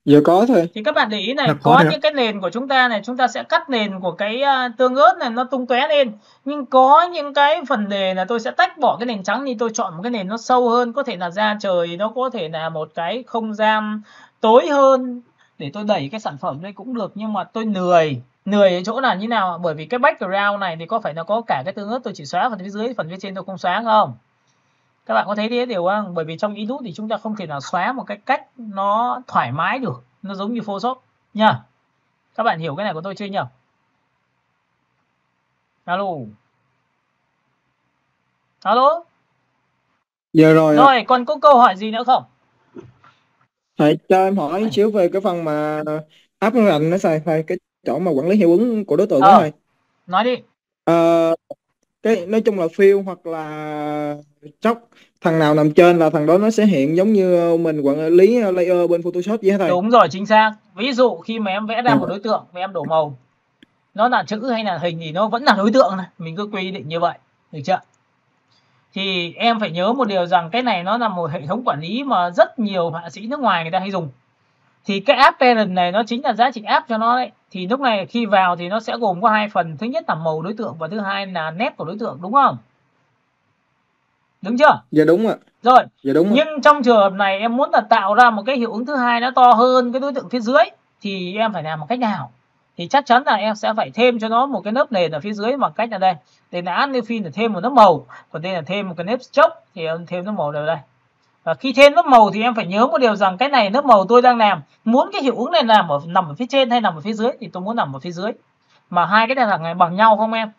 Giờ có thôi. Thì các bạn để ý này, có những cái nền của chúng ta này, chúng ta sẽ cắt nền của cái tương ớt này nó tung tóe lên. Nhưng có những cái phần nền là tôi sẽ tách bỏ cái nền trắng đi, tôi chọn một cái nền nó sâu hơn, có thể là da trời, nó có thể là một cái không gian tối hơn để tôi đẩy cái sản phẩm lên cũng được. Nhưng mà tôi lười ở chỗ là như nào? Bởi vì cái background này thì có phải nó có cả cái tương ớt, tôi chỉ xóa phần phía dưới, phần phía trên tôi không xóa không? Các bạn có thấy thế điều không? Bởi vì trong Etude thì chúng ta không thể nào xóa một cái cách nó thoải mái được, nó giống như Photoshop nha. Các bạn hiểu cái này của tôi chưa nhỉ? Alo. Giờ rồi. Rồi, còn có câu hỏi gì nữa không? Thầy cho em hỏi xíu về cái phần mà áp ảnh nó xài phải cái chỗ mà quản lý hiệu ứng của đối tượng đó thầy. Nói đi. Cái nói chung là fill hoặc là chốc, thằng nào nằm trên là thằng đó nó sẽ hiện giống như mình quản lý layer bên Photoshop vậy hả thầy? Đúng rồi, chính xác. Ví dụ khi mà em vẽ ra một đối tượng và em đổ màu, nó là chữ hay là hình thì nó vẫn là đối tượng này, mình cứ quy định như vậy, được chưa? Thì em phải nhớ một điều rằng cái này nó là một hệ thống quản lý mà rất nhiều họa sĩ nước ngoài người ta hay dùng. Thì cái app parent này nó chính là giá trị app cho nó đấy. Thì lúc này khi vào thì nó sẽ gồm có hai phần, thứ nhất là màu đối tượng và thứ hai là nét của đối tượng, đúng không? Đúng chưa? Dạ đúng ạ. Rồi. Dạ đúng. Nhưng trong trường hợp này em muốn là tạo ra một cái hiệu ứng thứ hai nó to hơn cái đối tượng phía dưới thì em phải làm một cách nào? Thì chắc chắn là em sẽ phải thêm cho nó một cái lớp nền ở phía dưới bằng cách là đây. Đây là add new fill là thêm một lớp màu, còn đây là thêm một cái lớp stroke thì em thêm lớp màu vào đây. Và khi thêm lớp màu thì em phải nhớ một điều rằng cái này lớp màu tôi đang làm, muốn cái hiệu ứng này nằm ở phía trên hay nằm ở phía dưới thì tôi muốn nằm ở phía dưới. Mà hai cái này là bằng nhau không em?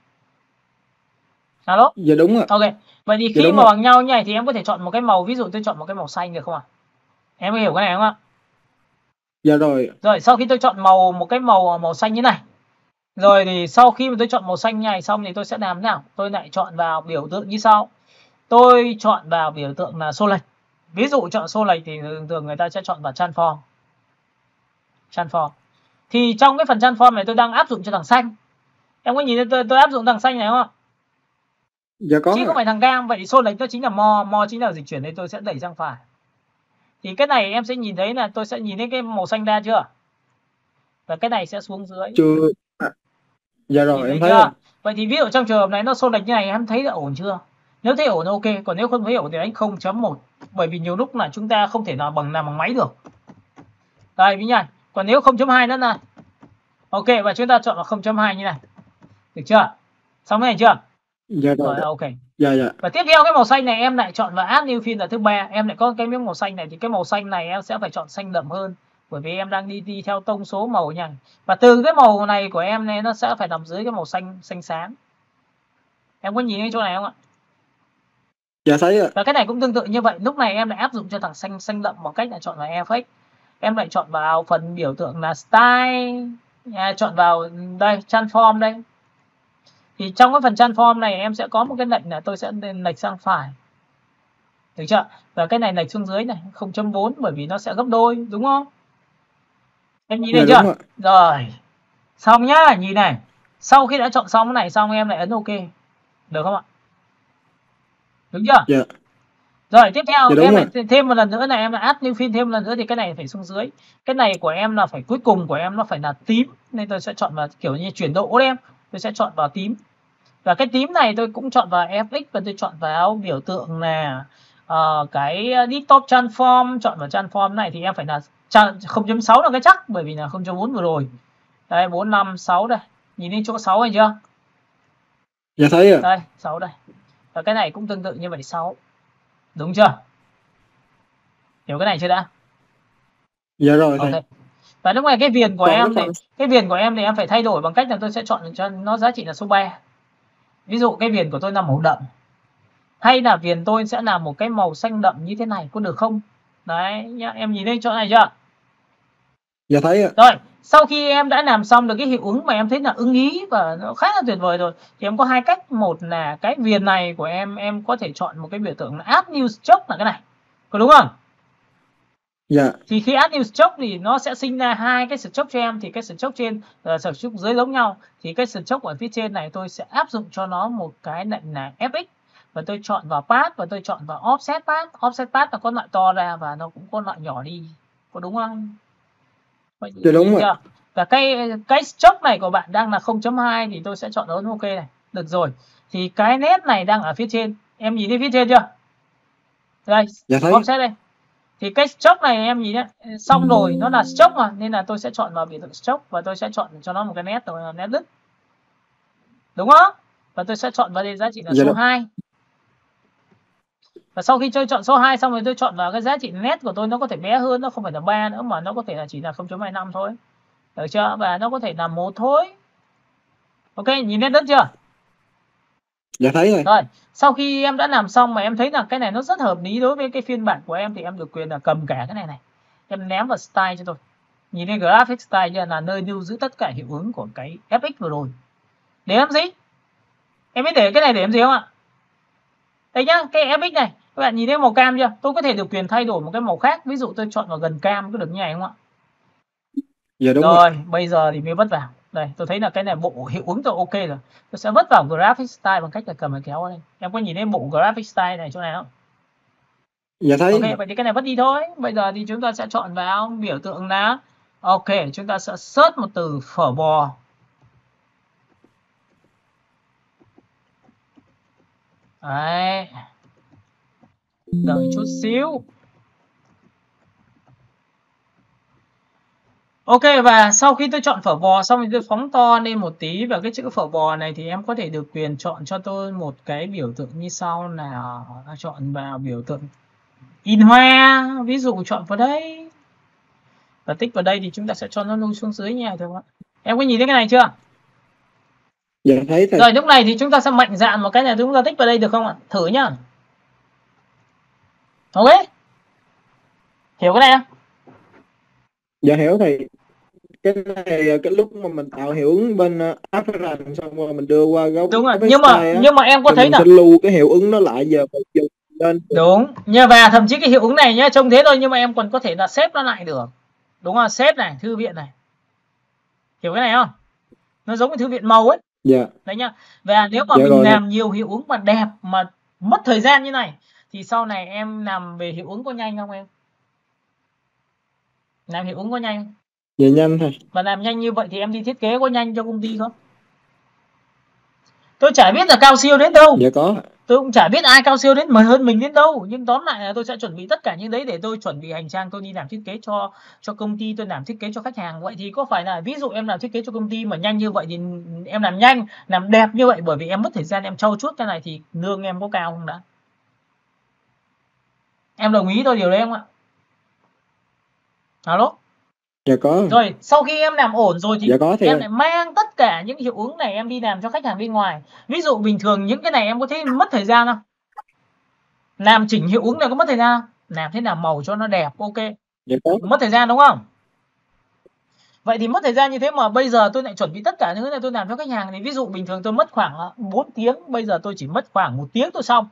Alo? Dạ đúng ạ. Ok. Vậy thì khi mà bằng nhau như này thì em có thể chọn một cái màu, ví dụ tôi chọn một cái màu xanh được không ạ? Em có hiểu cái này không ạ? Dạ rồi. Rồi sau khi tôi chọn một cái màu xanh như này. Rồi thì sau khi mà tôi chọn màu xanh này xong thì tôi sẽ làm thế nào? Tôi lại chọn vào biểu tượng như sau. Tôi chọn vào biểu tượng là xô lệch. Ví dụ chọn xô lệch thì thường người ta sẽ chọn vào transform. Thì trong cái phần transform này tôi đang áp dụng cho thằng xanh. Em có nhìn thấy tôi áp dụng thằng xanh này không ạ? Dạ có. Chứ không phải thằng cam. Vậy xô lệch nó chính là mo chính là dịch chuyển, đây tôi sẽ đẩy sang phải. Thì cái này em sẽ nhìn thấy là tôi sẽ nhìn thấy cái màu xanh ra chưa? Và cái này sẽ xuống dưới. Chưa. Dạ rồi em thấy chưa? Vậy thì ví dụ trong trường hợp này nó xô lệch như này em thấy là ổn chưa? Nếu thấy ổn ok, còn nếu không thấy ổn thì đánh 0.1. Bởi vì nhiều lúc là chúng ta không thể nào bằng máy được. Đây ví nhỉ. Còn nếu 0.2 nữa là ok, và chúng ta chọn vào 0.2 như này. Được chưa? Xong cái này chưa? Dạ rồi ok. Dạ. Và tiếp theo cái màu xanh này em lại chọn vào add new field là thứ ba. Em lại có cái miếng màu xanh này, thì cái màu xanh này em sẽ phải chọn xanh đậm hơn, bởi vì em đang đi theo tông số màu nha. Và từ cái màu này của em này nó sẽ phải nằm dưới cái màu xanh sáng. Em có nhìn cái chỗ này không ạ? Dạ thấy ạ. Và cái này cũng tương tự như vậy. Lúc này em lại áp dụng cho thằng xanh đậm bằng cách là chọn vào effect. Em lại chọn vào phần biểu tượng là style, chọn vào đây transform đây. Thì trong cái phần transform này em sẽ có một cái lệnh là tôi sẽ lệch sang phải. Được chưa? Và cái này lệch xuống dưới này 0.4 bởi vì nó sẽ gấp đôi, đúng không? Em nhìn thấy chưa? Rồi. Xong nhá, nhìn này. Sau khi đã chọn xong cái này xong em lại ấn ok. Được không ạ? Đúng chưa? Dạ. Rồi tiếp theo dạ, em lại thêm một lần nữa này, em lại add new field thêm một lần nữa thì cái này phải xuống dưới. Cái này của em là phải cuối cùng của em nó phải là tím, nên tôi sẽ chọn vào kiểu như chuyển độ đấy em. Tôi sẽ chọn vào tím. Và cái tím này tôi cũng chọn vào fx và tôi chọn vào biểu tượng là cái desktop transform. Chọn vào transform này thì em phải là 0.6 là cái chắc, bởi vì là 0.4 vừa rồi. Đây 4, 5, 6 đây. Nhìn thấy chỗ 6 này chưa? Dạ thấy ạ. Đây 6 đây. Và cái này cũng tương tự như vậy 6. Đúng chưa? Hiểu cái này chưa đã? Dạ rồi. Ok. Và lúc này cái viền của em này, cái viền của em thì em phải thay đổi bằng cách là tôi sẽ chọn cho nó giá trị là số 3. Ví dụ cái viền của tôi là màu đậm, hay là viền tôi sẽ là một cái màu xanh đậm như thế này, có được không? Đấy nhá, em nhìn thấy chỗ này chưa? Dạ thấy ạ. Rồi, sau khi em đã làm xong được cái hiệu ứng mà em thấy là ưng ý và nó khá là tuyệt vời rồi, thì em có hai cách. Một là cái viền này của em có thể chọn một cái biểu tượng là add new stroke là cái này, có đúng không? Dạ. Thì khi add new stroke thì nó sẽ sinh ra hai cái stroke cho em, thì cái stroke trên và stroke dưới giống nhau, thì cái stroke ở phía trên này tôi sẽ áp dụng cho nó một cái lệnh là fx, và tôi chọn vào path và tôi chọn vào offset path. Offset path nó có loại to ra và nó cũng có loại nhỏ đi, có đúng không? Vậy dạ đúng rồi. Và cái stroke này của bạn đang là 0.2 thì tôi sẽ chọn ấn ok này. Được rồi. Thì cái nét này đang ở phía trên. Em nhìn thấy phía trên chưa? Đây, dạ thấy. offset đây. Thì cái stroke này em nhìn nhé, xong rồi nó là stroke mà, nên là tôi sẽ chọn vào biểu tượng stroke và tôi sẽ chọn cho nó một cái nét rồi là nét đứt. Đúng không? Và tôi sẽ chọn vào đây giá trị là số 2. Và sau khi tôi chọn số 2 xong rồi tôi chọn vào cái giá trị nét của tôi, nó có thể bé hơn, nó không phải là 3 nữa mà nó có thể là chỉ là 0.25 thôi. Được chưa? Và nó có thể là 1 thôi. Ok, nhìn nét đứt chưa? Dạ thấy rồi. Rồi, sau khi em đã làm xong mà em thấy là cái này nó rất hợp lý đối với cái phiên bản của em, thì em được quyền là cầm cả cái này này. Em ném vào style cho tôi. Nhìn thấy graphic style như là nơi lưu giữ tất cả hiệu ứng của cái FX vừa rồi. Để làm gì? Em biết để cái này để làm gì không ạ? Đây nhá, cái FX này, các bạn nhìn thấy màu cam chưa? Tôi có thể được quyền thay đổi một cái màu khác. Ví dụ tôi chọn vào gần cam, có được như này không ạ? Dạ đúng rồi. Bây giờ thì mới vất vào. Đây, tôi thấy là cái này bộ hiệu ứng tôi ok rồi. Tôi sẽ vất vào graphic style bằng cách là cầm và kéo vào đây. Em có nhìn thấy bộ graphic style này chỗ này không? Dạ thấy. Ok, vậy thì cái này vất đi thôi. Bây giờ thì chúng ta sẽ chọn vào biểu tượng là ok, chúng ta sẽ search một từ phở bò. Đấy. Đợi chút xíu. Ok, và sau khi tôi chọn phở bò xong thì tôi phóng to lên một tí, và cái chữ phở bò này thì em có thể được quyền chọn cho tôi một cái biểu tượng như sau là chọn vào biểu tượng in hoa, ví dụ chọn vào đây và tích vào đây thì chúng ta sẽ cho nó lui xuống dưới nha, được không ạ? Em có nhìn thấy cái này chưa? Dạ thấy thầy. Rồi lúc này thì chúng ta sẽ mạnh dạn một cái này, chúng ta tích vào đây được không ạ? Thử nhá. Ok, hiểu cái này không? Dạ hiểu thầy. Cái này cái lúc mà mình tạo hiệu ứng bên Afterrun xong rồi mình đưa qua góc. Đúng rồi, nhưng mà em có thấy là lưu cái hiệu ứng nó lại giờ Đúng, nhưng và thậm chí cái hiệu ứng này nhá, trông thế thôi nhưng mà em còn có thể là xếp nó lại được. Đúng không? Xếp này, thư viện này. Hiểu cái này không? Nó giống như thư viện màu ấy. Dạ. Đấy nhá. Và nếu mà mình làm nhiều hiệu ứng mà đẹp mà mất thời gian như này thì sau này em làm về hiệu ứng có nhanh không em? Làm hiệu ứng có nhanh không? Dạ nhanh thôi. Và làm nhanh như vậy thì em đi thiết kế có nhanh cho công ty không? Tôi chả biết là cao siêu đến đâu. Dạ có. Tôi cũng chả biết ai cao siêu đến hơn mình đến đâu, nhưng tóm lại là tôi sẽ chuẩn bị tất cả những đấy để tôi chuẩn bị hành trang tôi đi làm thiết kế cho công ty, tôi làm thiết kế cho khách hàng. Vậy thì có phải là ví dụ em làm thiết kế cho công ty mà nhanh như vậy thì em làm nhanh, làm đẹp như vậy bởi vì em mất thời gian em trau chuốt cái này thì lương em có cao không đã? Em đồng ý tôi điều đấy không ạ? Alo? Dạ có. Rồi sau khi em làm ổn rồi thì dạ có em lại mang tất cả những hiệu ứng này em đi làm cho khách hàng bên ngoài. Ví dụ bình thường những cái này em có thấy mất thời gian không? Làm chỉnh hiệu ứng này có mất thời gian không? Làm thế nào màu cho nó đẹp, ok. Dạ có. Mất thời gian đúng không? Vậy thì mất thời gian như thế mà bây giờ tôi lại chuẩn bị tất cả những cái này tôi làm cho khách hàng thì ví dụ bình thường tôi mất khoảng 4 tiếng, bây giờ tôi chỉ mất khoảng 1 tiếng tôi xong.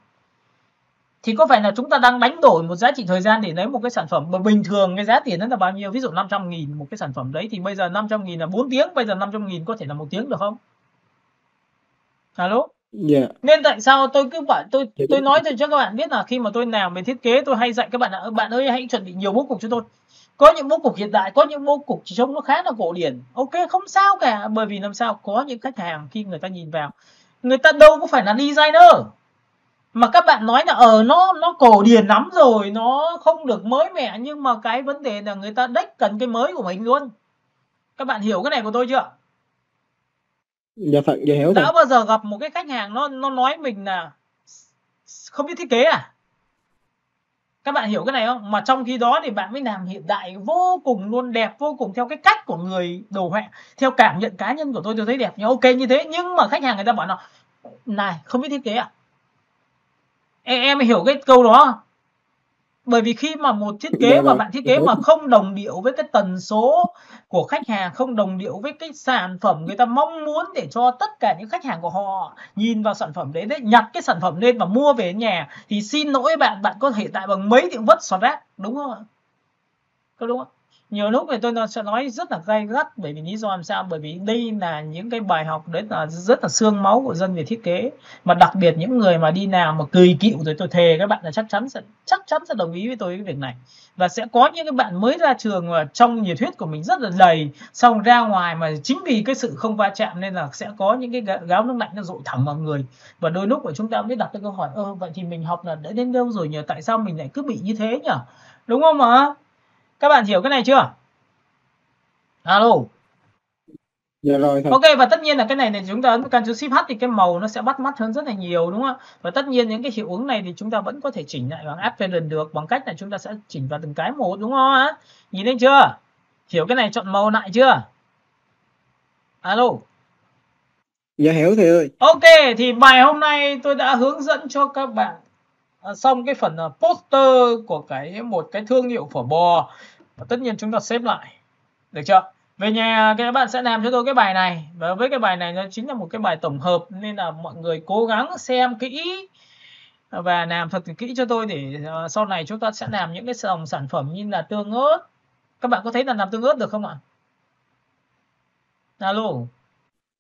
Thì có phải là chúng ta đang đánh đổi một giá trị thời gian để lấy một cái sản phẩm mà bình thường cái giá tiền nó là bao nhiêu? Ví dụ 500.000 một cái sản phẩm đấy thì bây giờ 500.000 là 4 tiếng, bây giờ 500.000 có thể là 1 tiếng được không? Alo? Dạ. Nên tại sao tôi cứ bảo tôi nói cho các bạn biết là khi mà tôi làm về thiết kế tôi hay dạy các bạn là bạn ơi hãy chuẩn bị nhiều bố cục cho tôi. Có những bố cục hiện đại, có những bố cục trông nó khá là cổ điển. Ok, không sao cả, bởi vì làm sao có những khách hàng khi người ta nhìn vào, người ta đâu có phải là designer. Mà các bạn nói là nó cổ điển lắm rồi, nó không được mới mẻ, nhưng mà cái vấn đề là người ta đếch cần cái mới của mình luôn. Các bạn hiểu cái này của tôi chưa? Dạ thật, dạ hiểu. Đã bao giờ gặp một cái khách hàng nó nói mình là không biết thiết kế à? Các bạn hiểu cái này không? Mà trong khi đó thì bạn mới làm hiện đại vô cùng luôn, đẹp vô cùng theo cái cách của người đồ họa, theo cảm nhận cá nhân của tôi thấy đẹp nhưng ok như thế, nhưng mà khách hàng người ta bảo là này không biết thiết kế à? Em hiểu cái câu đó. Bởi vì khi mà một thiết kế mà bạn thiết kế mà không đồng điệu với cái tần số của khách hàng, không đồng điệu với cái sản phẩm người ta mong muốn để cho tất cả những khách hàng của họ nhìn vào sản phẩm đấy, nhặt cái sản phẩm lên và mua về nhà thì xin lỗi bạn có thể tại bằng mấy triệu vất xoạt rác, đúng không ạ? Có đúng không? Nhiều lúc thì tôi sẽ nói rất là gay gắt, bởi vì lý do làm sao? Bởi vì đây là những cái bài học đấy là rất là xương máu của dân về thiết kế, mà đặc biệt những người mà đi làm mà cười kịu rồi tôi thề các bạn là chắc chắn sẽ đồng ý với tôi cái việc này. Và sẽ có những cái bạn mới ra trường mà trong nhiệt huyết của mình rất là đầy, xong ra ngoài mà chính vì cái sự không va chạm nên là sẽ có những cái gáo nước lạnh nó dội thẳng vào người. Và đôi lúc của chúng ta mới đặt cái câu hỏi vậy thì mình học là đã đến đâu rồi nhỉ? Tại sao mình lại cứ bị như thế nhỉ? Đúng không ạ? Các bạn hiểu cái này chưa? Alo. Dạ rồi thôi. Ok, và tất nhiên là cái này thì chúng ta ấn Ctrl Shift H thì cái màu nó sẽ bắt mắt hơn rất là nhiều, đúng không? Và tất nhiên những cái hiệu ứng này thì chúng ta vẫn có thể chỉnh lại bằng Apparent được, bằng cách là chúng ta sẽ chỉnh vào từng cái một, đúng không ạ? Nhìn thấy chưa? Hiểu cái này chọn màu lại chưa? Alo. Dạ hiểu thầy ơi. Ok, thì bài hôm nay tôi đã hướng dẫn cho các bạn xong cái phần poster của một cái thương hiệu phở bò. Và tất nhiên chúng ta xếp lại. Được chưa? Về nhà các bạn sẽ làm cho tôi cái bài này. Và với cái bài này nó chính là một cái bài tổng hợp, nên là mọi người cố gắng xem kỹ và làm thật kỹ cho tôi để sau này chúng ta sẽ làm những cái dòng sản phẩm như là tương ớt. Các bạn có thấy là làm tương ớt được không ạ? Alo.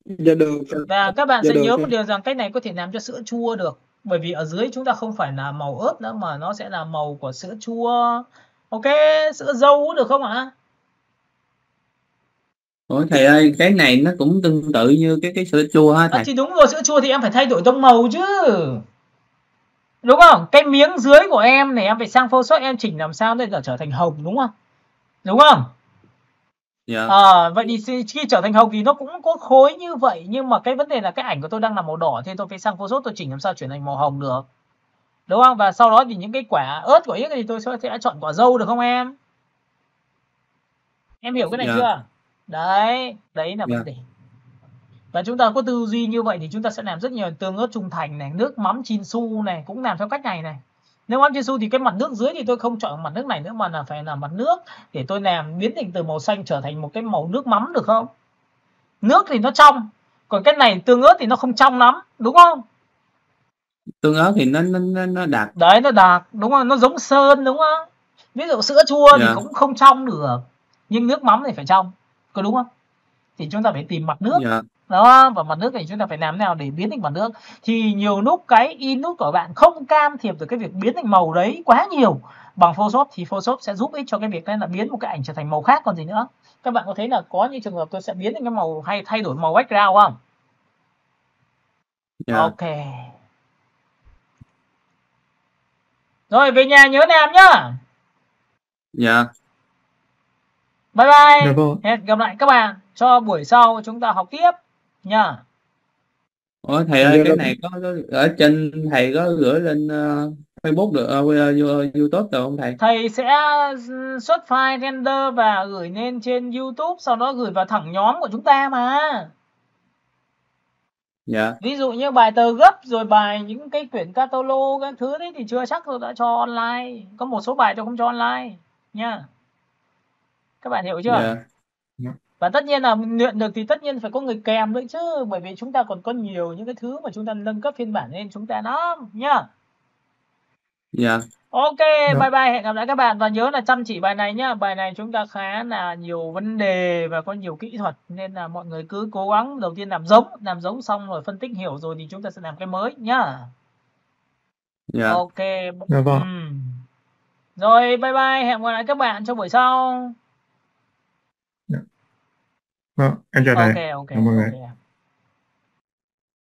Dạ được. Và các bạn sẽ nhớ một điều rằng cái này có thể làm cho sữa chua được. Bởi vì ở dưới chúng ta không phải là màu ớt nữa mà nó sẽ là màu của sữa chua. Ok, sữa dâu được không ạ? Ủa thầy ơi, cái này nó cũng tương tự như cái sữa chua hả thầy? Thì đúng rồi, sữa chua thì em phải thay đổi tông màu chứ. Đúng không? Cái miếng dưới của em này em phải sang Photoshop em chỉnh làm sao để trở thành hồng, đúng không? Đúng không? Dạ. Vậy thì khi trở thành hồng thì nó cũng có khối như vậy, nhưng mà cái vấn đề là cái ảnh của tôi đang là màu đỏ thì tôi phải sang Photoshop tôi chỉnh làm sao chuyển thành màu hồng được. Đúng không? Và sau đó thì những cái quả ớt của X thì tôi sẽ chọn quả dâu được không em? Em hiểu cái này chưa? Đấy là vấn đề. Và chúng ta có tư duy như vậy thì chúng ta sẽ làm rất nhiều tương ớt trung thành này, nước mắm Chinsu này cũng làm theo cách này này. Nước mắm Chinsu thì cái mặt nước dưới thì tôi không chọn mặt nước này nữa mà là phải là mặt nước để tôi làm biến thành từ màu xanh trở thành một cái màu nước mắm được không? Nước thì nó trong, còn cái này tương ớt thì nó không trong lắm, đúng không? Tương ớt thì nó đặc. Đấy, nó đặc, đúng không? Nó giống sơn, đúng không? Ví dụ sữa chua thì cũng không trong được, nhưng nước mắm thì phải trong, có đúng không? Thì chúng ta phải tìm mặt nước. Đó, và mặt nước thì chúng ta phải làm nào để biến thành mặt nước. Thì nhiều lúc cái input của bạn không can thiệp được cái việc biến thành màu đấy quá nhiều. Bằng Photoshop thì Photoshop sẽ giúp ích cho cái việc này là biến một cái ảnh trở thành màu khác còn gì nữa. Các bạn có thấy là có những trường hợp tôi sẽ biến thành cái màu hay thay đổi màu background không? Ok. Rồi về nhà nhớ làm nhá. Dạ. Bye bye. Hẹn gặp lại các bạn cho buổi sau chúng ta học tiếp nha. Ủa thầy ơi, cái này có ở trên thầy có gửi lên Facebook được, YouTube được không thầy? Thầy sẽ xuất file render và gửi lên trên YouTube, sau đó gửi vào thẳng nhóm của chúng ta mà. Dạ. Ví dụ như bài tờ gấp rồi bài những cái quyển catalog các thứ đấy thì chưa chắc tôi đã cho online. Có một số bài tôi không cho online nha. Các bạn hiểu chưa? Dạ. Và tất nhiên là luyện được thì tất nhiên phải có người kèm nữa chứ, bởi vì chúng ta còn có nhiều những cái thứ mà chúng ta nâng cấp phiên bản lên chúng ta lắm nhá. Dạ. Ok, bye bye, hẹn gặp lại các bạn và nhớ là chăm chỉ bài này nhá. Bài này chúng ta khá là nhiều vấn đề và có nhiều kỹ thuật nên là mọi người cứ cố gắng đầu tiên làm giống xong rồi phân tích hiểu rồi thì chúng ta sẽ làm cái mới nhá. Dạ. Ok. Rồi bye bye, hẹn gặp lại các bạn trong buổi sau. Em chào thầy. Ok. Cảm ơn thầy.